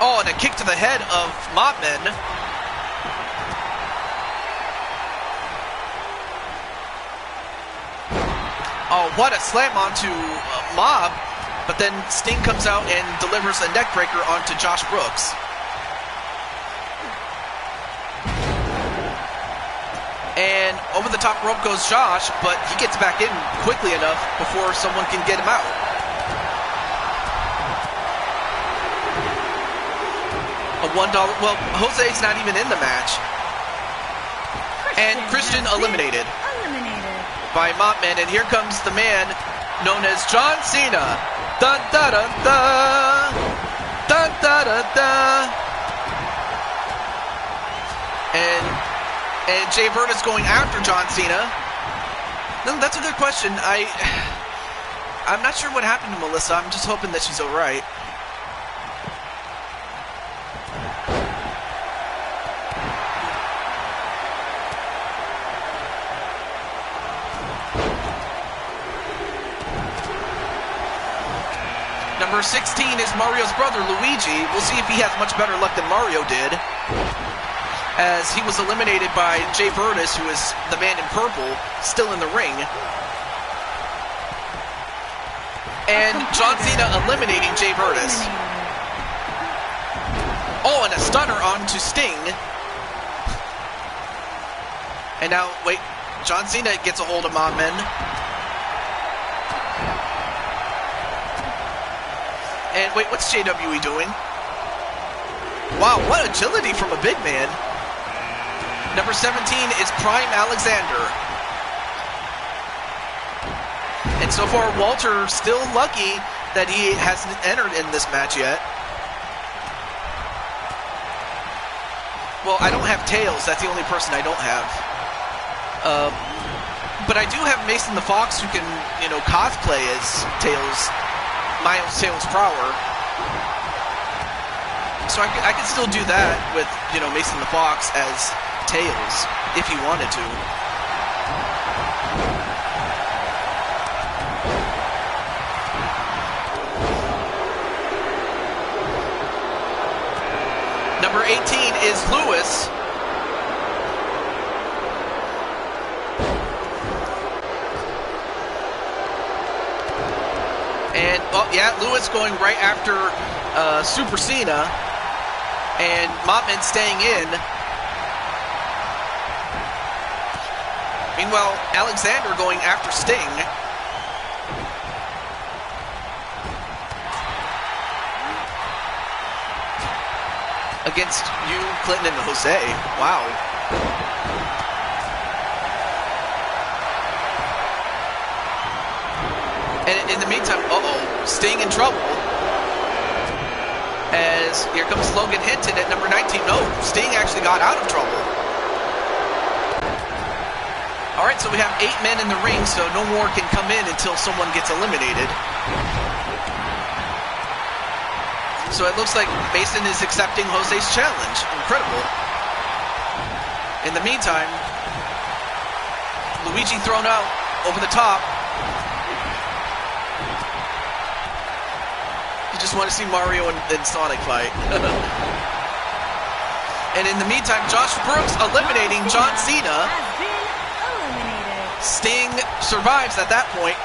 Speaker 1: Oh, and a kick to the head of Mobman. Oh, what a slam onto Mob. But then Sting comes out and delivers a neck breaker onto Josh Brooks. And over the top rope goes Josh, but he gets back in quickly enough before someone can get him out. A $1. Well, Jose's not even in the match. And Christian eliminated by Mopman. And here comes the man known as John Cena. Dun da da da. Dun da da da. And Jay Virtus going after John Cena. No, that's a good question. I'm not sure what happened to Melissa. I'm just hoping that she's alright. Number 16 is Mario's brother, Luigi. We'll see if he has much better luck than Mario did, as he was eliminated by Jay Virtus, who is the man in purple, still in the ring. And John Cena eliminating Jay Virtus. Oh, and a stunner onto Sting. And now, wait, John Cena gets a hold of Mobman. And wait, what's JWE doing? Wow, what agility from a big man. Number 17 is Prime Alexander. And so far, Walter still lucky that he hasn't entered in this match yet. Well, I don't have Tails. That's the only person I don't have. But I do have Mason the Fox, who can, cosplay as Tails. Miles Tails Prower. So I could still do that with, Mason the Fox as Tails, if he wanted to. Number 18 is Lewis. And, yeah, Lewis going right after Super Cena. And Mopman staying in. Meanwhile, Alexander going after Sting. Against you, Clinton, and Jose. Wow. And in the meantime, Sting in trouble. As here comes Logan Hinton at number 19. No, Sting actually got out of trouble. Alright, so we have 8 men in the ring, so no more can come in until someone gets eliminated. So it looks like Mason is accepting Jose's challenge. Incredible. In the meantime, Luigi thrown out over the top. Just want to see Mario and Sonic fight. And in the meantime, Josh Brooks eliminating John Cena. Sting survives at that point,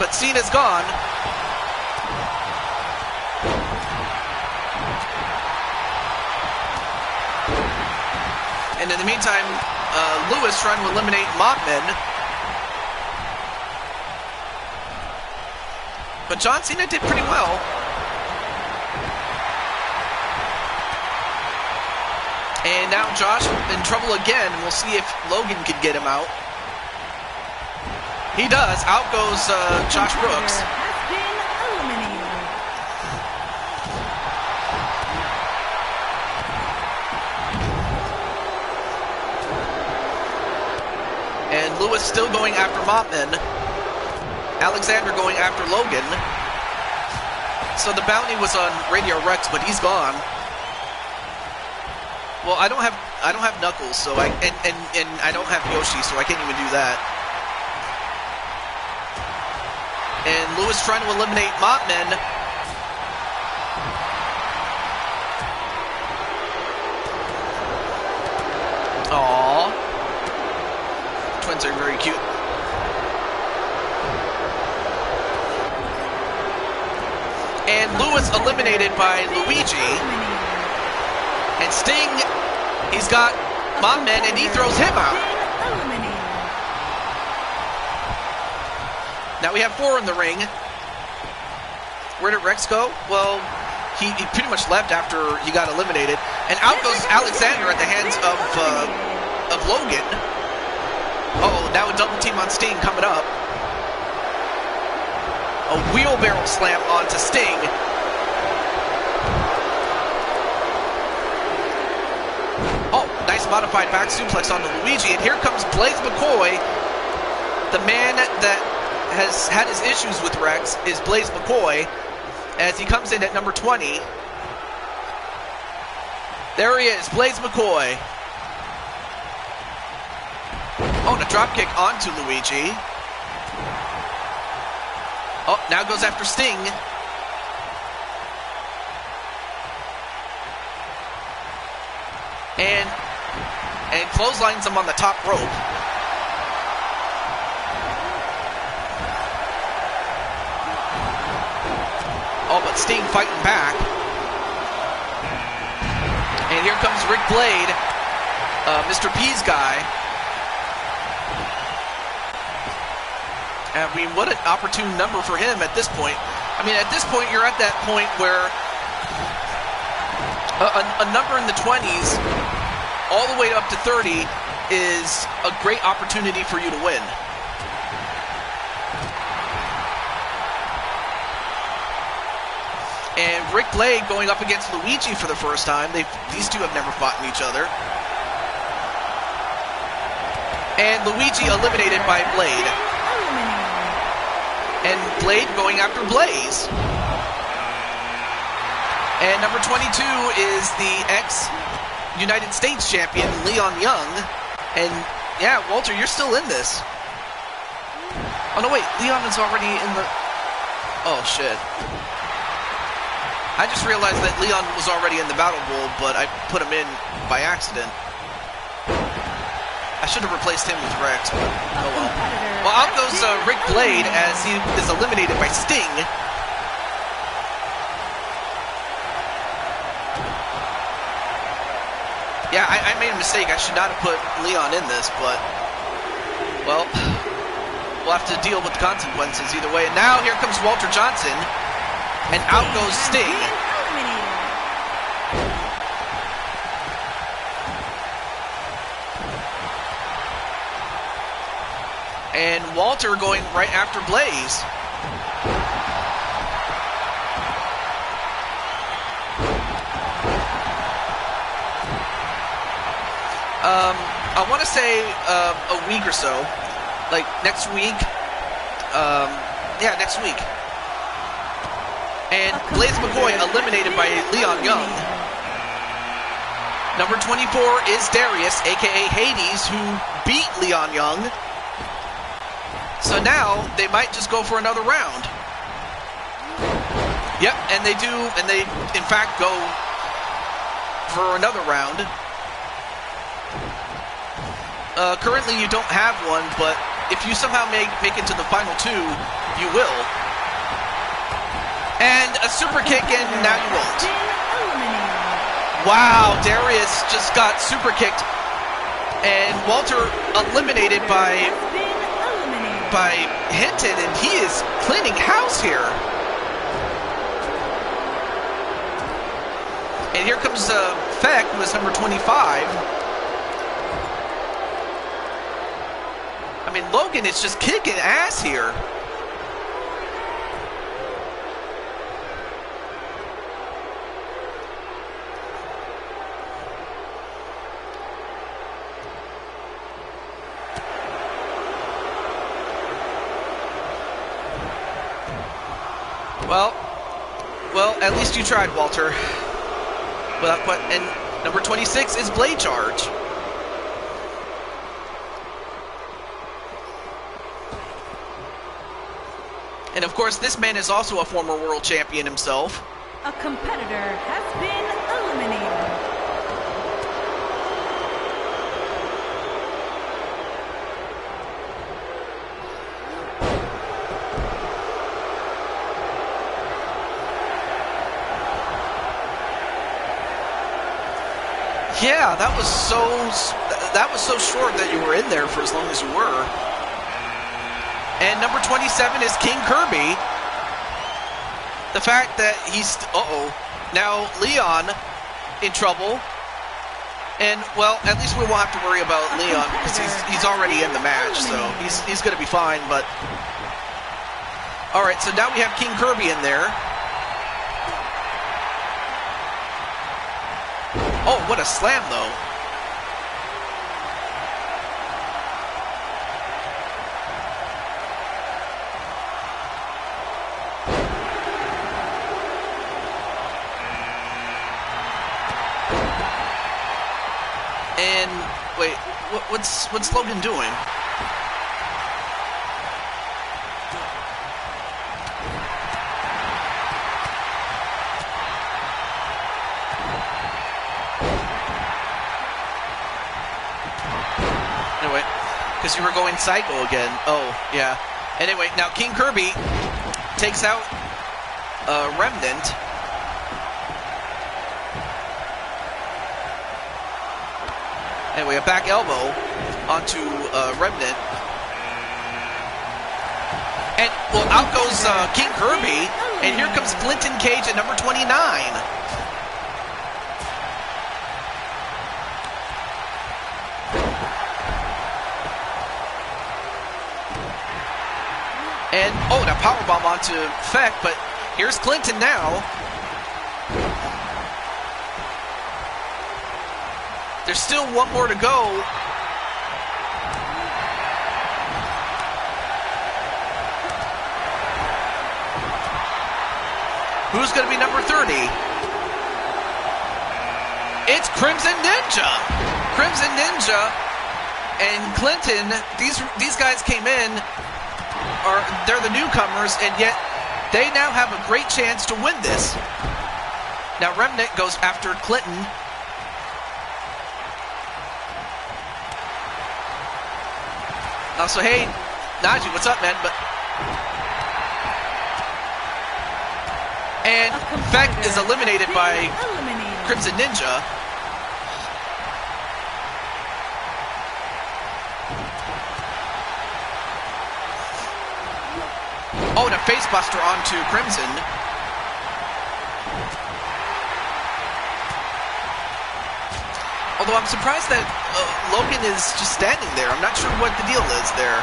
Speaker 1: but Cena's gone. And in the meantime, Lewis trying to eliminate Mopman. But John Cena did pretty well. And now Josh in trouble again. We'll see if Logan can get him out. He does. Out goes Josh Brooks. And Lewis still going after Mopman. Alexander going after Logan. So the bounty was on Radio Rex, but he's gone. Well, I don't have Knuckles, so and I don't have Yoshi, so I can't even do that. And Lewis trying to eliminate Mopman. comments are very cute. And Lewis eliminated by Luigi. And Sting, he's got my man, and he throws him out. Now we have 4 in the ring. Where did Rex go? Well, he pretty much left after he got eliminated. And out goes Alexander at the hands of Logan. Uh-oh, now a double team on Sting coming up. A wheelbarrow slam onto Sting. Oh, nice modified back suplex onto Luigi. And here comes Blaze McCoy. The man that has had his issues with Rex is Blaze McCoy, as he comes in at number 20. There he is, Blaze McCoy. Oh, and a dropkick onto Luigi. Oh, now goes after Sting. And clotheslines him on the top rope. Oh, but Sting fighting back. And here comes Rick Blade, Mr. P's guy. I mean, what an opportune number for him at this point. I mean, at this point, you're at that point where a number in the 20s, all the way up to 30, is a great opportunity for you to win. And Rick Blade going up against Luigi for the first time. These two have never fought each other. And Luigi eliminated by Blade. And Blade going after Blaze. And number 22 is the ex-United States champion, Leon Young. And yeah, Walter, you're still in this. Oh no, wait, Leon is already in the... Oh shit. I just realized that Leon was already in the Battle Bowl, but I put him in by accident. I should have replaced him with Rex, but oh well. Well, out goes Rick Blade as he is eliminated by Sting. Yeah, I made a mistake. I should not have put Leon in this, but, well, we'll have to deal with the consequences either way. And now here comes Walter Johnson. And out goes Sting. And Walter going right after Blaze. I want to say a week or so. Like next week. Yeah, next week. And Blaze McCoy eliminated by Leon Young. Number 24 is Darius, a.k.a. Hades, who beat Leon Young. So now they might just go for another round. Yep, and they do, and they in fact go for another round. Currently you don't have one, but if you somehow make it to the final 2, you will. And a super kick, and now you won't. Wow, Darius just got super kicked. And Walter eliminated by Hinton, and he is cleaning house here. And here comes Feck, who is number 25. I mean, Logan is just kicking ass here. Well, at least you tried, Walter. Without quite, and number 26 is Blade Charge. And of course, this man is also a former world champion himself.
Speaker 3: A competitor has been eliminated.
Speaker 1: Yeah, that was so short that you were in there for as long as you were. And number 27 is King Kirby. The fact that he's now Leon in trouble. And, well, at least we won't have to worry about Leon because he's already in the match, so he's going to be fine. But all right, so now we have King Kirby in there. Oh, what a slam, though. And wait, what's Logan doing? Anyway, because you were going psycho again. Oh, yeah. Anyway, now King Kirby takes out Remnant. Anyway, a back elbow onto Remnant. And, well, out goes King Kirby. And here comes Clinton Cage at number 29. And, oh, now powerbomb onto Feck, but here's Clinton now. There's still one more to go. Who's going to be number 30? It's Crimson Ninja. Crimson Ninja and Clinton, these guys came in, they're the newcomers, and yet they now have a great chance to win this. Now Remnant goes after Clinton. So hey, Najee, what's up, man? And Feck is eliminated by Crimson Ninja. Oh, and a facebuster onto Crimson. Although I'm surprised that Logan is just standing there. I'm not sure what the deal is there.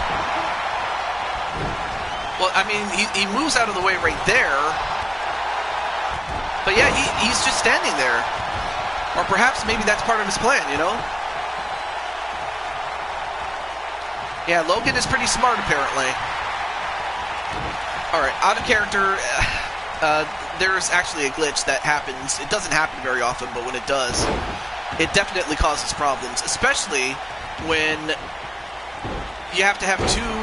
Speaker 1: Well, I mean, he moves out of the way right there. But yeah, he's just standing there. Or perhaps maybe that's part of his plan, you know? Yeah, Logan is pretty smart, apparently. Alright, out of character. There's actually a glitch that happens. It doesn't happen very often, but when it does, it definitely causes problems, especially when you have to have two,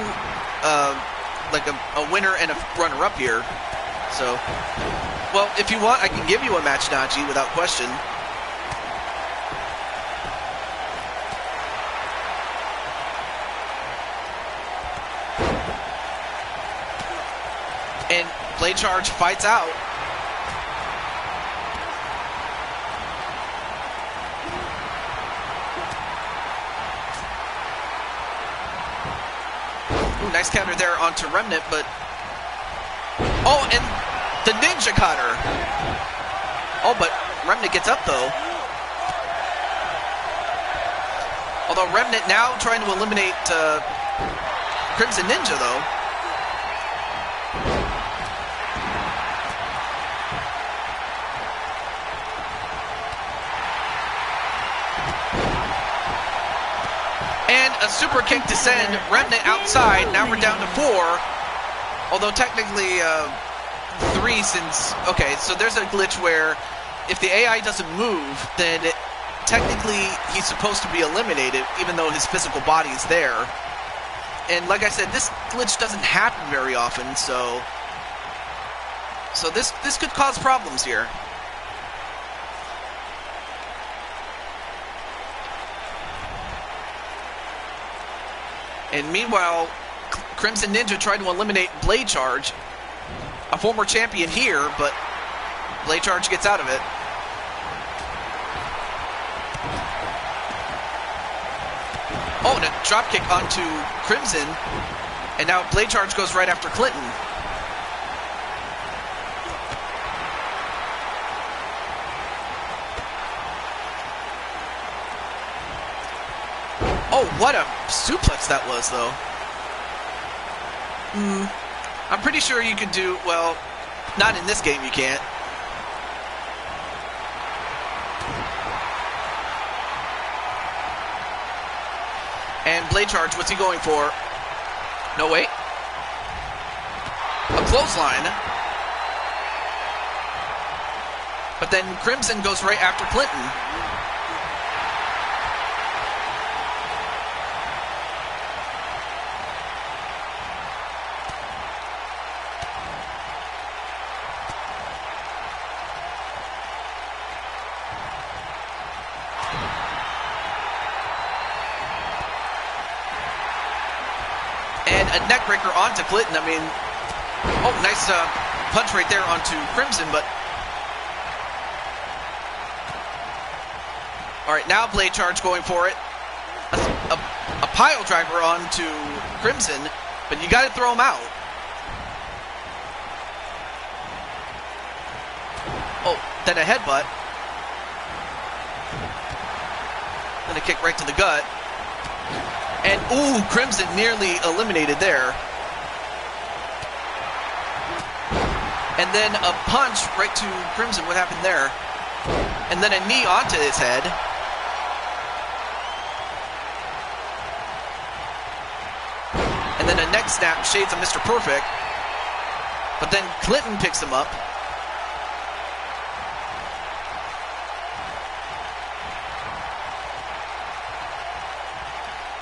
Speaker 1: like a winner and a runner-up here. So, well, if you want, I can give you a match, Najee, without question. And Blade Charge fights out. Ooh, nice counter there onto Remnant, but... Oh, and the Ninja Cutter. Oh, but Remnant gets up, though. Although Remnant now trying to eliminate Crimson Ninja, though. And a super kick to send Remnant outside. Now we're down to 4. Although technically 3 since... Okay, so there's a glitch where if the AI doesn't move, then technically he's supposed to be eliminated, even though his physical body is there. And like I said, this glitch doesn't happen very often, so this could cause problems here. And meanwhile, Crimson Ninja tried to eliminate Blade Charge, a former champion here, but Blade Charge gets out of it. Oh, and a dropkick onto Crimson. And now Blade Charge goes right after Clinton. Oh, what a suplex that was, though. I'm pretty sure you could do, well, not in this game you can't. And Blade Charge, what's he going for? No, wait. A clothesline. But then Crimson goes right after Clinton. A neckbreaker onto Clinton. I mean, oh, nice punch right there onto Crimson, but... Alright, now Blade Charge going for it. A pile driver onto Crimson, but you got to throw him out. Oh, then a headbutt. Then a kick right to the gut. And, ooh, Crimson nearly eliminated there. And then a punch right to Crimson. What happened there? And then a knee onto his head. And then a neck snap, shades of Mr. Perfect. But then Clinton picks him up.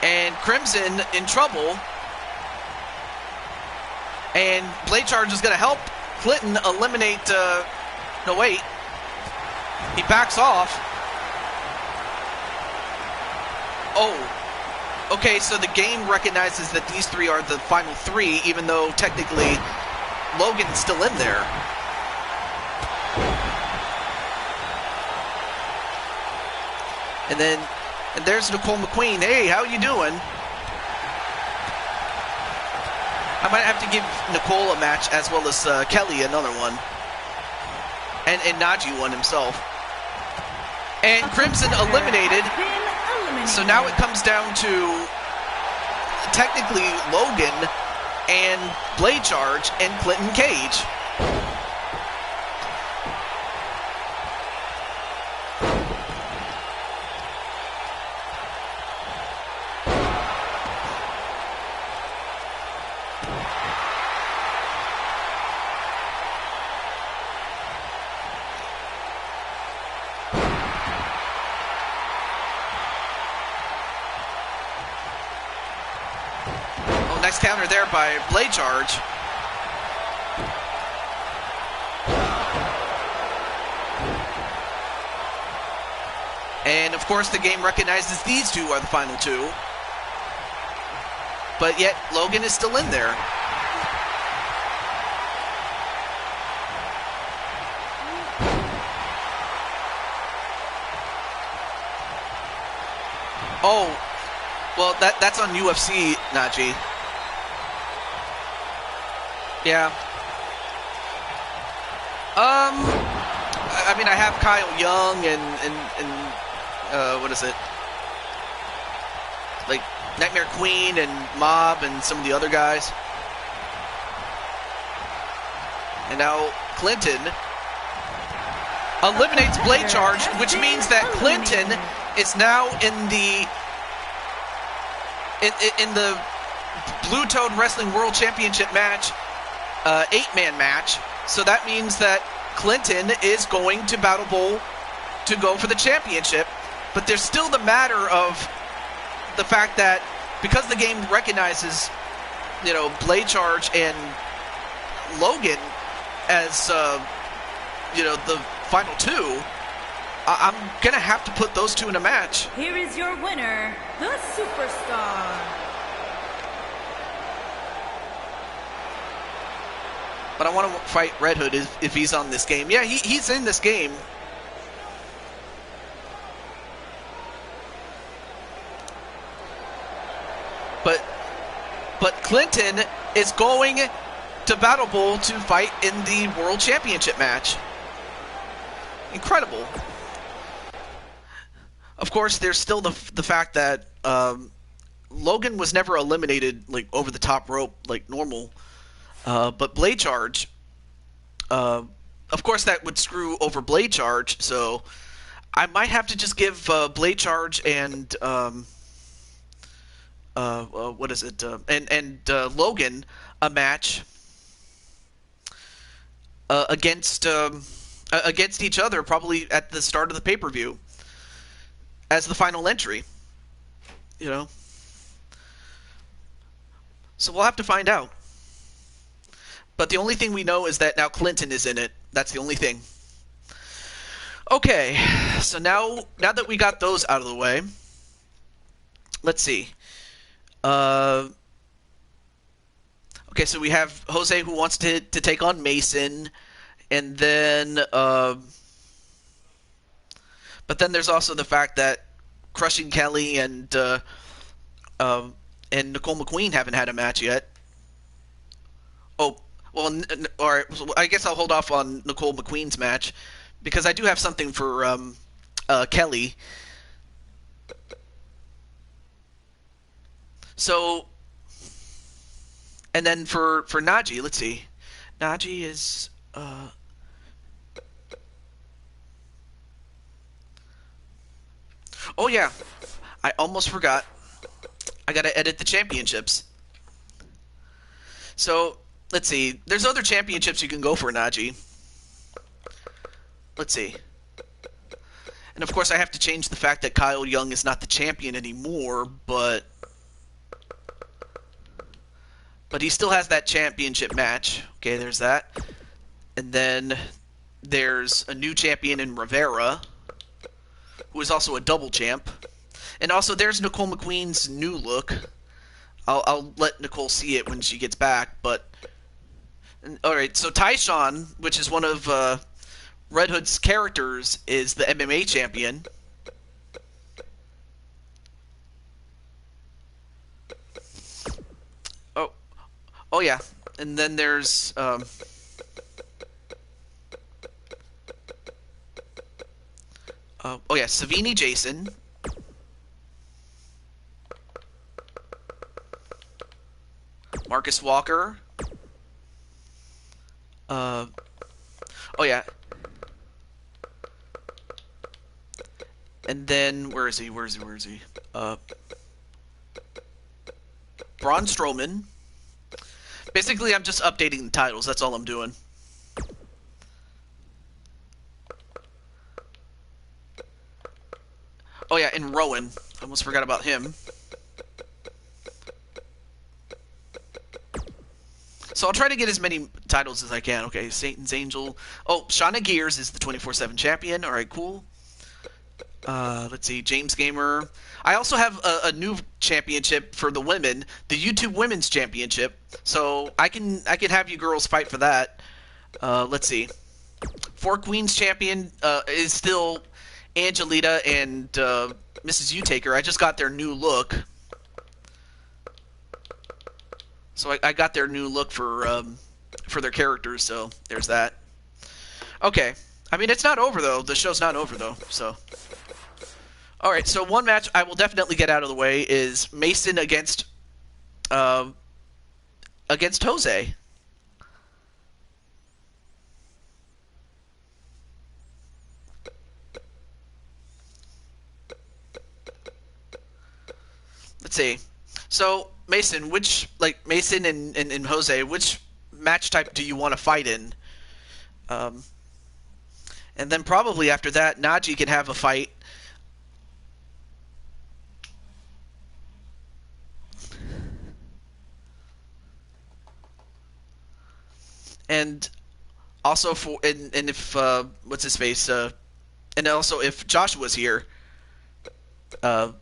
Speaker 1: And Crimson in trouble. And Blade Charge is going to help Clinton eliminate... no, wait. He backs off. Oh. Okay, so the game recognizes that these three are the final three, even though technically Logan's still in there. And then... And there's Nicole McQueen. Hey, how you doing? I might have to give Nicole a match as well as Kelly another one. And Najee one himself. And Crimson eliminated. So now it comes down to technically Logan and Blade Charge and Clinton Cage. Nice counter there by Blade Charge. And of course the game recognizes these two are the final two. But yet Logan is still in there. Oh, well that's on UFC, Najee. Yeah. I mean, I have Kyle Young and what is it? Like Nightmare Queen and Mob and some of the other guys. And now Clinton eliminates Blade Charge, which means that Clinton is now in the Blue Toad Wrestling World Championship match. 8-man match, so that means that Clinton is going to Battle Bowl to go for the championship, but there's still the matter of the fact that because the game recognizes, you know, Blade Charge and Logan as, you know, the final two, I'm gonna have to put those two in a match.
Speaker 3: Here is your winner, the Superstar.
Speaker 1: But I want to fight Red Hood if he's on this game. Yeah, he's in this game. But Clinton is going to Battle Bowl to fight in the World Championship match. Incredible. Of course, there's still the fact that Logan was never eliminated like over the top rope like normal, but Blade Charge. Of course, that would screw over Blade Charge, so I might have to just give Blade Charge and what is it? And Logan a match against each other, probably at the start of the pay-per-view as the final entry. You know, so we'll have to find out. But the only thing we know is that now Clinton is in it. That's the only thing. Okay, so now that we got those out of the way, let's see. Okay, so we have Jose who wants to take on Mason, and then but then there's also the fact that Crushing Kelly and Nicole McQueen haven't had a match yet. Oh, well, all right. So I guess I'll hold off on Nicole McQueen's match because I do have something for Kelly. So, and then for Najee, let's see. Najee is oh yeah, I almost forgot. I gotta edit the championships. So let's see. There's other championships you can go for, Najee. Let's see. And of course, I have to change the fact that Kyle Young is not the champion anymore, but he still has that championship match. Okay, there's that. And then there's a new champion in Rivera, who is also a double champ. And also there's Nicole McQueen's new look. I'll let Nicole see it when she gets back. But all right, so Tyshawn, which is one of Red Hood's characters, is the MMA champion. Oh yeah, and then there's oh yeah, Savini Jason. Marcus Walker. Oh yeah. And then where is he? Braun Strowman. Basically, I'm just updating the titles. That's all I'm doing. Oh yeah, and Rowan. I almost forgot about him. So I'll try to get as many titles as I can. Okay, Satan's Angel. Oh, Shauna Gears is the 24/7 champion. All right, cool. Let's see, James Gamer. I also have a new championship for the women, the YouTube Women's Championship. So I can have you girls fight for that. Let's see. Four Queens champion is still Angelita and Mrs. U-Taker. I just got their new look. So I got their new look for their characters. So there's that. Okay. I mean, it's not over though. The show's not over though. So. All right, so one match I will definitely get out of the way is Mason against Jose. Let's see. So Mason, Mason and Jose, which match type do you want to fight in? And then probably after that, Najee can have a fight. And also and if what's his face and also if Joshua's here, I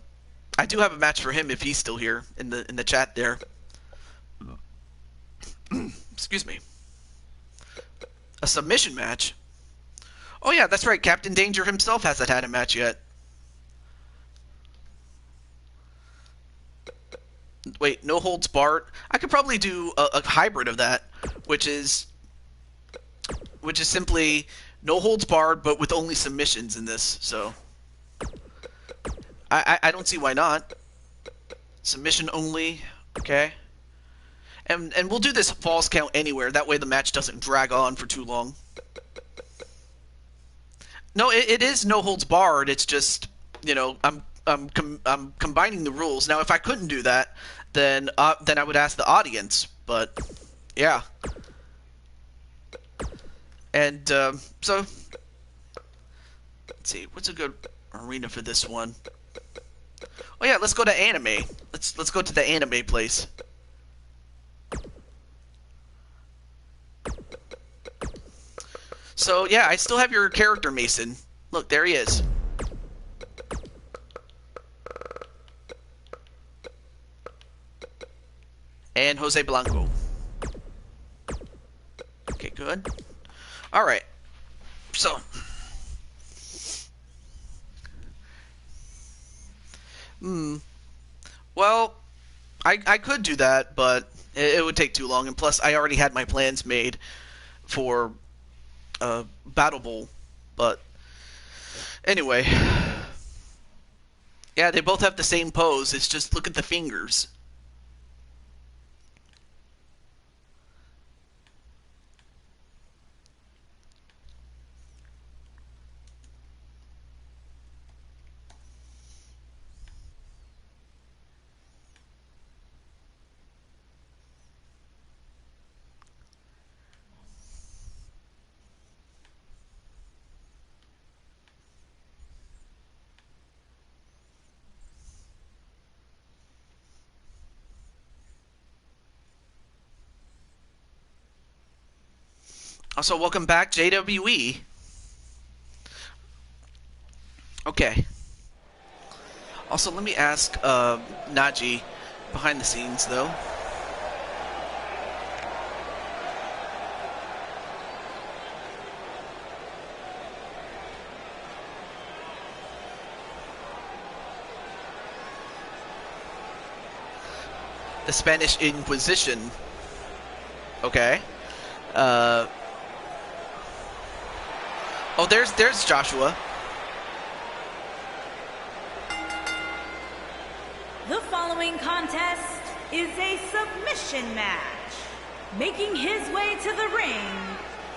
Speaker 1: do have a match for him if he's still here in the chat there. Excuse me. A submission match. Oh yeah, that's right. Captain Danger himself hasn't had a match yet. Wait, no holds barred. I could probably do a hybrid of that, which is simply no holds barred, but with only submissions in this. So I don't see why not. Submission only. Okay. And we'll do this falls count anywhere. That way the match doesn't drag on for too long. No, it is no holds barred. It's just, I'm combining the rules. Now, if I couldn't do that, then I would ask the audience. But yeah. And so let's see, what's a good arena for this one? Oh yeah, let's go to anime. Let's go to the anime place. So yeah, I still have your character, Mason. Look, there he is. And Jose Blanco. Okay, good. Alright. So. Well, I could do that, but it would take too long. And plus, I already had my plans made for Battle Bowl. But anyway. Yeah, they both have the same pose. It's just look at the fingers. Also, welcome back, JWE. Okay. Also, let me ask Naji behind the scenes, though. The Spanish Inquisition. Okay. Oh, there's Joshua.
Speaker 3: The following contest is a submission match. Making his way to the ring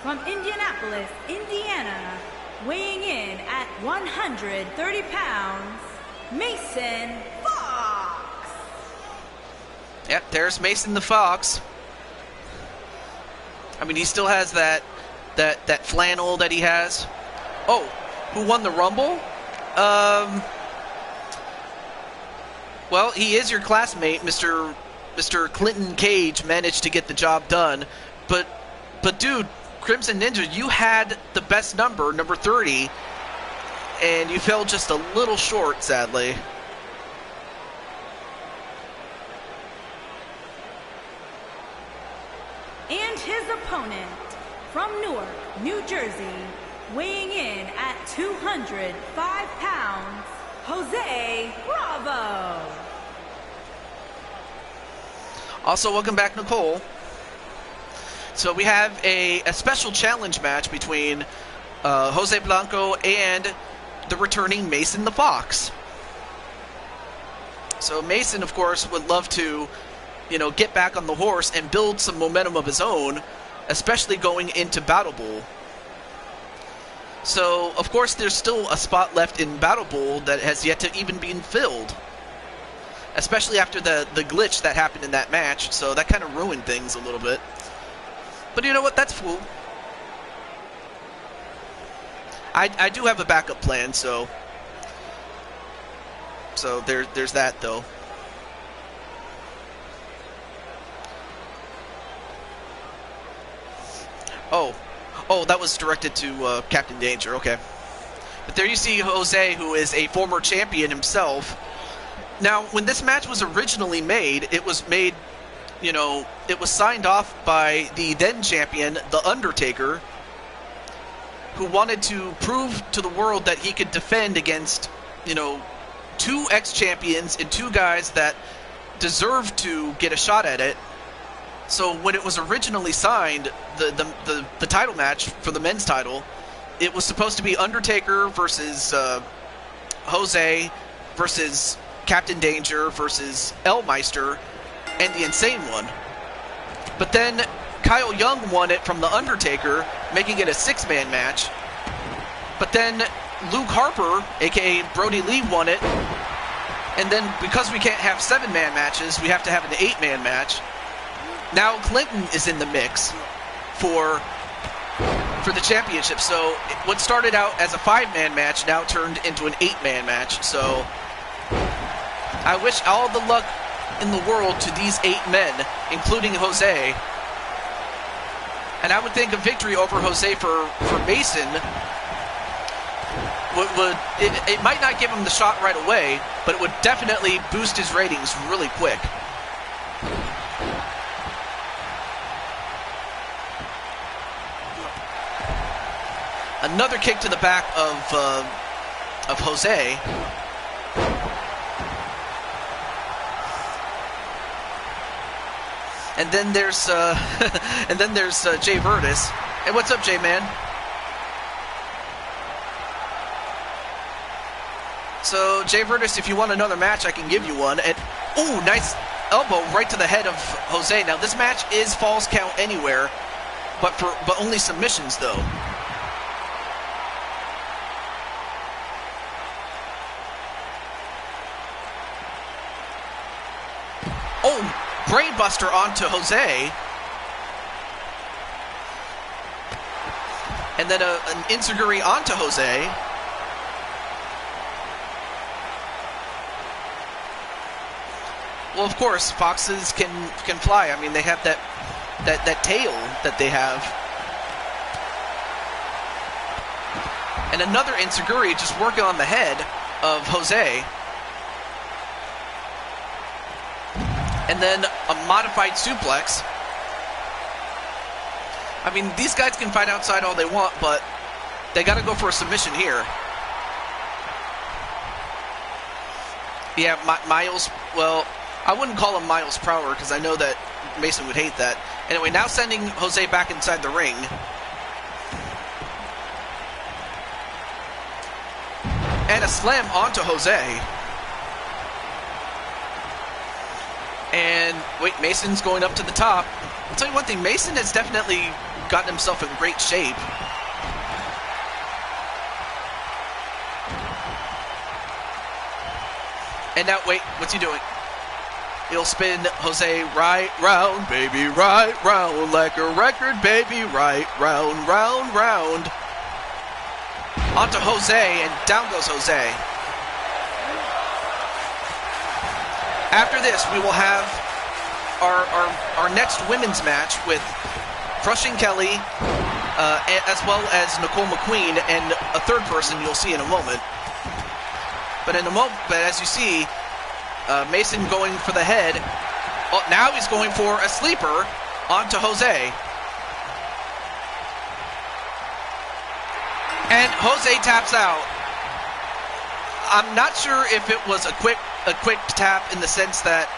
Speaker 3: from Indianapolis, Indiana, weighing in at 130 pounds, Mason Fox.
Speaker 1: Yep, there's Mason the Fox. I mean, he still has that flannel that he has. Oh, who won the Rumble? Well, he is your classmate, Mr. Clinton Cage managed to get the job done. But dude, Crimson Ninja, you had the best number 30, and you fell just a little short, sadly.
Speaker 3: And his opponent, from Newark, New Jersey, weighing in at 205 pounds, Jose Bravo.
Speaker 1: Also, welcome back, Nicole. So we have a special challenge match between Jose Blanco and the returning Mason the Fox. So Mason, of course, would love to, get back on the horse and build some momentum of his own, especially going into Battle Bowl. So, of course, there's still a spot left in Battle Bowl that has yet to even been filled. Especially after the glitch that happened in that match, so that kind of ruined things a little bit. But you know what? That's cool. I do have a backup plan, so there's that, though. Oh, that was directed to Captain Danger, okay. But there you see Jose, who is a former champion himself. Now, when this match was originally made, it was made, it was signed off by the then champion, The Undertaker, who wanted to prove to the world that he could defend against, two ex-champions and two guys that deserved to get a shot at it. So when it was originally signed, the title match for the men's title, it was supposed to be Undertaker versus Jose versus Captain Danger versus El Meister and the Insane One. But then Kyle Young won it from the Undertaker, making it a 6-man match. But then Luke Harper, aka Brody Lee, won it. And then because we can't have 7-man matches, we have to have an 8-man match. Now Clinton is in the mix for the championship. So what started out as a 5-man match now turned into an 8-man match. So I wish all the luck in the world to these 8 men, including Jose. And I would think a victory over Jose for Mason it might not give him the shot right away, but it would definitely boost his ratings really quick. Another kick to the back of Jose. And then there's Jay Virtus. Hey, what's up, Jay man? So Jay Virtus, if you want another match, I can give you one. And ooh, nice elbow right to the head of Jose. Now this match is Falls Count Anywhere, but only submissions though. Oh, brainbuster onto Jose. And then an enziguri onto Jose. Well, of course, foxes can fly. I mean, they have that tail that they have. And another enziguri just working on the head of Jose. And then a modified suplex. I mean, these guys can fight outside all they want, but they got to go for a submission here. Yeah, Miles, well, I wouldn't call him Miles Prower because I know that Mason would hate that. Anyway, now sending Jose back inside the ring. And a slam onto Jose. And wait, Mason's going up to the top. I'll tell you one thing, Mason has definitely gotten himself in great shape. And now, wait, what's he doing? He'll spin Jose right round, baby, right round, like a record, baby, right round, round, round. Onto Jose, and down goes Jose. After this, we will have our next women's match with Crushing Kelly, as well as Nicole McQueen, and a third person you'll see in a moment. But as you see, Mason going for the head. Oh, now he's going for a sleeper onto Jose. And Jose taps out. I'm not sure if it was a quick tap in the sense that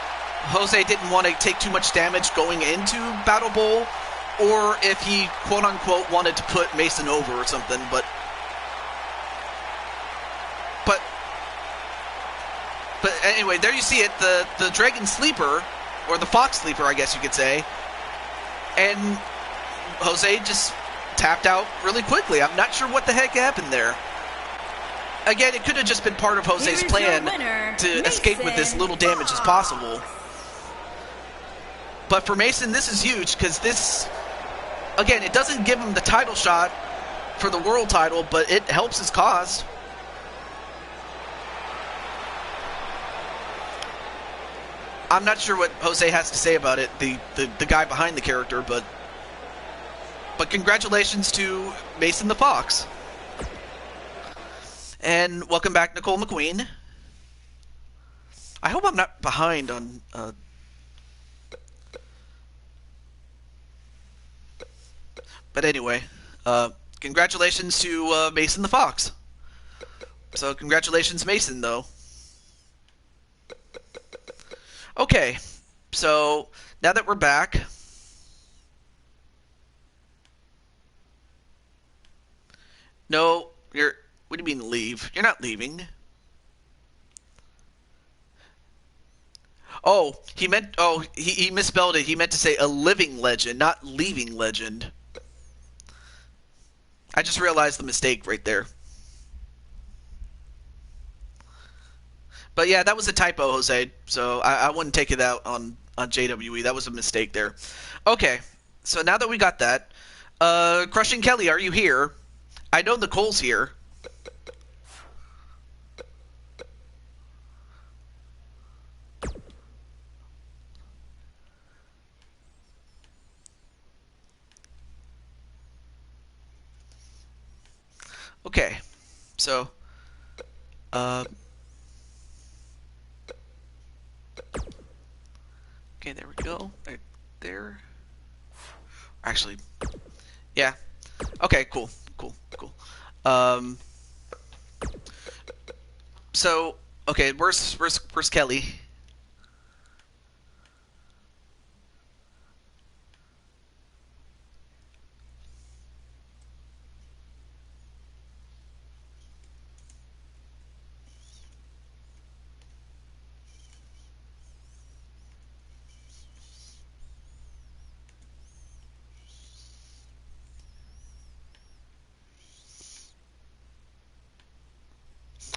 Speaker 1: Jose didn't want to take too much damage going into Battle Bowl, or if he quote-unquote wanted to put Mason over or something, but anyway, there you see it, the Dragon Sleeper, or the Fox Sleeper, I guess you could say, and Jose just tapped out really quickly. I'm not sure what the heck happened there. Again, it could have just been part of Jose's plan to escape with as little damage as possible. But for Mason, this is huge, because this, again, it doesn't give him the title shot for the world title, but it helps his cause. I'm not sure what Jose has to say about it, the guy behind the character, but congratulations to Mason the Fox. And welcome back, Nicole McQueen. I hope I'm not behind on... But anyway, congratulations to Mason the Fox. So congratulations, Mason, though. Okay, so now that we're back, no, you're. What do you mean leave? You're not leaving. Oh, he meant. Oh, he misspelled it. He meant to say a living legend, not leaving legend. I just realized the mistake right there. But yeah, that was a typo, Jose. So I wouldn't take it out on JWE. That was a mistake there. Okay, so now that we got that, Crushing Kelly, are you here? I know Nicole's here. Okay, so uh, okay, there we go. Right there. Actually, yeah. Okay, cool, cool, cool. Um, so okay, where's Kelly?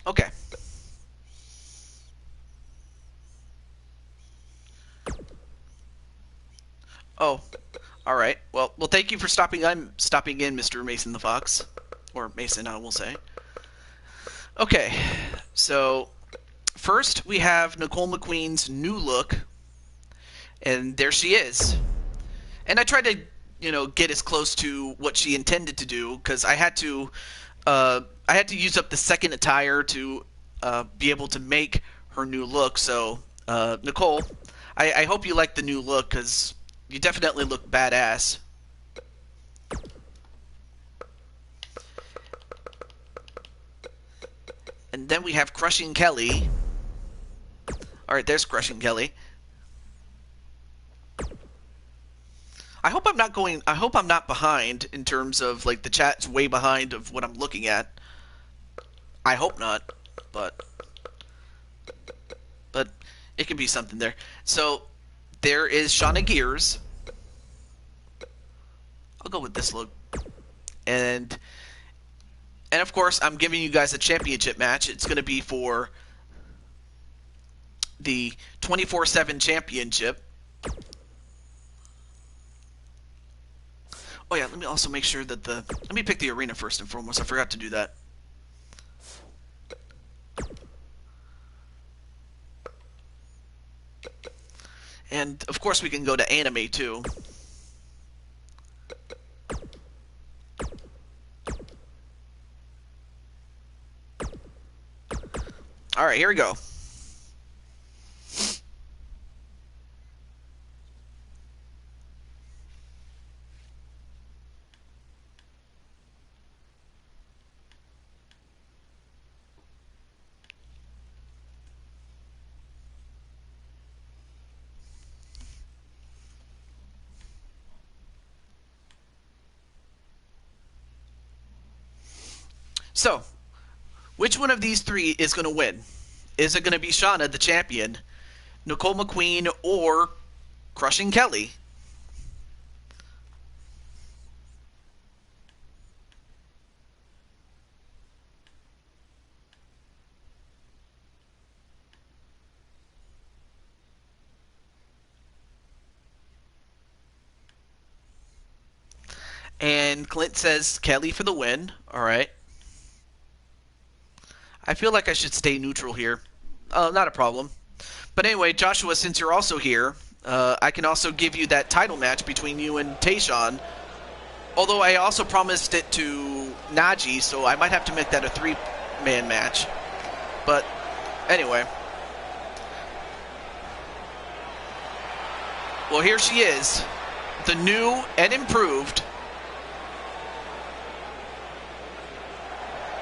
Speaker 1: Okay. Oh, all right. Well, thank you for stopping in, Mr. Mason the Fox, or Mason, I will say. Okay, so first we have Nicole McQueen's new look, and there she is. And I tried to, get as close to what she intended to do because I had to use up the second attire to be able to make her new look. So, Nicole, I hope you like the new look because you definitely look badass. And then we have Crushing Kelly. All right, there's Crushing Kelly. I hope I'm not behind in terms of like the chat's way behind of what I'm looking at. I hope not, but it could be something there. So there is Shauna Gears. I'll go with this look. And of course, I'm giving you guys a championship match. It's going to be for the 24/7 championship. Oh yeah, let me also make sure that let me pick the arena first and foremost. I forgot to do that. And of course we can go to anime too. Alright, here we go. So, which one of these three is going to win? Is it going to be Shauna, the champion, Nicole McQueen, or Crushing Kelly? And Clint says Kelly for the win. Alright. I feel like I should stay neutral here. Not a problem. But anyway, Joshua, since you're also here, I can also give you that title match between you and Tayshawn. Although I also promised it to Najee, so I might have to make that a three-man match. But anyway. Well, here she is. The new and improved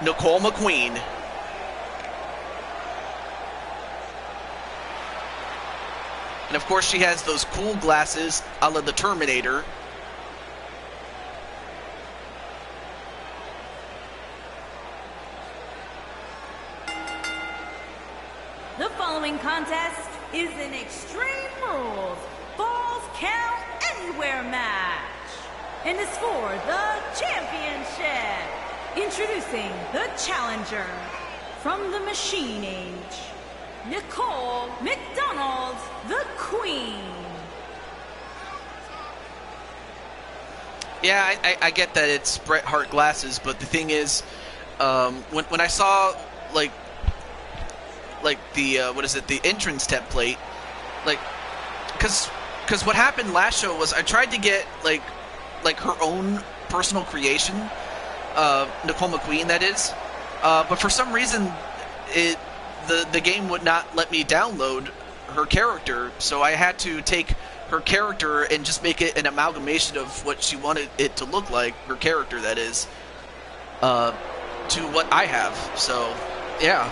Speaker 1: Nicole McQueen. And of course she has those cool glasses a la the Terminator.
Speaker 3: The following contest is an Extreme Rules Falls Count Anywhere match. And is for the championship. Introducing the challenger from the Machine Age, Nicole McDonald, the Queen.
Speaker 1: Yeah, I get that it's Bret Hart glasses, but the thing is, when I saw like the the entrance template, because what happened last show was I tried to get like her own personal creation, Nicole McQueen, that is, but for some reason the game would not let me download her character, so I had to take her character and just make it an amalgamation of what she wanted it to look like, her character that is, to what I have. So yeah.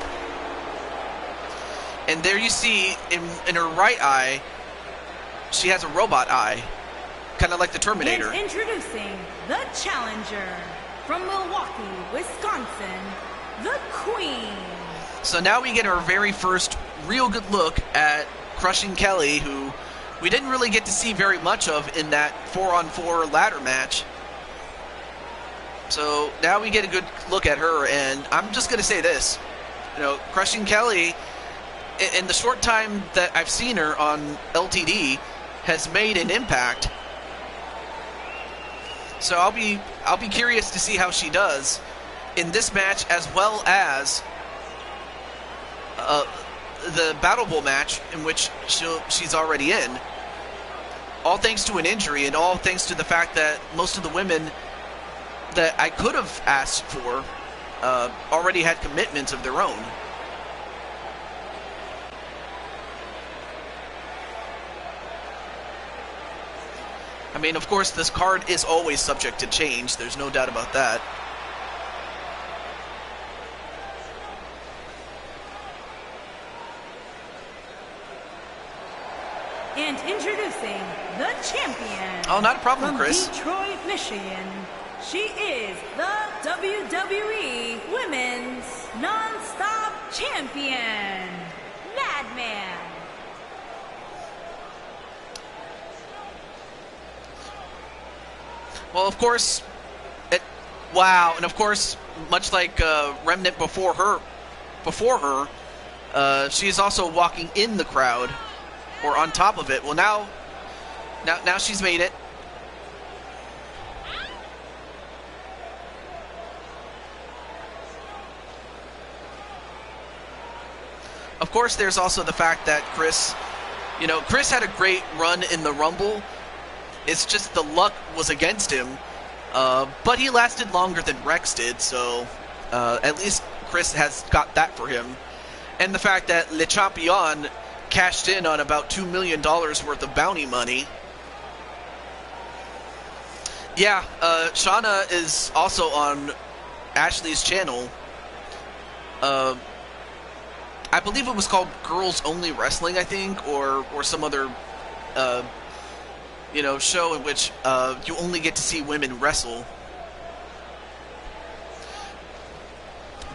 Speaker 1: And there you see in her right eye, she has a robot eye, kind of like the Terminator.
Speaker 3: And introducing the challenger from Milwaukee, Wisconsin, the Queen.
Speaker 1: So now we get our very first real good look at Crushing Kelly, who we didn't really get to see very much of in that 4-on-4 ladder match. So now we get a good look at her, and I'm just going to say this. You know, Crushing Kelly, in the short time that I've seen her on LTD, has made an impact. So I'll be curious to see how she does in this match, as well as the Battle Bowl match, in which she's already in. All thanks to an injury, and all thanks to the fact that most of the women that I could have asked for already had commitments of their own. I mean, of course, this card is always subject to change. There's no doubt about that.
Speaker 3: And introducing the champion.
Speaker 1: Oh, not a problem,
Speaker 3: from
Speaker 1: Chris.
Speaker 3: Detroit, Michigan. She is the WWE Women's Non-Stop Champion, Madman.
Speaker 1: Well, of course, wow, and of course, much like Remnant before her, she is also walking in the crowd, or on top of it. Well, now she's made it. Of course, there's also the fact that Chris had a great run in the Rumble. It's just the luck was against him, but he lasted longer than Rex did, so at least Chris has got that for him. And the fact that Le Champion cashed in on about $2 million worth of bounty money. Yeah, Shauna is also on Ashley's channel. I believe it was called Girls Only Wrestling, I think, or some other show in which you only get to see women wrestle.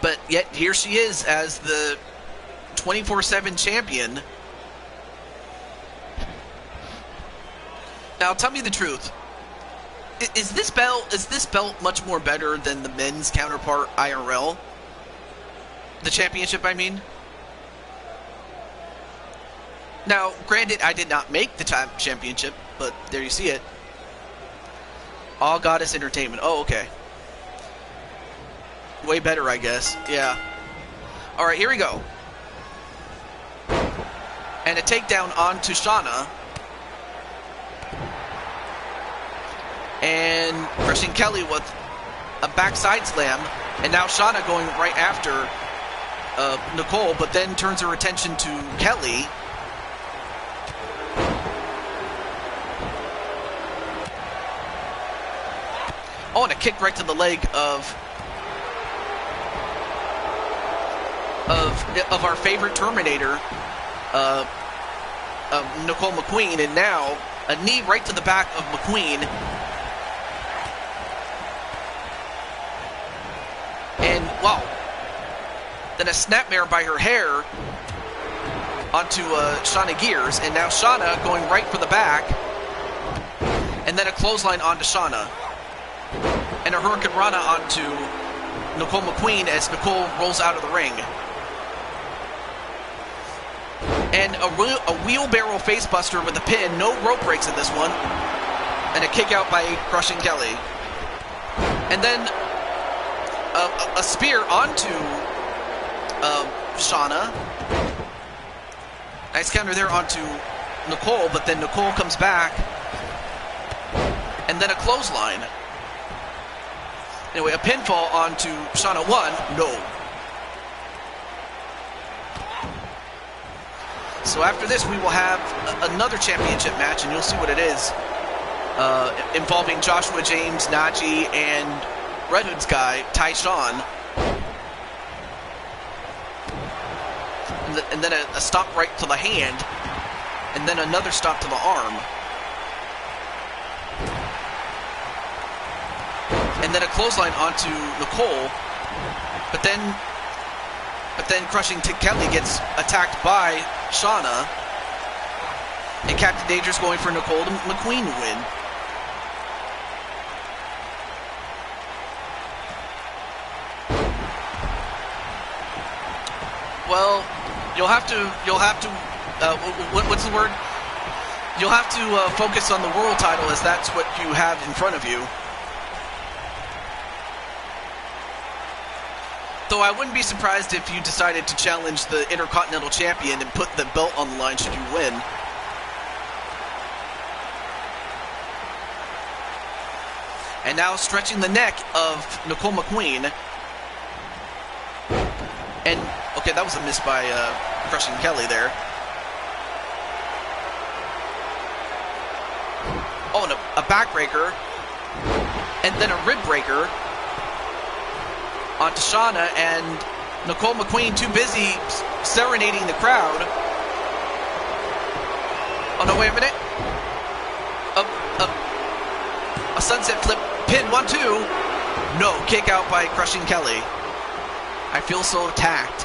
Speaker 1: But yet here she is as the 24/7 champion. Now tell me the truth. Is this belt much more better than the men's counterpart IRL? The championship, I mean. Now, granted, I did not make the championship, but there you see it. All Goddess Entertainment. Oh, okay. Way better, I guess. Yeah. Alright, here we go. And a takedown onto Shauna. And Crushing Kelly with a backside slam. And now Shauna going right after Nicole, but then turns her attention to Kelly. Oh, and a kick right to the leg of our favorite Terminator, Nicole McQueen, and now a knee right to the back of McQueen. And, wow. Then a snapmare by her hair onto Shauna Gears, and now Shauna going right for the back. And then a clothesline onto Shauna. And a Hurricane Rana onto Nicole McQueen as Nicole rolls out of the ring. And a wheelbarrow facebuster with a pin. No rope breaks in this one. And a kick out by Crushing Kelly. And then a spear onto Shauna. Nice counter there onto Nicole, but then Nicole comes back. And then a clothesline. Anyway, a pinfall onto Shauna 1. No. So after this, we will have another championship match, and you'll see what it is. Involving Joshua James, Najee, and Red Hood's guy, Tyshawn. And then a stop right to the hand. And then another stop to the arm. And then a clothesline onto Nicole. But then Crushing Kelly gets attacked by Shauna. And Captain Dangerous going for Nicole McQueen to win. Well, you'll have to what's the word? You'll have to focus on the world title, as that's what you have in front of you. Though I wouldn't be surprised if you decided to challenge the Intercontinental Champion and put the belt on the line should you win. And now stretching the neck of Nicole McQueen. And, okay, that was a miss by Crushing Kelly there. Oh, and a backbreaker. And then a rib breaker onto Shauna, and Nicole McQueen too busy serenading the crowd. Oh, no, wait a minute. A sunset flip pin, 1-2. No, kick out by Crushing Kelly. I feel so attacked.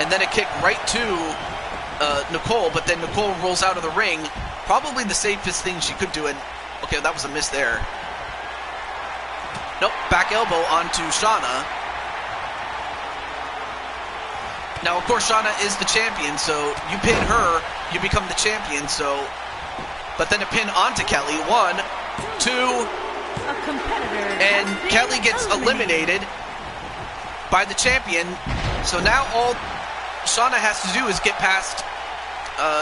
Speaker 1: And then a kick right to Nicole, but then Nicole rolls out of the ring. Probably the safest thing she could do. And okay, that was a miss there. Nope, back elbow onto Shauna. Now, of course, Shauna is the champion, so you pin her, you become the champion, so... But then a pin onto Kelly. 1, 2...
Speaker 3: A competitor
Speaker 1: and Kelly gets eliminated by the champion. So now all Shauna has to do is get past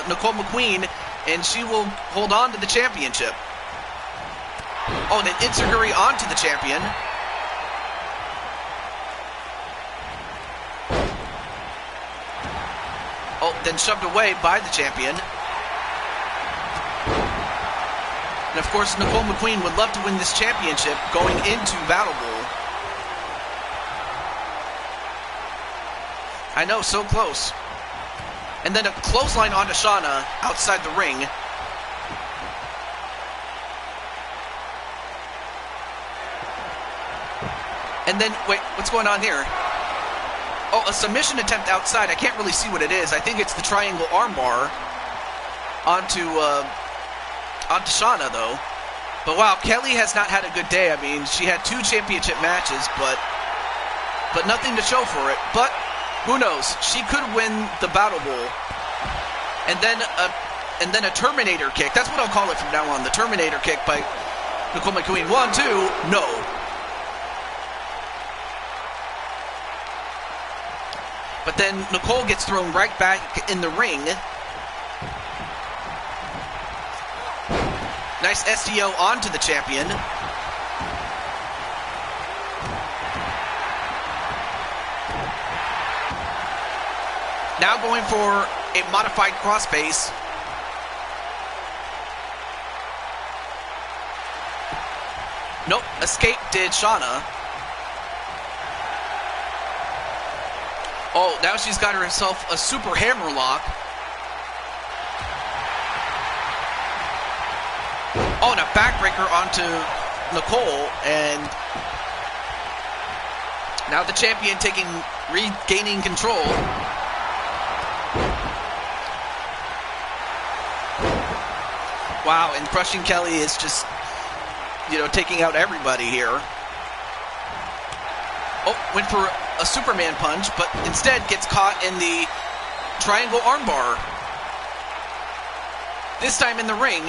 Speaker 1: Nicole McQueen, and she will hold on to the championship. Oh, and an Enziguri onto the champion. Oh, then shoved away by the champion. And of course, Nicole McQueen would love to win this championship going into Battle Bowl. I know, so close. And then a clothesline onto Shauna outside the ring. And then, wait, what's going on here? Oh, a submission attempt outside. I can't really see what it is. I think it's the triangle armbar onto Shauna, though. But wow, Kelly has not had a good day. I mean, she had 2 championship matches, but nothing to show for it. But who knows? She could win the Battle Bowl. And then a Terminator kick. That's what I'll call it from now on. The Terminator kick by Nicole McQueen. 1, 2, no. But then Nicole gets thrown right back in the ring. Nice SDO onto the champion. Now going for a modified crossface. Nope, escape did Shauna. Oh, now she's got herself a super hammer lock. Oh, and a backbreaker onto Nicole, and now the champion regaining control. Wow, and Crushing Kelly is just, taking out everybody here. Oh, went for a Superman punch, but instead gets caught in the triangle armbar. This time in the ring.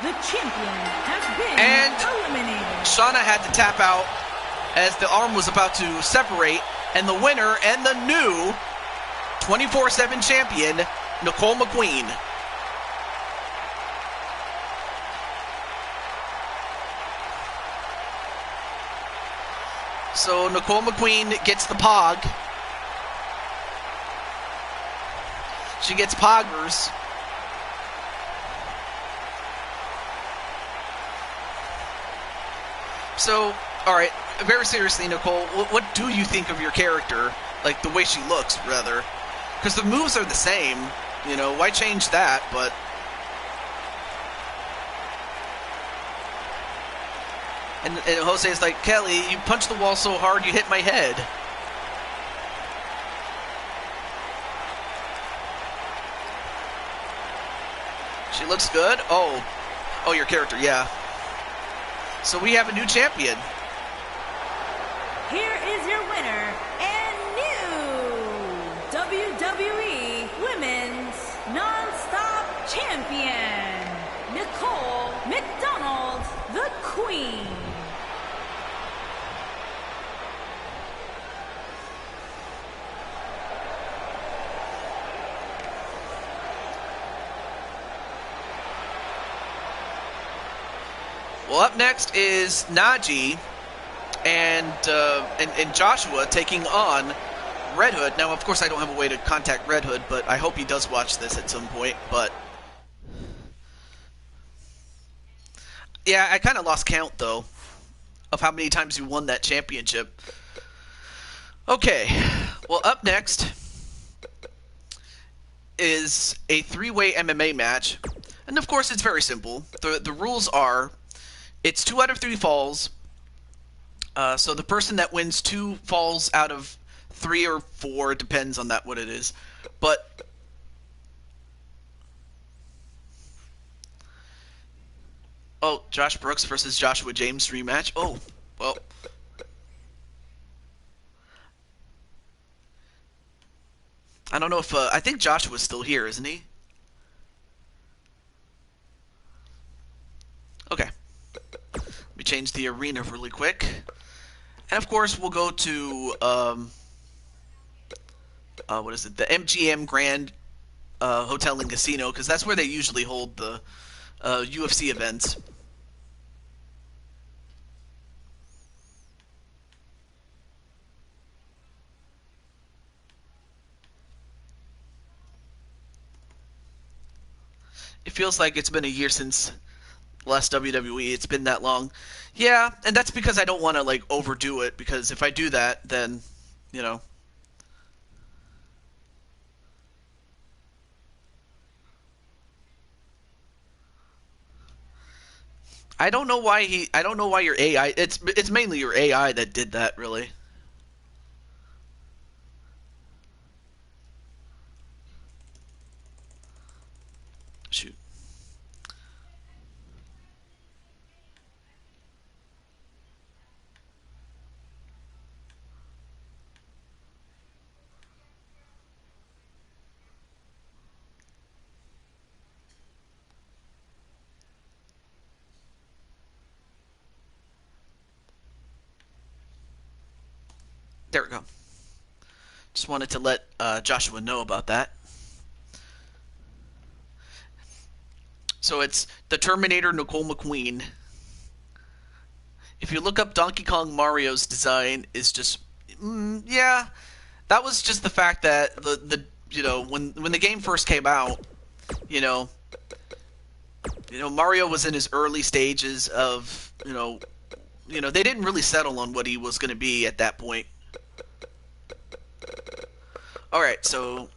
Speaker 3: The champion has been eliminated.
Speaker 1: Shauna had to tap out as the arm was about to separate, and the winner and the new 24/7 champion, Nicole McQueen. So Nicole McQueen gets the pog. She gets poggers. So, alright, very seriously, Nicole, what do you think of your character? Like, the way she looks, rather. Because the moves are the same, why change that, but... And Jose is like, Kelly, you punched the wall so hard you hit my head. She looks good. Oh, your character, yeah. So we have a new champion.
Speaker 3: Here is your winner and new WWE Women's Non-Stop Champion, Nicole McDonald, the Queen.
Speaker 1: Well, up next is Najee and Joshua taking on Red Hood. Now, of course, I don't have a way to contact Red Hood, but I hope he does watch this at some point. But yeah, I kind of lost count, though, of how many times you won that championship. Okay, well, up next is a three-way MMA match. And, of course, it's very simple. The rules are... It's 2 out of 3 falls. So the person that wins 2 falls out of 3 or 4, depends on what it is. But Josh Brooks versus Joshua James rematch. Oh, well. I don't know if I think Joshua's still here, isn't he? Okay. Let me change the arena really quick. And of course, we'll go to, what is it? The MGM Grand Hotel and Casino, because that's where they usually hold the UFC events. It feels like it's been a year since last WWE. It's been that long. Yeah, and that's because I don't want to overdo it, because if I do that, then I don't know why your AI, it's mainly your AI that did that, really. Shoot. There we go. Just wanted to let Joshua know about that. So it's the Terminator Nicole McQueen. If you look up Donkey Kong Mario's design, is just yeah, that was just the fact that when the game first came out, Mario was in his early stages of they didn't really settle on what he was going to be at that point. All right, so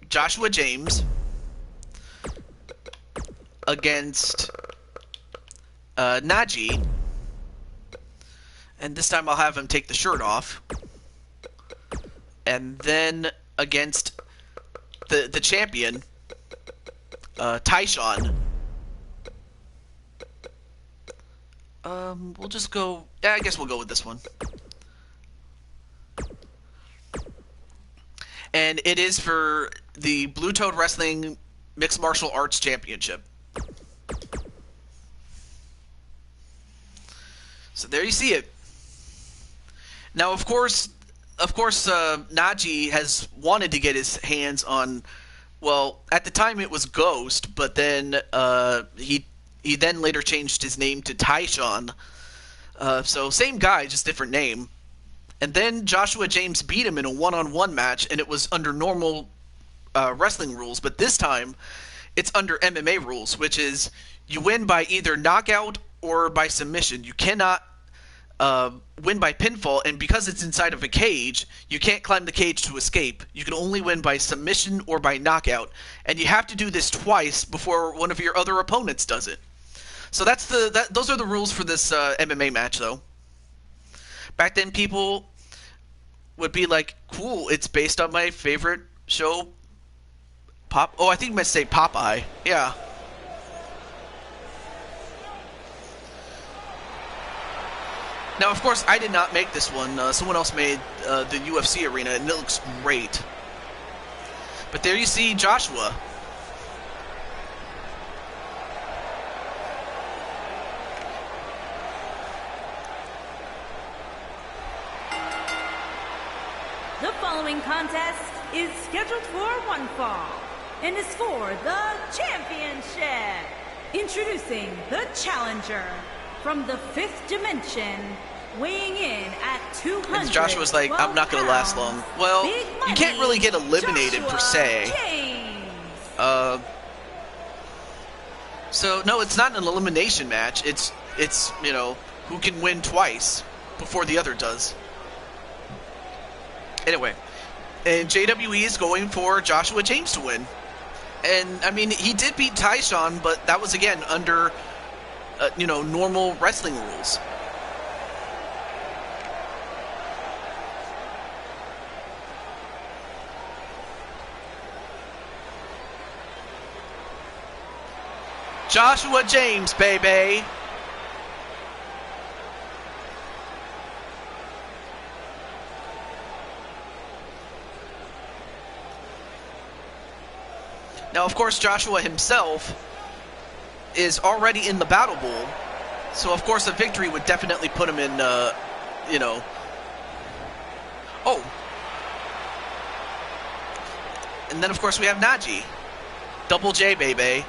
Speaker 1: Joshua James against Najee, and this time I'll have him take the shirt off, and then against the champion, Tyshawn. We'll just go. Yeah, I guess we'll go with this one. And it is for the Blue Toad Wrestling Mixed Martial Arts Championship. So there you see it. Now, of course, Najee has wanted to get his hands on. Well, at the time it was Ghost, but then he then later changed his name to Tyshawn. So same guy, just different name. And then Joshua James beat him in a one-on-one match, and it was under normal wrestling rules. But this time, it's under MMA rules, which is you win by either knockout or by submission. You cannot win by pinfall, and because it's inside of a cage, you can't climb the cage to escape. You can only win by submission or by knockout, and you have to do this twice before one of your other opponents does it. So those are the rules for this MMA match, though. Back then, people would be like, cool, it's based on my favorite show, Oh, I think you meant to say Popeye. Yeah. Now, of course, I did not make this one. Someone else made the UFC arena, and it looks great. But there you see Joshua.
Speaker 3: The following contest is scheduled for one fall and is for the championship. Introducing the challenger from the fifth dimension, weighing in at 200.
Speaker 1: And Joshua's like, I'm not going to last long. Well, you can't really get eliminated per se. So no, it's not an elimination match. It's you know, who can win twice before the other does. Anyway, and JWE is going for Joshua James to win. And, I mean, he did beat Tyshawn, but that was, again, under, you know, normal wrestling rules. Joshua James, baby! Now, of course, Joshua himself is already in the Battle Bowl, so of course a victory would definitely put him in, you know... Oh! And then, of course, we have Najee. Double J, baby.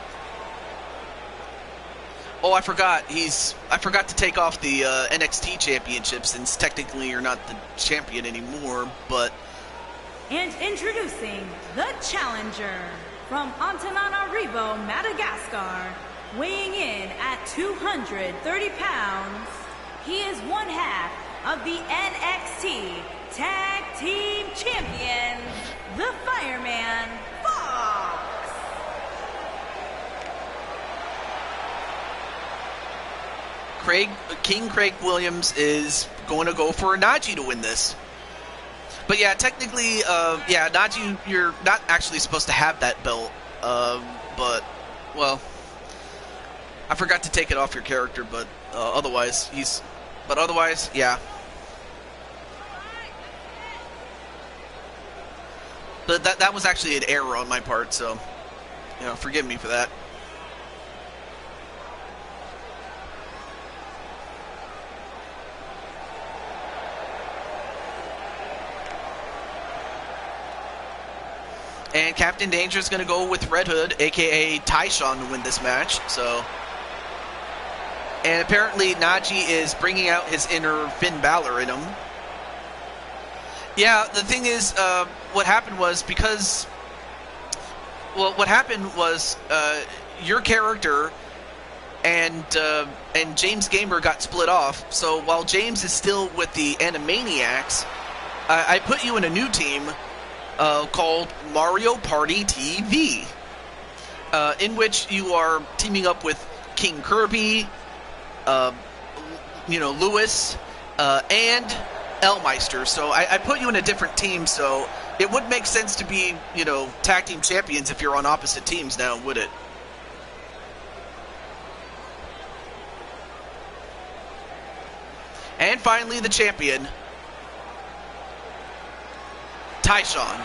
Speaker 1: Oh, I forgot to take off the NXT championship, since technically you're not the champion anymore, but...
Speaker 3: And introducing the challenger from Antananarivo, Madagascar, weighing in at 230 pounds, he is one half of the NXT Tag Team Champions, the Fireman Fox.
Speaker 1: King Craig Williams is going to go for Najee to win this. But yeah, technically, yeah, Najee, you're not actually supposed to have that belt. But, well, I forgot to take it off your character, but otherwise, yeah. But that was actually an error on my part, so, you know, forgive me for that. And Captain Danger is going to go with Red Hood, a.k.a. Tyshawn, to win this match. So, and apparently Najee is bringing out his inner Finn Balor in him. Yeah, the thing is, what happened was your character and James Gamer got split off. So while James is still with the Animaniacs, I put you in a new team called Mario Party TV, in which you are teaming up with King Kirby, Lewis, and Elmeister. So I put you in a different team, so it would make sense to be, tag team champions if you're on opposite teams now, would it? And finally, the champion, Tyshawn.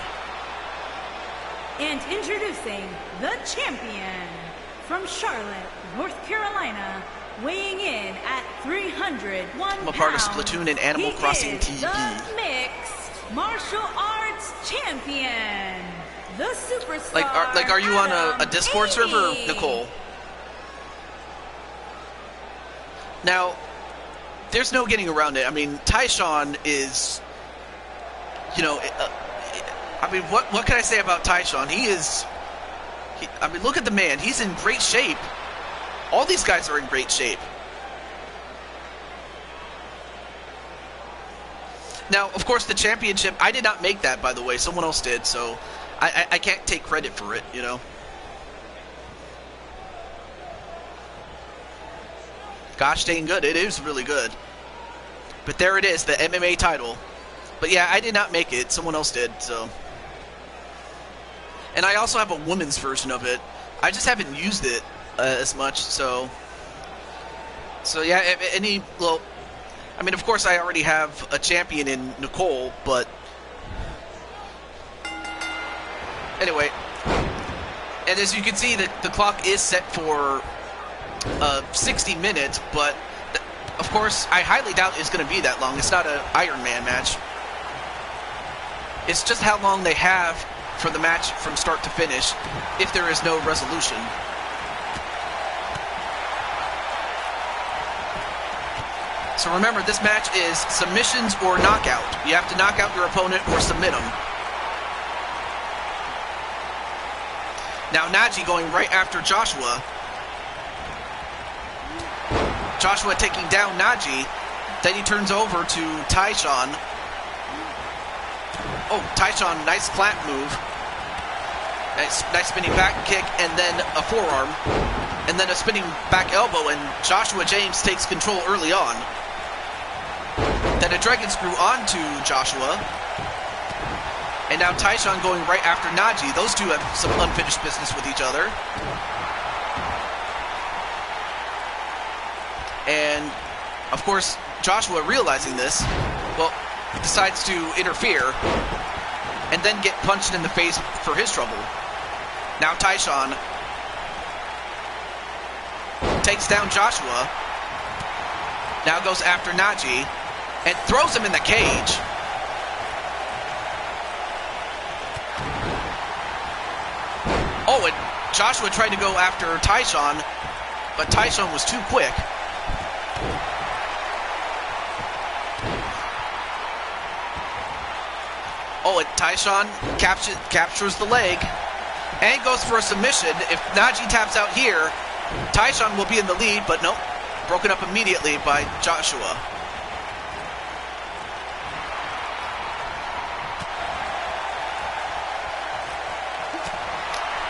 Speaker 3: And introducing the champion from Charlotte, North Carolina, weighing in at 301
Speaker 1: I'm a part of
Speaker 3: pounds,
Speaker 1: Splatoon and Animal
Speaker 3: he
Speaker 1: Crossing
Speaker 3: is
Speaker 1: TV.
Speaker 3: the mixed martial arts champion, the superstar.
Speaker 1: Are you on a
Speaker 3: Adam
Speaker 1: Discord server,
Speaker 3: Amy.
Speaker 1: Nicole? Now, there's no getting around it. I mean, Tyshawn is, what can I say about Tyshawn? Look at the man. He's in great shape. All these guys are in great shape. Now, of course, the championship, I did not make that, by the way. Someone else did, so I can't take credit for it, Gosh dang good. It is really good. But there it is, the MMA title. But yeah, I did not make it. Someone else did, so. And I also have a woman's version of it. I just haven't used it as much, so. So yeah, of course I already have a champion in Nicole, but. Anyway. And as you can see, the clock is set for 60 minutes, but of course I highly doubt it's going to be that long. It's not an Iron Man match. It's just how long they have for the match from start to finish if there is no resolution. So remember, this match is submissions or knockout. You have to knock out your opponent or submit them. Now Najee going right after Joshua. Joshua taking down Najee. Then he turns over to Tyshawn. Oh, Tyshawn, nice clap move. Nice spinning back kick, and then a forearm. And then a spinning back elbow, and Joshua James takes control early on. Then a dragon screw onto Joshua. And now Tyshawn going right after Najee. Those two have some unfinished business with each other. And, of course, Joshua, realizing this, decides to interfere and then get punched in the face for his trouble. Now Tyshawn takes down Joshua. Now goes after Najee and throws him in the cage. Oh, and Joshua tried to go after Tyshawn, but Tyshawn was too quick. Oh, and Tyshawn captures the leg and goes for a submission. If Najee taps out here, Tyshawn will be in the lead, but nope, broken up immediately by Joshua.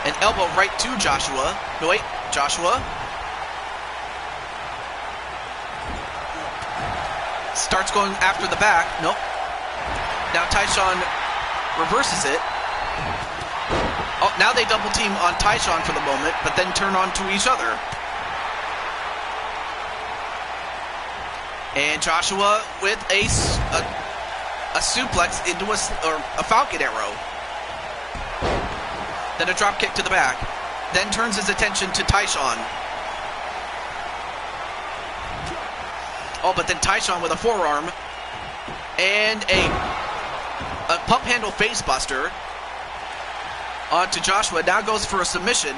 Speaker 1: An elbow right to Joshua. No, wait, Joshua. Starts going after the back. Nope. Now Tyshawn reverses it. Oh, now they double team on Tyshawn for the moment, but then turn on to each other. And Joshua with a suplex into a Falcon Arrow. Then a drop kick to the back. Then turns his attention to Tyshawn. Oh, but then Tyshawn with a forearm. And a pump handle face buster onto Joshua. Now goes for a submission.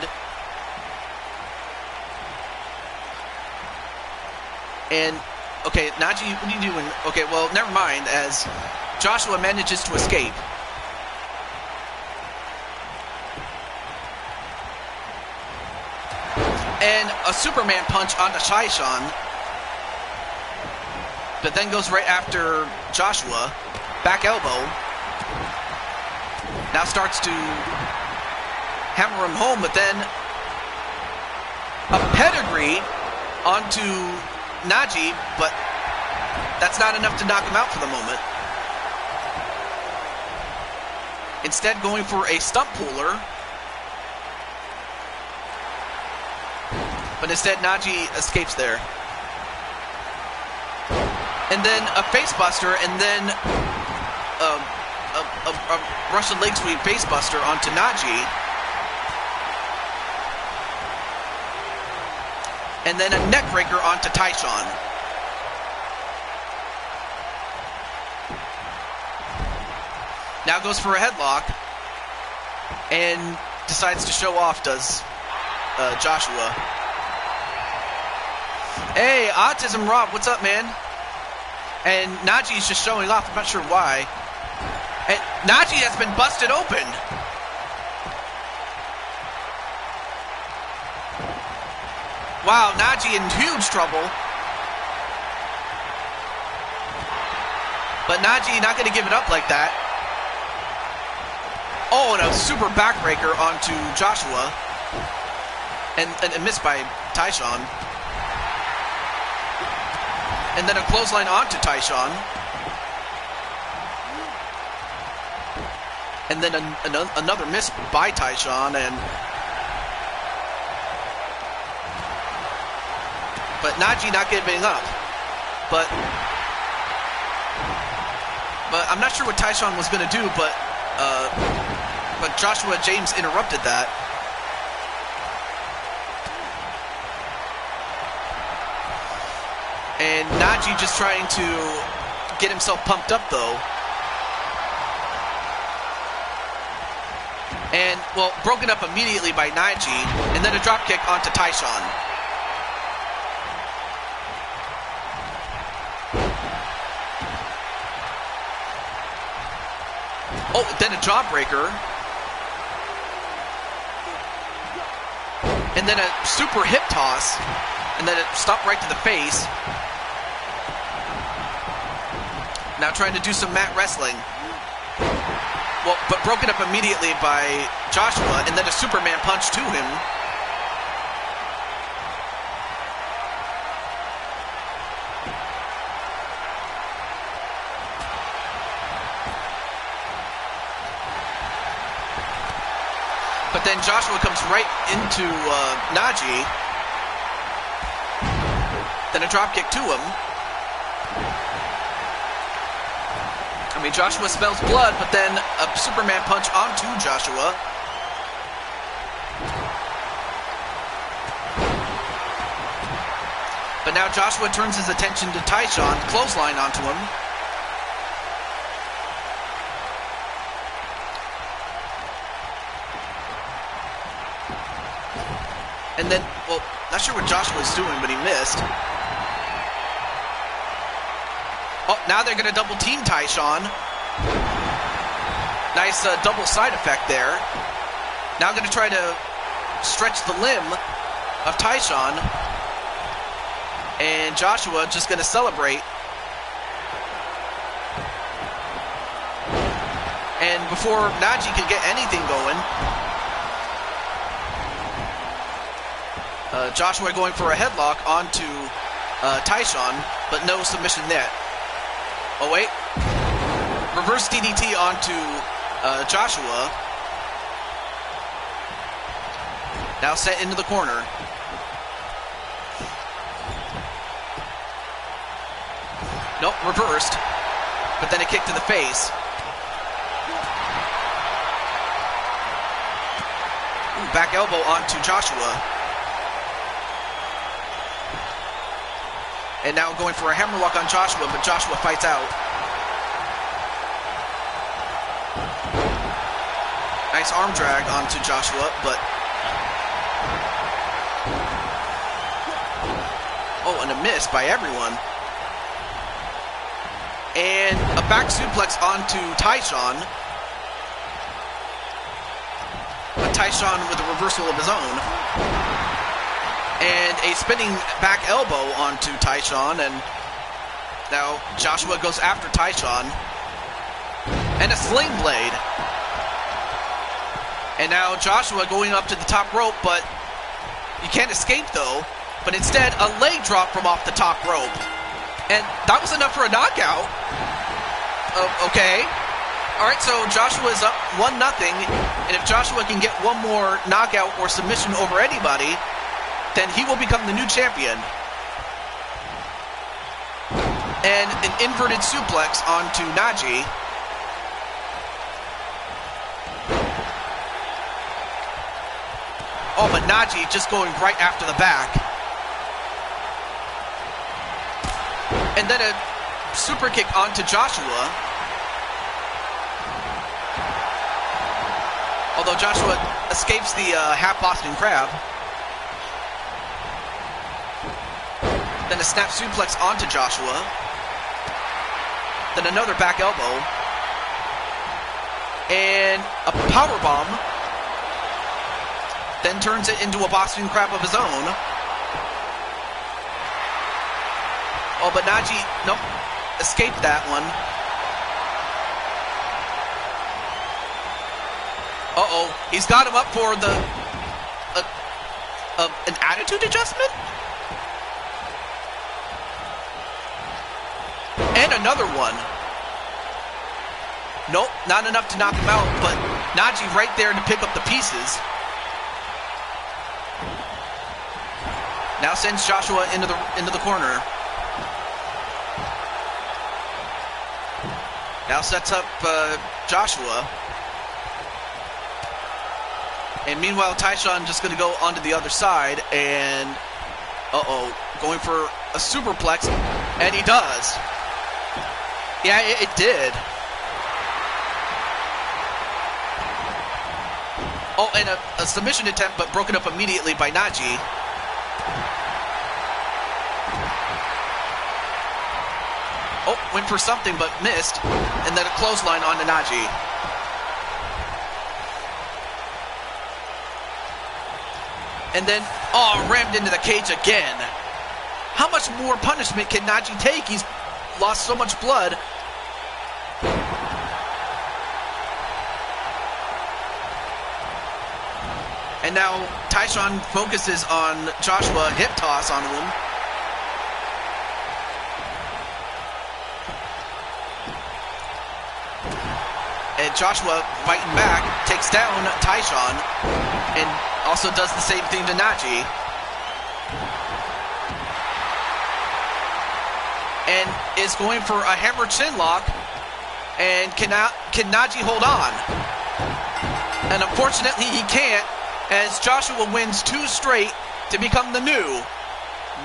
Speaker 1: And, okay, Najee, what are you doing? Okay, well, never mind, as Joshua manages to escape. And a Superman punch onto Tyshawn. But then goes right after Joshua. back elbow. Now starts to hammer him home, but then a pedigree onto Najee, but that's not enough to knock him out for the moment. Instead, going for a stump puller. But instead, Najee escapes there. And then a facebuster, and then a Russian leg sweep facebuster onto Najee. And then a neckbreaker onto Tyshawn. Now goes for a headlock. And decides to show off, does Joshua. Hey, Autism Rob, what's up, man? And Najee's just showing off, I'm not sure why. And Najee has been busted open. Wow, Najee in huge trouble. But Najee not going to give it up like that. Oh, and a super backbreaker onto Joshua. And missed by Tyshawn. And then a clothesline onto Tyshawn. And then another miss by Tyshawn. But Najee not giving up. But I'm not sure what Tyshawn was going to do, but Joshua James interrupted that. And Najee just trying to get himself pumped up, though. And, well, broken up immediately by Najee. And then a dropkick onto Tyshawn. Oh, then a jawbreaker. And then a super hip toss. And then it stopped right to the face. Now trying to do some mat wrestling. Well, but broken up immediately by Joshua. And then a Superman punch to him. But then Joshua comes right into Najee. Then a dropkick to him. I mean, Joshua smells blood, but then a Superman punch onto Joshua. But now Joshua turns his attention to Tyshawn, clothesline onto him. And then, well, not sure what Joshua was doing, but he missed. Oh, now they're going to double team Tyshawn. Nice double side effect there. Now going to try to stretch the limb of Tyshawn. And Joshua just going to celebrate. And before Najee can get anything going, Joshua going for a headlock onto Tyshawn, but no submission there. Oh, wait. Reverse DDT onto Joshua. Now set into the corner. Nope, reversed. But then a kick to the face. Ooh, back elbow onto Joshua. And now going for a hammerlock on Joshua, but Joshua fights out. Nice arm drag onto Joshua, but... Oh, and a miss by everyone. And a back suplex onto Tyshawn. But Tyshawn with a reversal of his own. And a spinning back elbow onto Tyshawn, and now Joshua goes after Tyshawn. And a sling blade. And now Joshua going up to the top rope, but you can't escape though. But instead, a leg drop from off the top rope. And that was enough for a knockout. Okay. Alright, so Joshua is up 1-0. And if Joshua can get one more knockout or submission over anybody, then he will become the new champion. And an inverted suplex onto Naji. Oh, but Naji just going right after the back. And then a super kick onto Joshua. Although Joshua escapes the half Boston Crab. Then a snap suplex onto Joshua. Then another back elbow. And a power bomb. Then turns it into a Boston Crab of his own. Oh, but Naji, nope, escaped that one. Uh-oh, he's got him up for the, an attitude adjustment? And another one. Nope, not enough to knock him out, but Naji right there to pick up the pieces. Now sends Joshua into the corner. Now sets up Joshua. And meanwhile, Tyshawn just going to go onto the other side and, going for a superplex, and he does. Yeah, it did. Oh, and a submission attempt, but broken up immediately by Naji. Oh, went for something but missed. And then a clothesline on Naji. And then, rammed into the cage again. How much more punishment can Naji take? He's lost so much blood. And now Tyshawn focuses on Joshua, hip toss on him. And Joshua fighting back, takes down Tyshawn, and also does the same thing to Naji. And is going for a hammer chin lock, and can Naji hold on? And unfortunately he can't, as Joshua wins 2 straight to become the new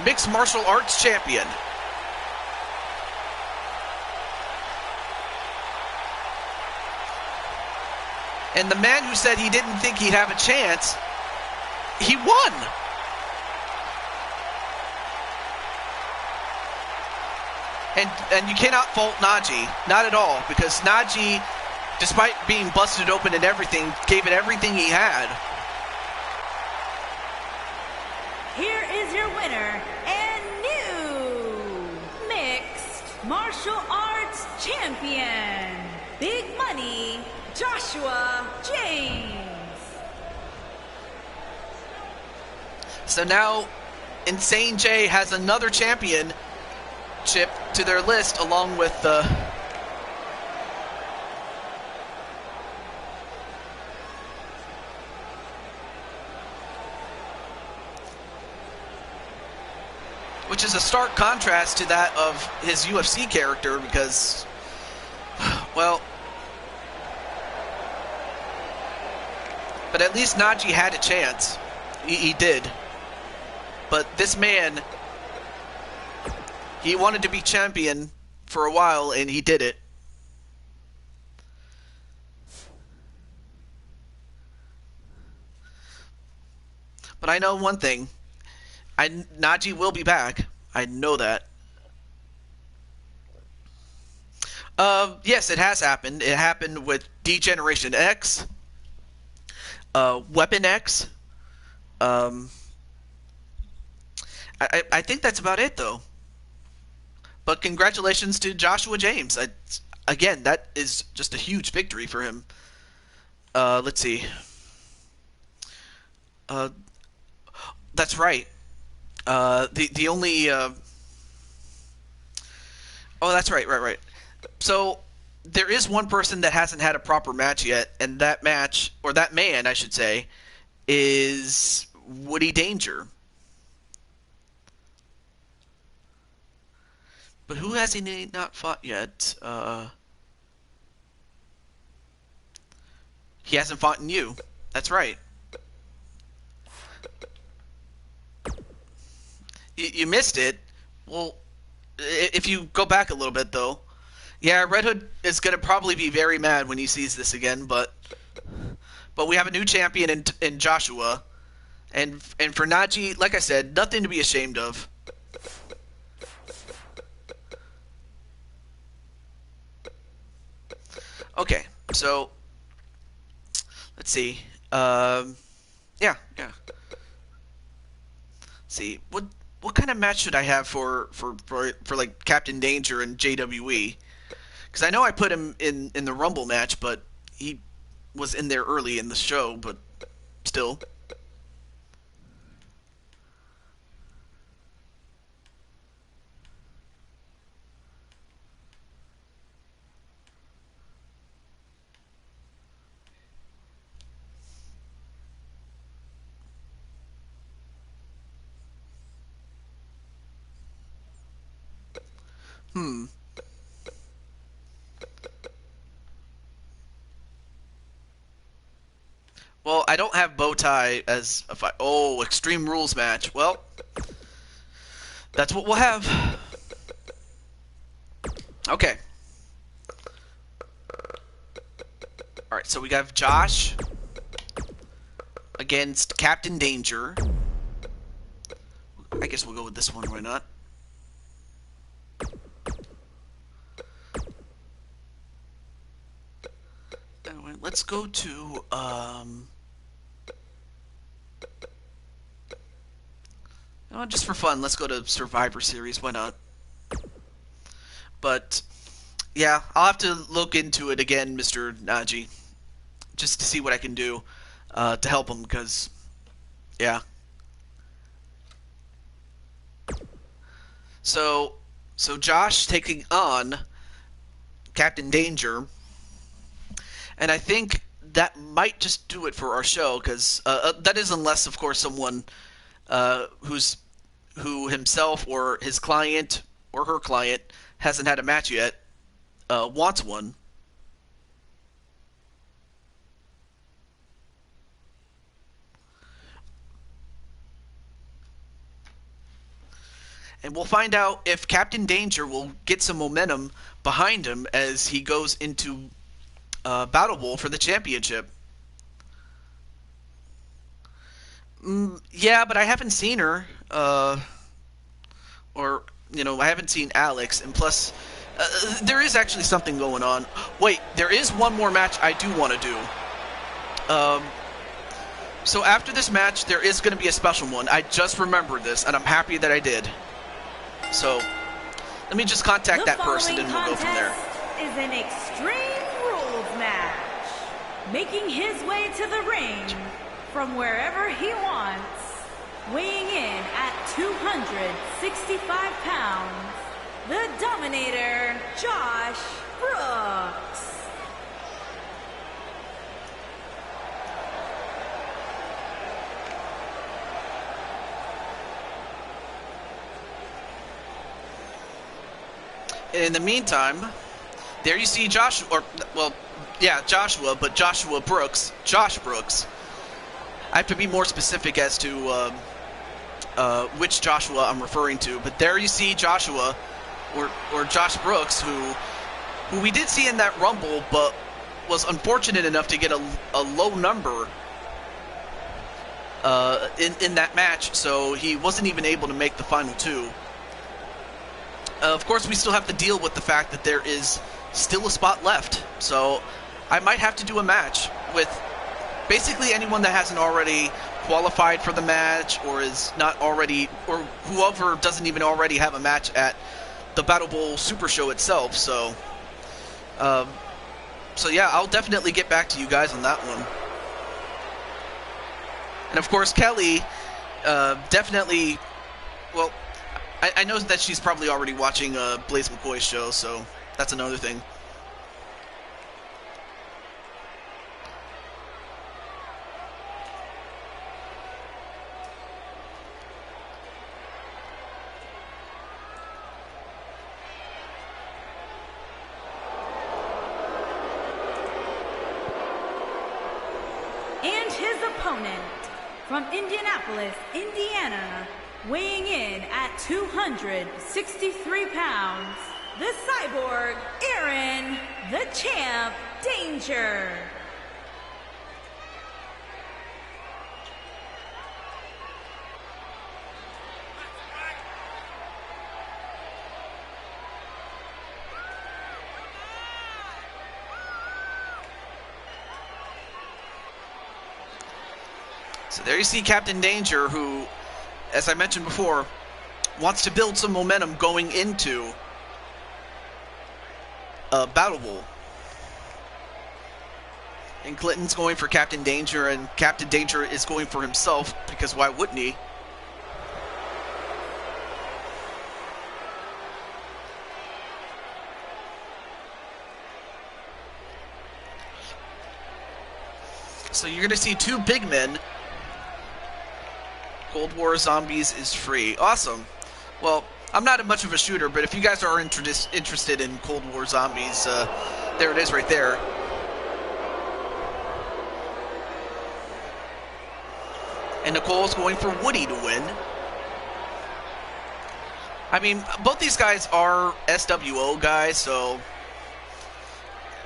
Speaker 1: mixed martial arts champion. And the man who said he didn't think he'd have a chance, he won. And you cannot fault Naji, not at all, because Naji, despite being busted open and everything, gave it everything he had.
Speaker 3: Here is your winner and new mixed martial arts champion, Big Money, Joshua James.
Speaker 1: So now Insane Jay has another championship to their list, along with which is a stark contrast to that of his UFC character, because, well, but at least Naji had a chance. He did. But this man, he wanted to be champion for a while, and he did it. But I know one thing. Naji will be back. I know that. Yes, it has happened. It happened with D-Generation X, Weapon X. I think that's about it, though. But congratulations to Joshua James. again, that is just a huge victory for him. Let's see. That's right. The only oh, that's right. So there is one person that hasn't had a proper match yet, and that match, or that man, I should say, is Woody Danger. But who has he not fought yet? He hasn't fought in you. That's right. You missed it. Well, if you go back a little bit, though, yeah, Red Hood is going to probably be very mad when he sees this again. But we have a new champion in Joshua, and for Najee, like I said, nothing to be ashamed of. Okay, so let's see. Yeah. Let's see what kind of match should I have for like Captain Danger and JWE? Because I know I put him in the Rumble match, but he was in there early in the show, but still. Well, I don't have Bowtie as a fight. Oh, Extreme Rules match. Well, that's what we'll have. Okay. Alright, so we got Josh against Captain Danger. I guess we'll go with this one, why not? Anyway, let's go to, just for fun, let's go to Survivor Series, why not? But, yeah, I'll have to look into it again, Mr. Najee, just to see what I can do to help him, because, yeah. So Josh taking on Captain Danger, and I think that might just do it for our show, because that is unless, of course, someone who himself or his client or her client hasn't had a match yet wants one. And we'll find out if Captain Danger will get some momentum behind him as he goes into Battle Bowl for the championship. Yeah, but I haven't seen her. Or, I haven't seen Alex. And plus, there is actually something going on. Wait, there is one more match I do want to do. So after this match, there is going to be a special one. I just remembered this, and I'm happy that I did. So, let me just contact that person and we'll go from there.
Speaker 3: Is an Extreme Rules match. Making his way to the ring from wherever he wants, weighing in at 265 pounds, the Dominator, Josh Brooks.
Speaker 1: In the meantime, there you see Joshua, Joshua, but Joshua Brooks, Josh Brooks. I have to be more specific as to which Joshua I'm referring to, but there you see Joshua, or Josh Brooks, who we did see in that Rumble, but was unfortunate enough to get a low number in that match, so he wasn't even able to make the final two. Of course, we still have to deal with the fact that there is still a spot left. So I might have to do a match with basically anyone that hasn't already qualified for the match or is not already, or whoever doesn't even already have a match at the Battle Bowl Super Show itself. So So yeah, I'll definitely get back to you guys on that one. And of course, Kelly, definitely. Well, I know that she's probably already watching Blaze McCoy's show, so that's another thing.
Speaker 3: And his opponent, from Indianapolis, Indiana, weighing in at 263 pounds, the Cyborg, Aaron, the Champ, Danger.
Speaker 1: So there you see Captain Danger, who, as I mentioned before, wants to build some momentum going into Battle Bowl. And Clinton's going for Captain Danger, and Captain Danger is going for himself, because why wouldn't he? So you're going to see two big men. Cold War Zombies is free. Awesome. Well, I'm not much of a shooter, but if you guys are interested in Cold War Zombies, there it is right there. And Nicole's going for Woody to win. I mean, both these guys are SWO guys, so,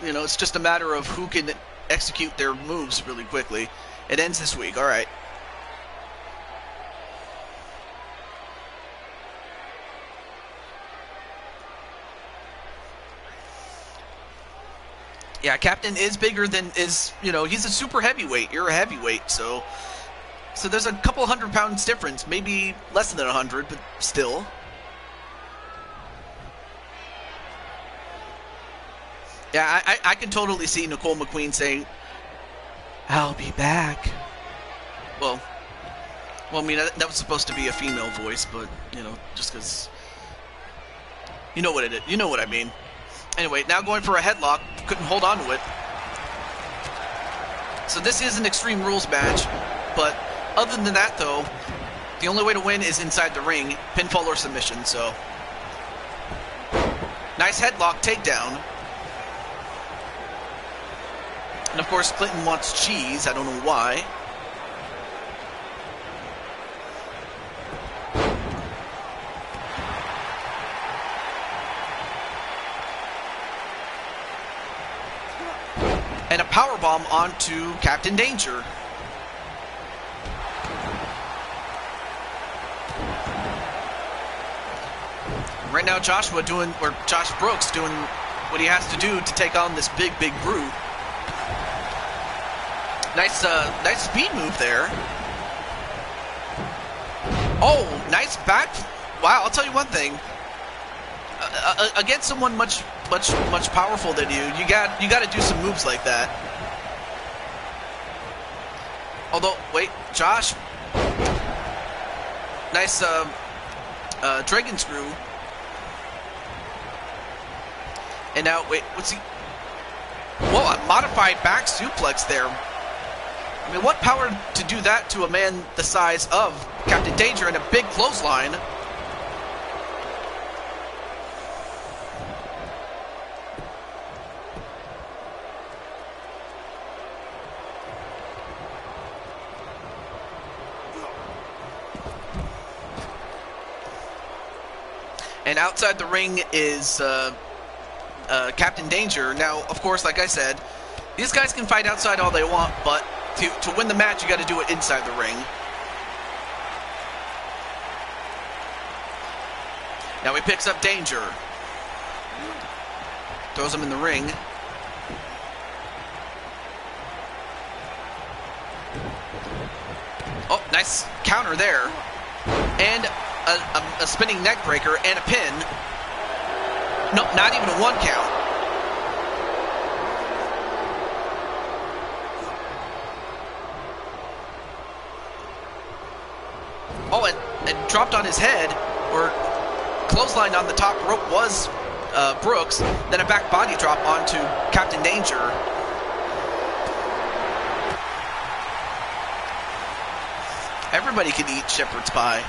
Speaker 1: you know, it's just a matter of who can execute their moves really quickly. It ends this week. All right. Yeah, Captain is bigger than you know, he's a super heavyweight. You're a heavyweight, so there's a couple 100 pounds difference, maybe less than 100, but still. Yeah, I can totally see Nicole McQueen saying, "I'll be back." Well, I mean, that was supposed to be a female voice, but, you know, just because, you know what it is. You know what I mean. Anyway, now going for a headlock. Couldn't hold on to it. So this is an Extreme Rules match, but other than that, though, the only way to win is inside the ring, pinfall or submission, so. Nice headlock takedown. And of course, Clinton wants cheese. I don't know why. And a powerbomb onto Captain Danger. Right now, Josh Brooks doing what he has to do to take on this big brute. Nice speed move there. Oh, nice back. Wow, I'll tell you one thing. Against someone much powerful than you got to do some moves like that. Although, wait, Josh. Nice dragon screw. And now, wait, what's he? Whoa, a modified back suplex there. I mean, what power to do that to a man the size of Captain Danger and a big clothesline? And outside the ring is Captain Danger. Now, of course, like I said, these guys can fight outside all they want, but to win the match, you got to do it inside the ring. Now he picks up Danger. Throws him in the ring. Oh, nice counter there. And a spinning neck breaker and a pin. No, not even a 1 count. Oh, and dropped on his head, or clothesline on the top rope was Brooks. Then a back body drop onto Captain Danger. Everybody can eat shepherd's pie.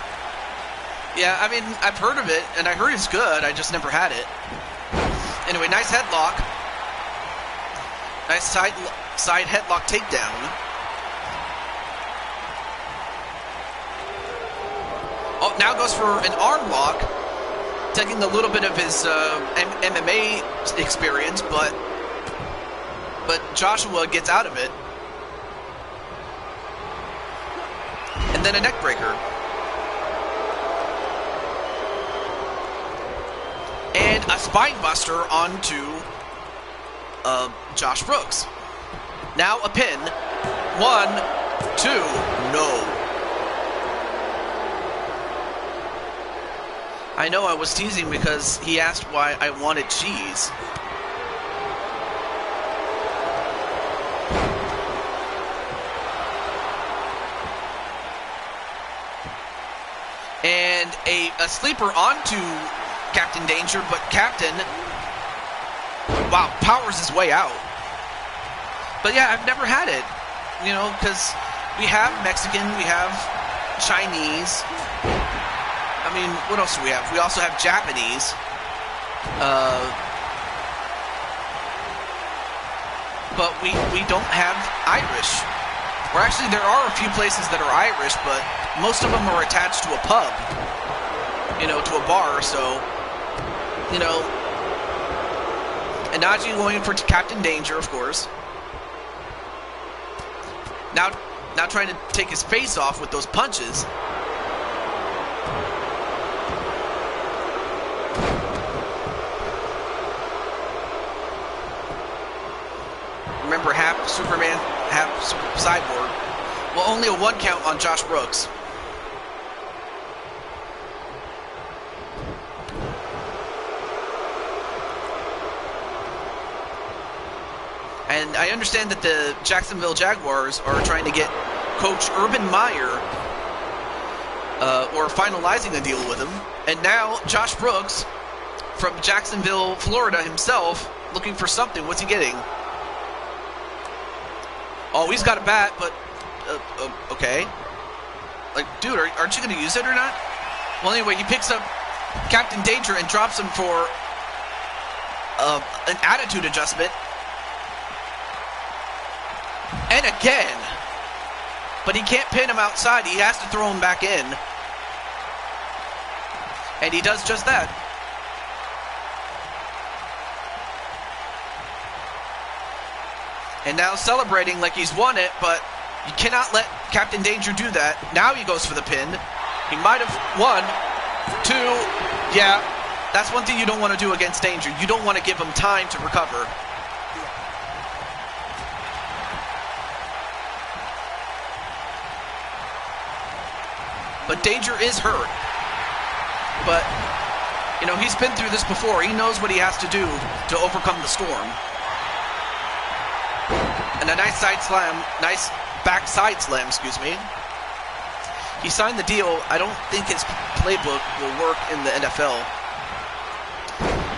Speaker 1: Yeah, I mean, I've heard of it, and I heard it's good. I just never had it. Anyway, nice headlock. Nice side headlock takedown. Oh, now goes for an arm lock, taking a little bit of his MMA experience, but Joshua gets out of it. And then a neck breaker. And a spine buster onto Josh Brooks. Now a pin. 1, 2, no. I know I was teasing because he asked why I wanted cheese. And a sleeper onto Captain Danger, but Captain, wow, powers his way out. But yeah, I've never had it, you know, because we have Mexican, we have Chinese. I mean, what else do we have? We also have Japanese. But we don't have Irish. Or actually, there are a few places that are Irish, but most of them are attached to a pub, you know, to a bar, so, you know. And Najee going for Captain Danger, of course. Now trying to take his face off with those punches. Remember, half Superman, half Cyborg. Well, only a 1 count on Josh Brooks. And I understand that the Jacksonville Jaguars are trying to get Coach Urban Meyer or finalizing a deal with him. And now Josh Brooks from Jacksonville, Florida himself, looking for something. What's he getting? Oh, he's got a bat, but okay. Like, dude, aren't you going to use it or not? Well, anyway, he picks up Captain Danger and drops him for an attitude adjustment. And again. But he can't pin him outside. He has to throw him back in. And he does just that. And now celebrating like he's won it, but you cannot let Captain Danger do that. Now he goes for the pin. He might have won. 2. Yeah, that's one thing you don't want to do against Danger. You don't want to give him time to recover. But Danger is hurt. But, you know, he's been through this before. He knows what he has to do to overcome the storm. And a nice side slam, nice back side slam, excuse me. He signed the deal. I don't think his playbook will work in the NFL.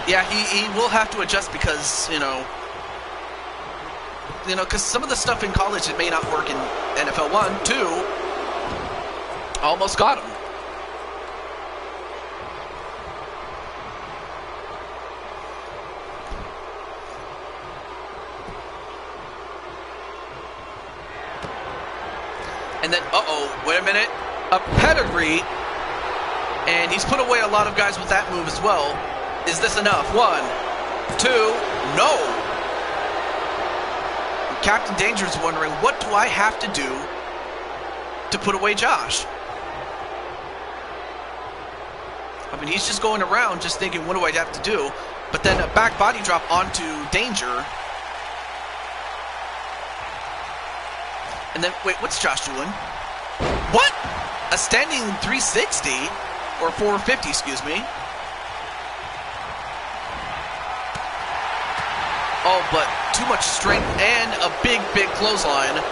Speaker 1: Yeah, he will have to adjust because, you know, because some of the stuff in college, it may not work in NFL. 1, 2, almost got him. And then, wait a minute. A pedigree. And he's put away a lot of guys with that move as well. Is this enough? 1, 2, no. And Captain Danger's wondering, what do I have to do to put away Josh? I mean, he's just going around just thinking, what do I have to do? But then a back body drop onto Danger. And then, wait, what's Josh doing? What? A standing 360? Or 450, excuse me. Oh, but too much strength and a big, big clothesline.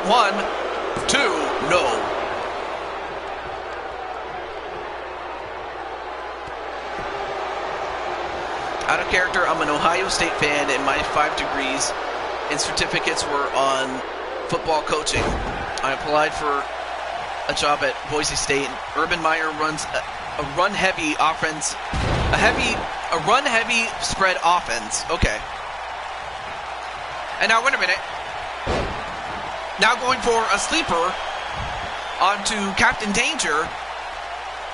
Speaker 1: 1, 2, no. Out of character, I'm an Ohio State fan, and my 5 degrees and certificates were on football coaching. I applied for a job at Boise State. Urban Meyer runs a run-heavy offense, a run-heavy spread offense. Okay. And now, wait a minute. Now going for a sleeper onto Captain Danger.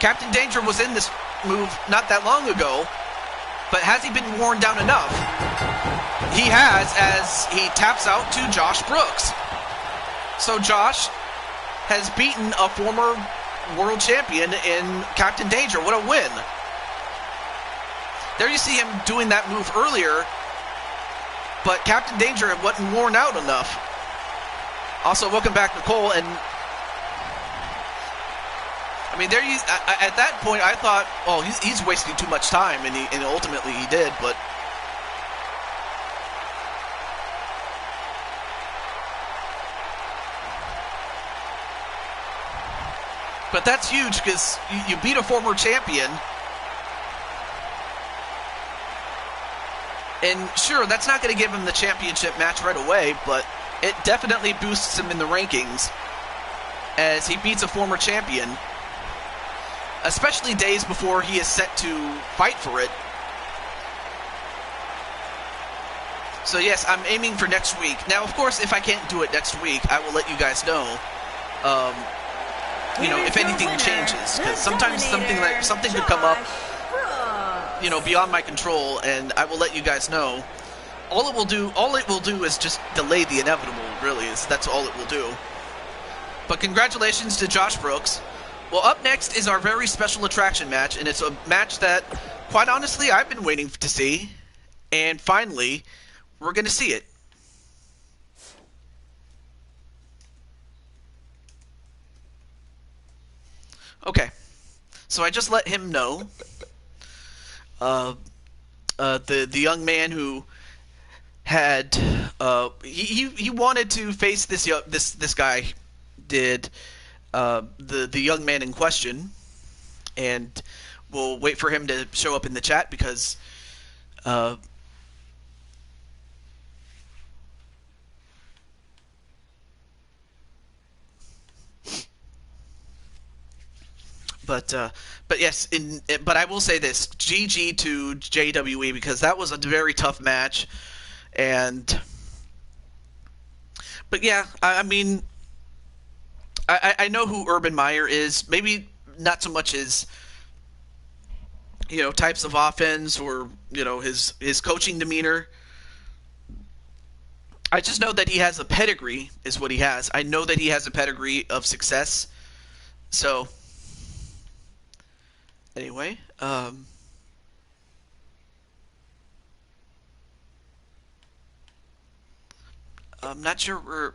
Speaker 1: Captain Danger was in this move not that long ago. But has he been worn down enough? He has, as he taps out to Josh Brooks. So Josh has beaten a former world champion in Captain Danger. What a win. There you see him doing that move earlier, but Captain Danger wasn't worn out enough. Also, welcome back, Nicole, and I mean, there you. At that point, I thought, oh, he's wasting too much time, and ultimately he did. But that's huge because you beat a former champion, and sure, that's not going to give him the championship match right away, but it definitely boosts him in the rankings as he beats a former champion. Especially days before he is set to fight for it. So yes, I'm aiming for next week. Now, of course, if I can't do it next week, I will let you guys know. If anything changes, because sometimes something could come up, beyond my control, and I will let you guys know. All it will do is just delay the inevitable. Really, that's all it will do. But congratulations to Josh Brooks. Well, up next is our very special attraction match, and it's a match that, quite honestly, I've been waiting to see, and finally, we're going to see it. Okay, so I just let him know, the young man who had, he wanted to face this guy, did. The young man in question, and we'll wait for him to show up in the chat because but yes, but I will say this: GG to JWE, because that was a very tough match, but yeah, I mean. I know who Urban Meyer is. Maybe not so much his, types of offense or, his coaching demeanor. I just know that he has a pedigree, is what he has. I know that he has a pedigree of success. So, anyway, I'm not sure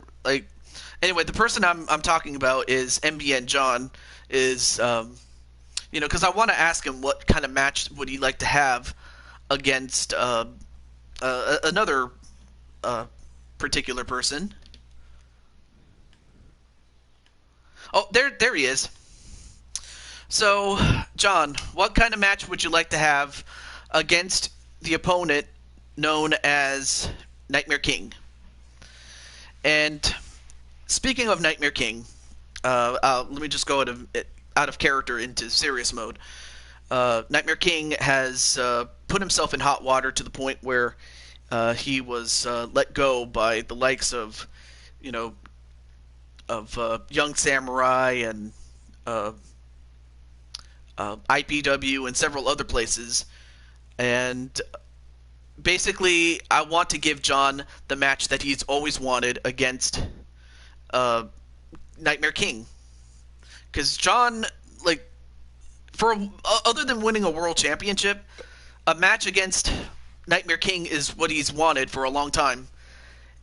Speaker 1: Anyway, the person I'm talking about is MBN John. Because I want to ask him what kind of match would he like to have against another particular person. Oh, there he is. So, John, what kind of match would you like to have against the opponent known as Nightmare King? And speaking of Nightmare King, let me just go out of character into serious mode. Nightmare King has put himself in hot water to the point where he was let go by the likes of, Young Samurai and IPW and several other places. And basically, I want to give John the match that he's always wanted against Nightmare King, because John, other than winning a world championship, a match against Nightmare King is what he's wanted for a long time,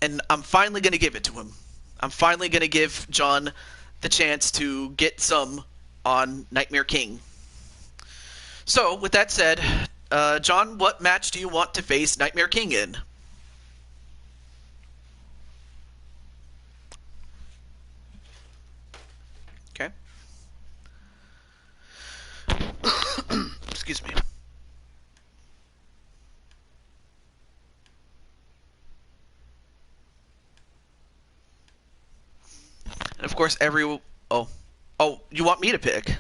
Speaker 1: and I'm finally going to give it to him. I'm finally going to give John the chance to get some on Nightmare King. So, with that said, John, what match do you want to face Nightmare King in? Excuse me. And of course, oh, you want me to pick?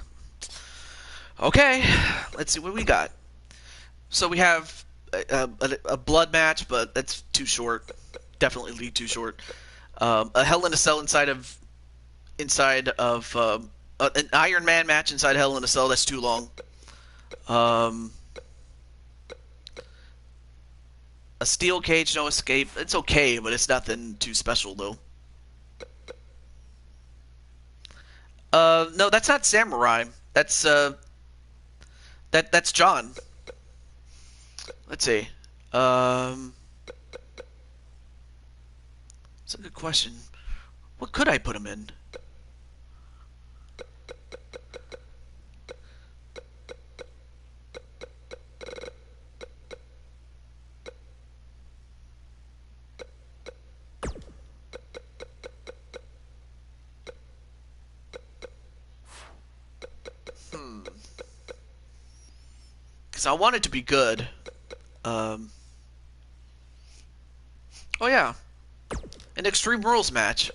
Speaker 1: Okay, let's see what we got. So we have a blood match, but that's too short. Definitely too short. A Hell in a Cell inside of an Iron Man match inside Hell in a Cell. That's too long. A steel cage, no escape. It's okay, but it's nothing too special though. No, that's not Samurai. That's that's John. Let's see. It's a good question. What could I put him in? Because I want it to be good. Oh yeah, an Extreme Rules match.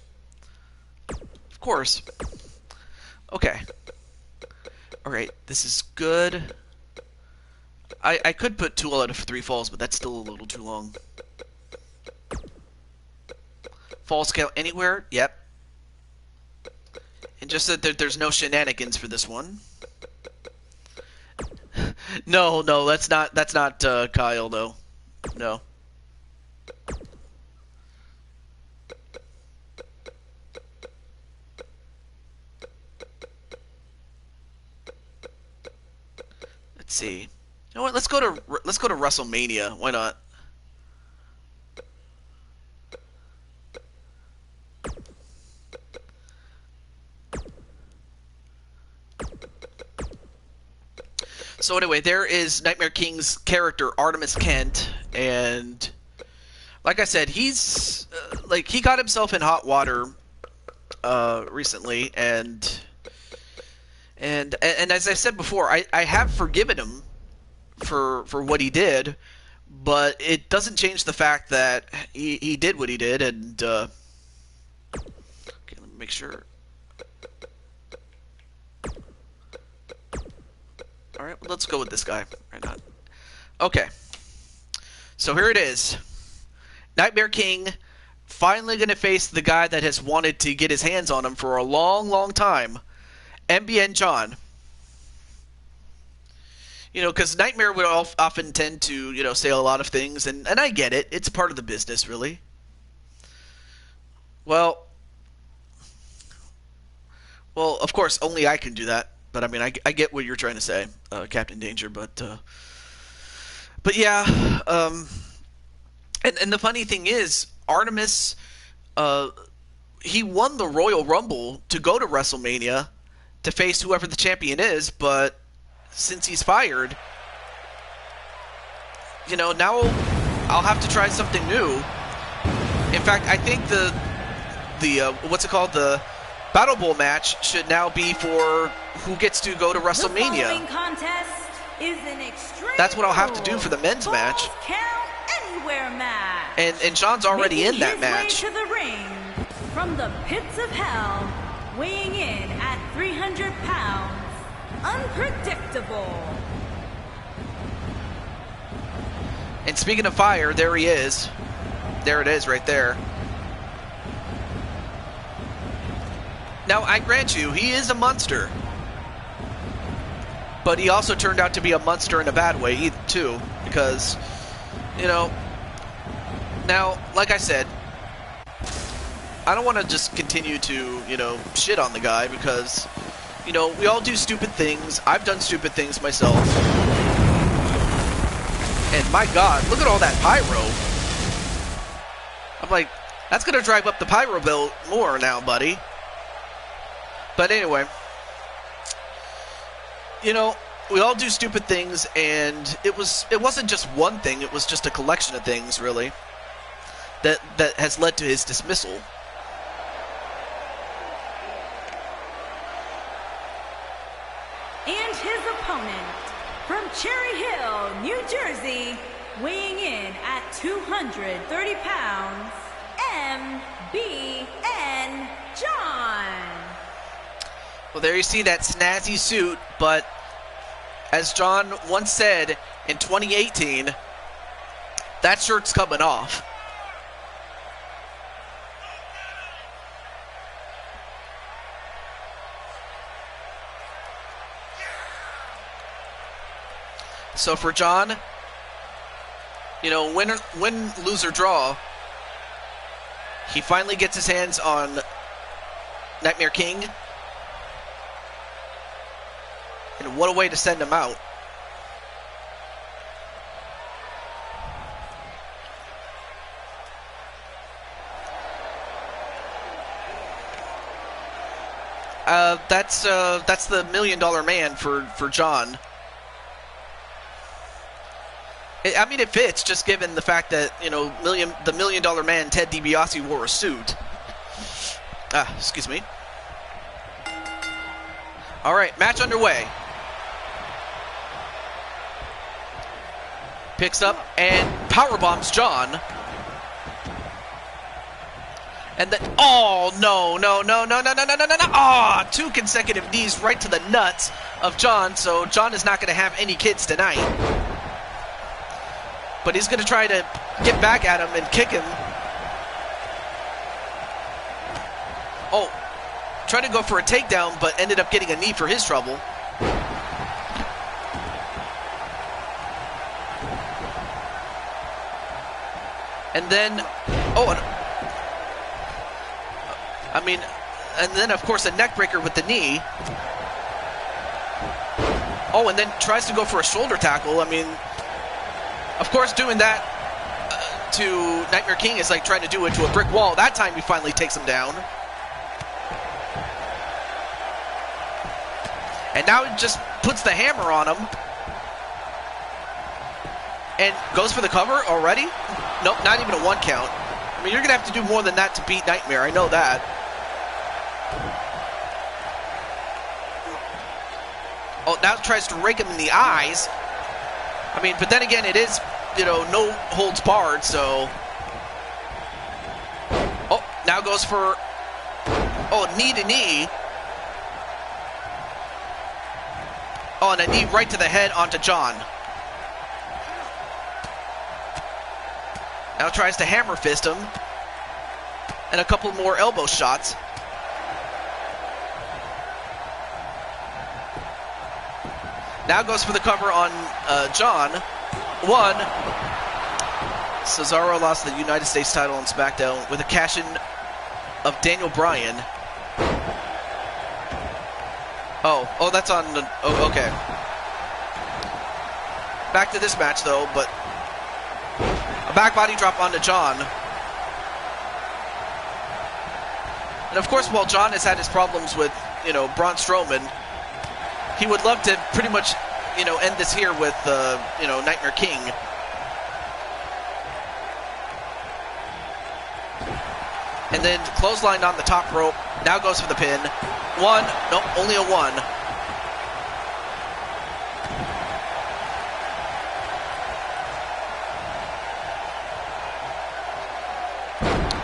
Speaker 1: Of course. Okay. Alright, this is good. I could put 2 out of 3 falls, but that's still a little too long. Falls count anywhere? Yep. And just that there's no shenanigans for this one. No, that's not Kyle though. No. Let's see. You know what? Let's go to WrestleMania. Why not? So anyway, there is Nightmare King's character Artemis Kent, and like I said, he's he got himself in hot water recently, and as I said before, I have forgiven him for what he did, but it doesn't change the fact that he did what he did, and okay, let me make sure. Alright, well, let's go with this guy. Why not? Okay. So here it is. Nightmare King finally going to face the guy that has wanted to get his hands on him for a long, long time. MBN John. You know, because Nightmare would often tend to, you know, say a lot of things, and I get it. It's part of the business, really. Well, of course, only I can do that. But I mean, I get what you're trying to say, Captain Danger. But yeah, and the funny thing is, Artemis, he won the Royal Rumble to go to WrestleMania to face whoever the champion is. But since he's fired, you know, now I'll have to try something new. In fact, I think the what's it called, the Battle Bowl match should now be for who gets to go to WrestleMania.
Speaker 3: The contest is an Extreme
Speaker 1: That's what I'll have to do for the men's match.
Speaker 3: Count anywhere match.
Speaker 1: And John's already in that match.
Speaker 3: Way to the ring from the pits of hell, weighing in at 300 pounds, unpredictable.
Speaker 1: And speaking of fire, there he is. There it is right there. Now, I grant you, he is a monster. But he also turned out to be a monster in a bad way, too. Because, you know, now, like I said, I don't want to just continue to, you know, shit on the guy because, you know, we all do stupid things. I've done stupid things myself. And my God, look at all that pyro. I'm like, that's going to drive up the pyro bill more now, buddy. But anyway, you know, we all do stupid things, and it wasn't just one thing, it was just a collection of things, really, that has led to his dismissal.
Speaker 3: And his opponent, from Jersey, weighing in at 230 pounds, MBN John.
Speaker 1: Well, there you see that snazzy suit, but as John once said in 2018, that shirt's coming off. So for John, you know, win, lose, or draw, he finally gets his hands on Nightmare King. And what a way to send him out. That's the $1 million man for John. I mean, it fits, just given the fact that, you know, the $1 million man, Ted DiBiase, wore a suit. Excuse me. All right, match underway. Picks up and powerbombs John. And then, oh, no. Oh, 2 consecutive knees right to the nuts of John, so John is not going to have any kids tonight. But he's going to try to get back at him and kick him. Oh, tried to go for a takedown, but ended up getting a knee for his trouble. And then, and then, of course, a neck breaker with the knee. Oh, and then tries to go for a shoulder tackle. I mean, of course, doing that to Nightmare King is like trying to do it to a brick wall. That time he finally takes him down. And now he just puts the hammer on him. And goes for the cover already? Nope, not even a 1 count. I mean, you're going to have to do more than that to beat Nightmare. I know that. Oh, now tries to rake him in the eyes. I mean, but then again, it is, you know, no holds barred, so. Oh, now goes for, knee to knee. Oh, and a knee right to the head onto John. Now tries to hammer fist him. And a couple more elbow shots. Now goes for the cover on John. 1. Cesaro lost the United States title on SmackDown with a cash-in of Daniel Bryan. Oh, that's on the... Oh, okay. Back to this match, though, but... A back body drop onto John. And, of course, while John has had his problems with, you know, Braun Strowman, he would love to pretty much, you know, end this here with, you know, Nightmare King. And then clothesline on the top rope. Now goes for the pin. 1. Nope, only a 1.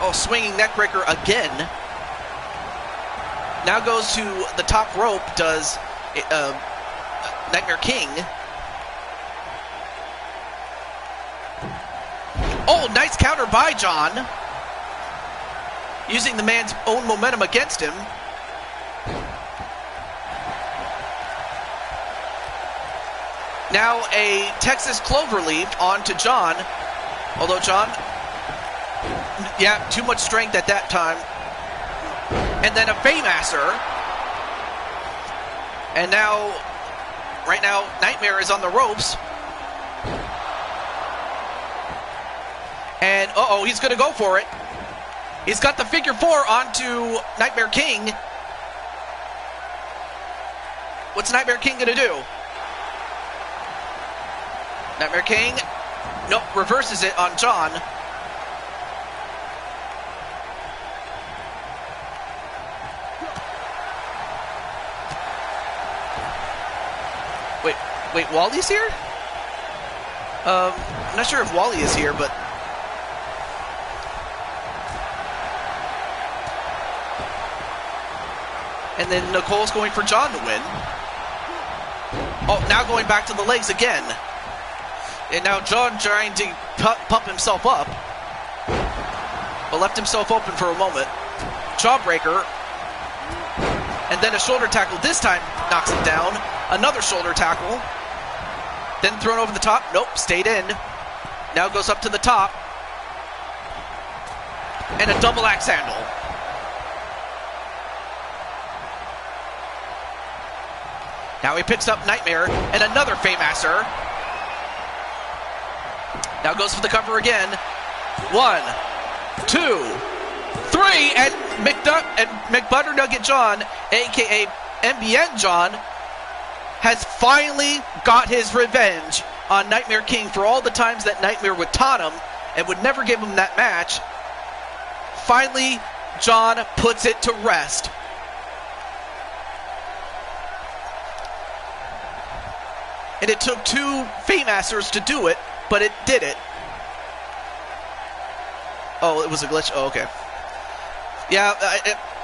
Speaker 1: Oh, swinging neckbreaker again. Now goes to the top rope, does Nightmare King. Oh, nice counter by John. Using the man's own momentum against him. Now a Texas Cloverleaf onto John. Although John, yeah, too much strength at that time. And then a Baymaster. And now, right now, Nightmare is on the ropes. And, he's going to go for it. He's got the figure 4 onto Nightmare King. What's Nightmare King going to do? Nightmare King, nope, reverses it on John. Wait, Wally's here? I'm not sure if Wally is here, but... And then Nicole's going for John to win. Oh, now going back to the legs again. And now John trying to pump himself up. But left himself open for a moment. Jawbreaker. And then a shoulder tackle. This time knocks him down. Another shoulder tackle. Then thrown over the top. Nope, stayed in. Now goes up to the top. And a double axe handle. Now he picks up Nightmare and another Faymaster. Now goes for the cover again. 1, 2, 3, and McButternugget John, aka MBN John, has finally got his revenge on Nightmare King for all the times that Nightmare would taunt him and would never give him that match. Finally, John puts it to rest. And it took 2 Faymasters to do it, but it did it. Oh, it was a glitch? Oh, okay. Yeah,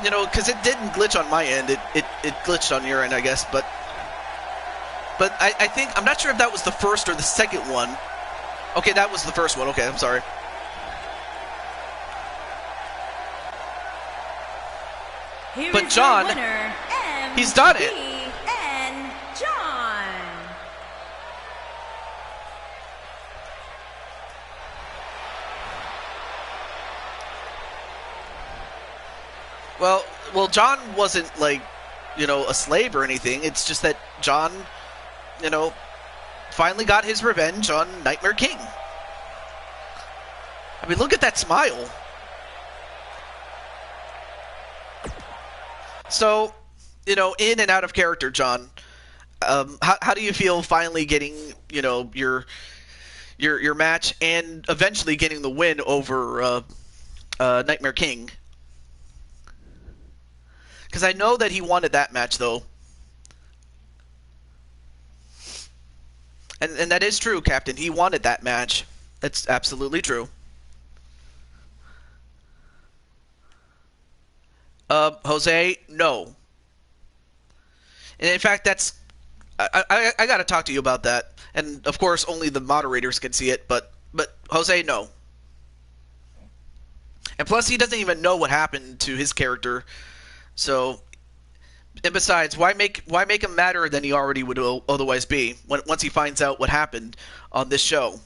Speaker 1: because it didn't glitch on my end. It glitched on your end, I guess. But I think, I'm not sure if that was the first or the second one. Okay, that was the first one. Okay, I'm sorry. But John, he's done it.
Speaker 3: And John.
Speaker 1: Well, John wasn't like, a slave or anything. It's just that John, finally got his revenge on Nightmare King. I mean, look at that smile. So, in and out of character, John, how do you feel finally getting, your match and eventually getting the win over Nightmare King? Because I know that he wanted that match, though. And that is true, Captain. He wanted that match. That's absolutely true. Jose, no. And in fact, that's... I got to talk to you about that. And, of course, only the moderators can see it, but Jose, no. And plus, he doesn't even know what happened to his character. So, and besides, why make him madder than he already would otherwise be once he finds out what happened on this show?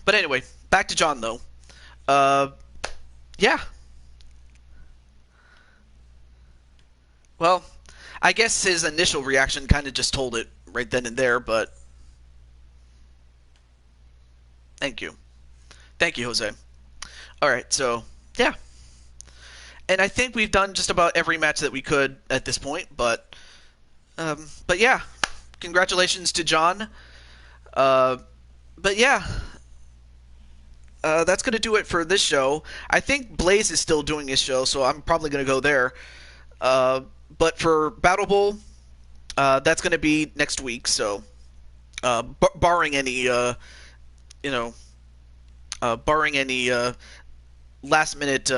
Speaker 1: But anyway, back to John, though. Yeah. Well, I guess his initial reaction kind of just told it right then and there, but... Thank you. Thank you, Jose. Alright, so, yeah. And I think we've done just about every match that we could at this point, but yeah. Congratulations to John. But yeah. That's going to do it for this show. I think Blaze is still doing his show, so I'm probably going to go there. But for Battle Bowl, that's going to be next week. So, barring any, last minute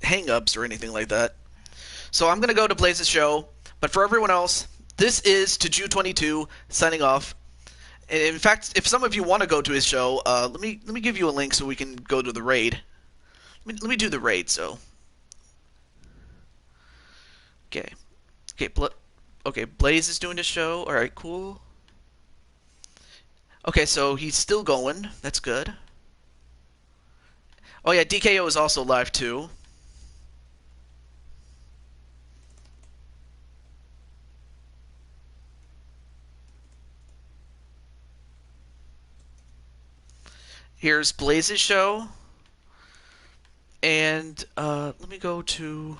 Speaker 1: hang-ups or anything like that. So I'm going to go to Blaze's show. But for everyone else, this is Taju22 signing off. And in fact, if some of you want to go to his show, let me give you a link so we can go to the raid. Let me do the raid. So. Okay, Blaze is doing his show. All right, cool. Okay, so he's still going. That's good. Oh yeah, DKO is also live too. Here's Blaze's show. And let me go to...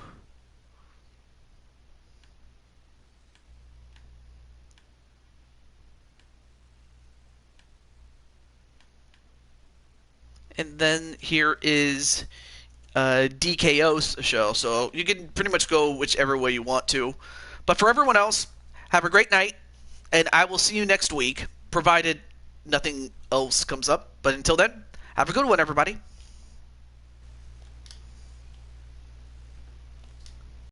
Speaker 1: And then here is DKO's show. So you can pretty much go whichever way you want to. But for everyone else, have a great night. and I will see you next week, provided nothing else comes up. But until then, have a good one, everybody.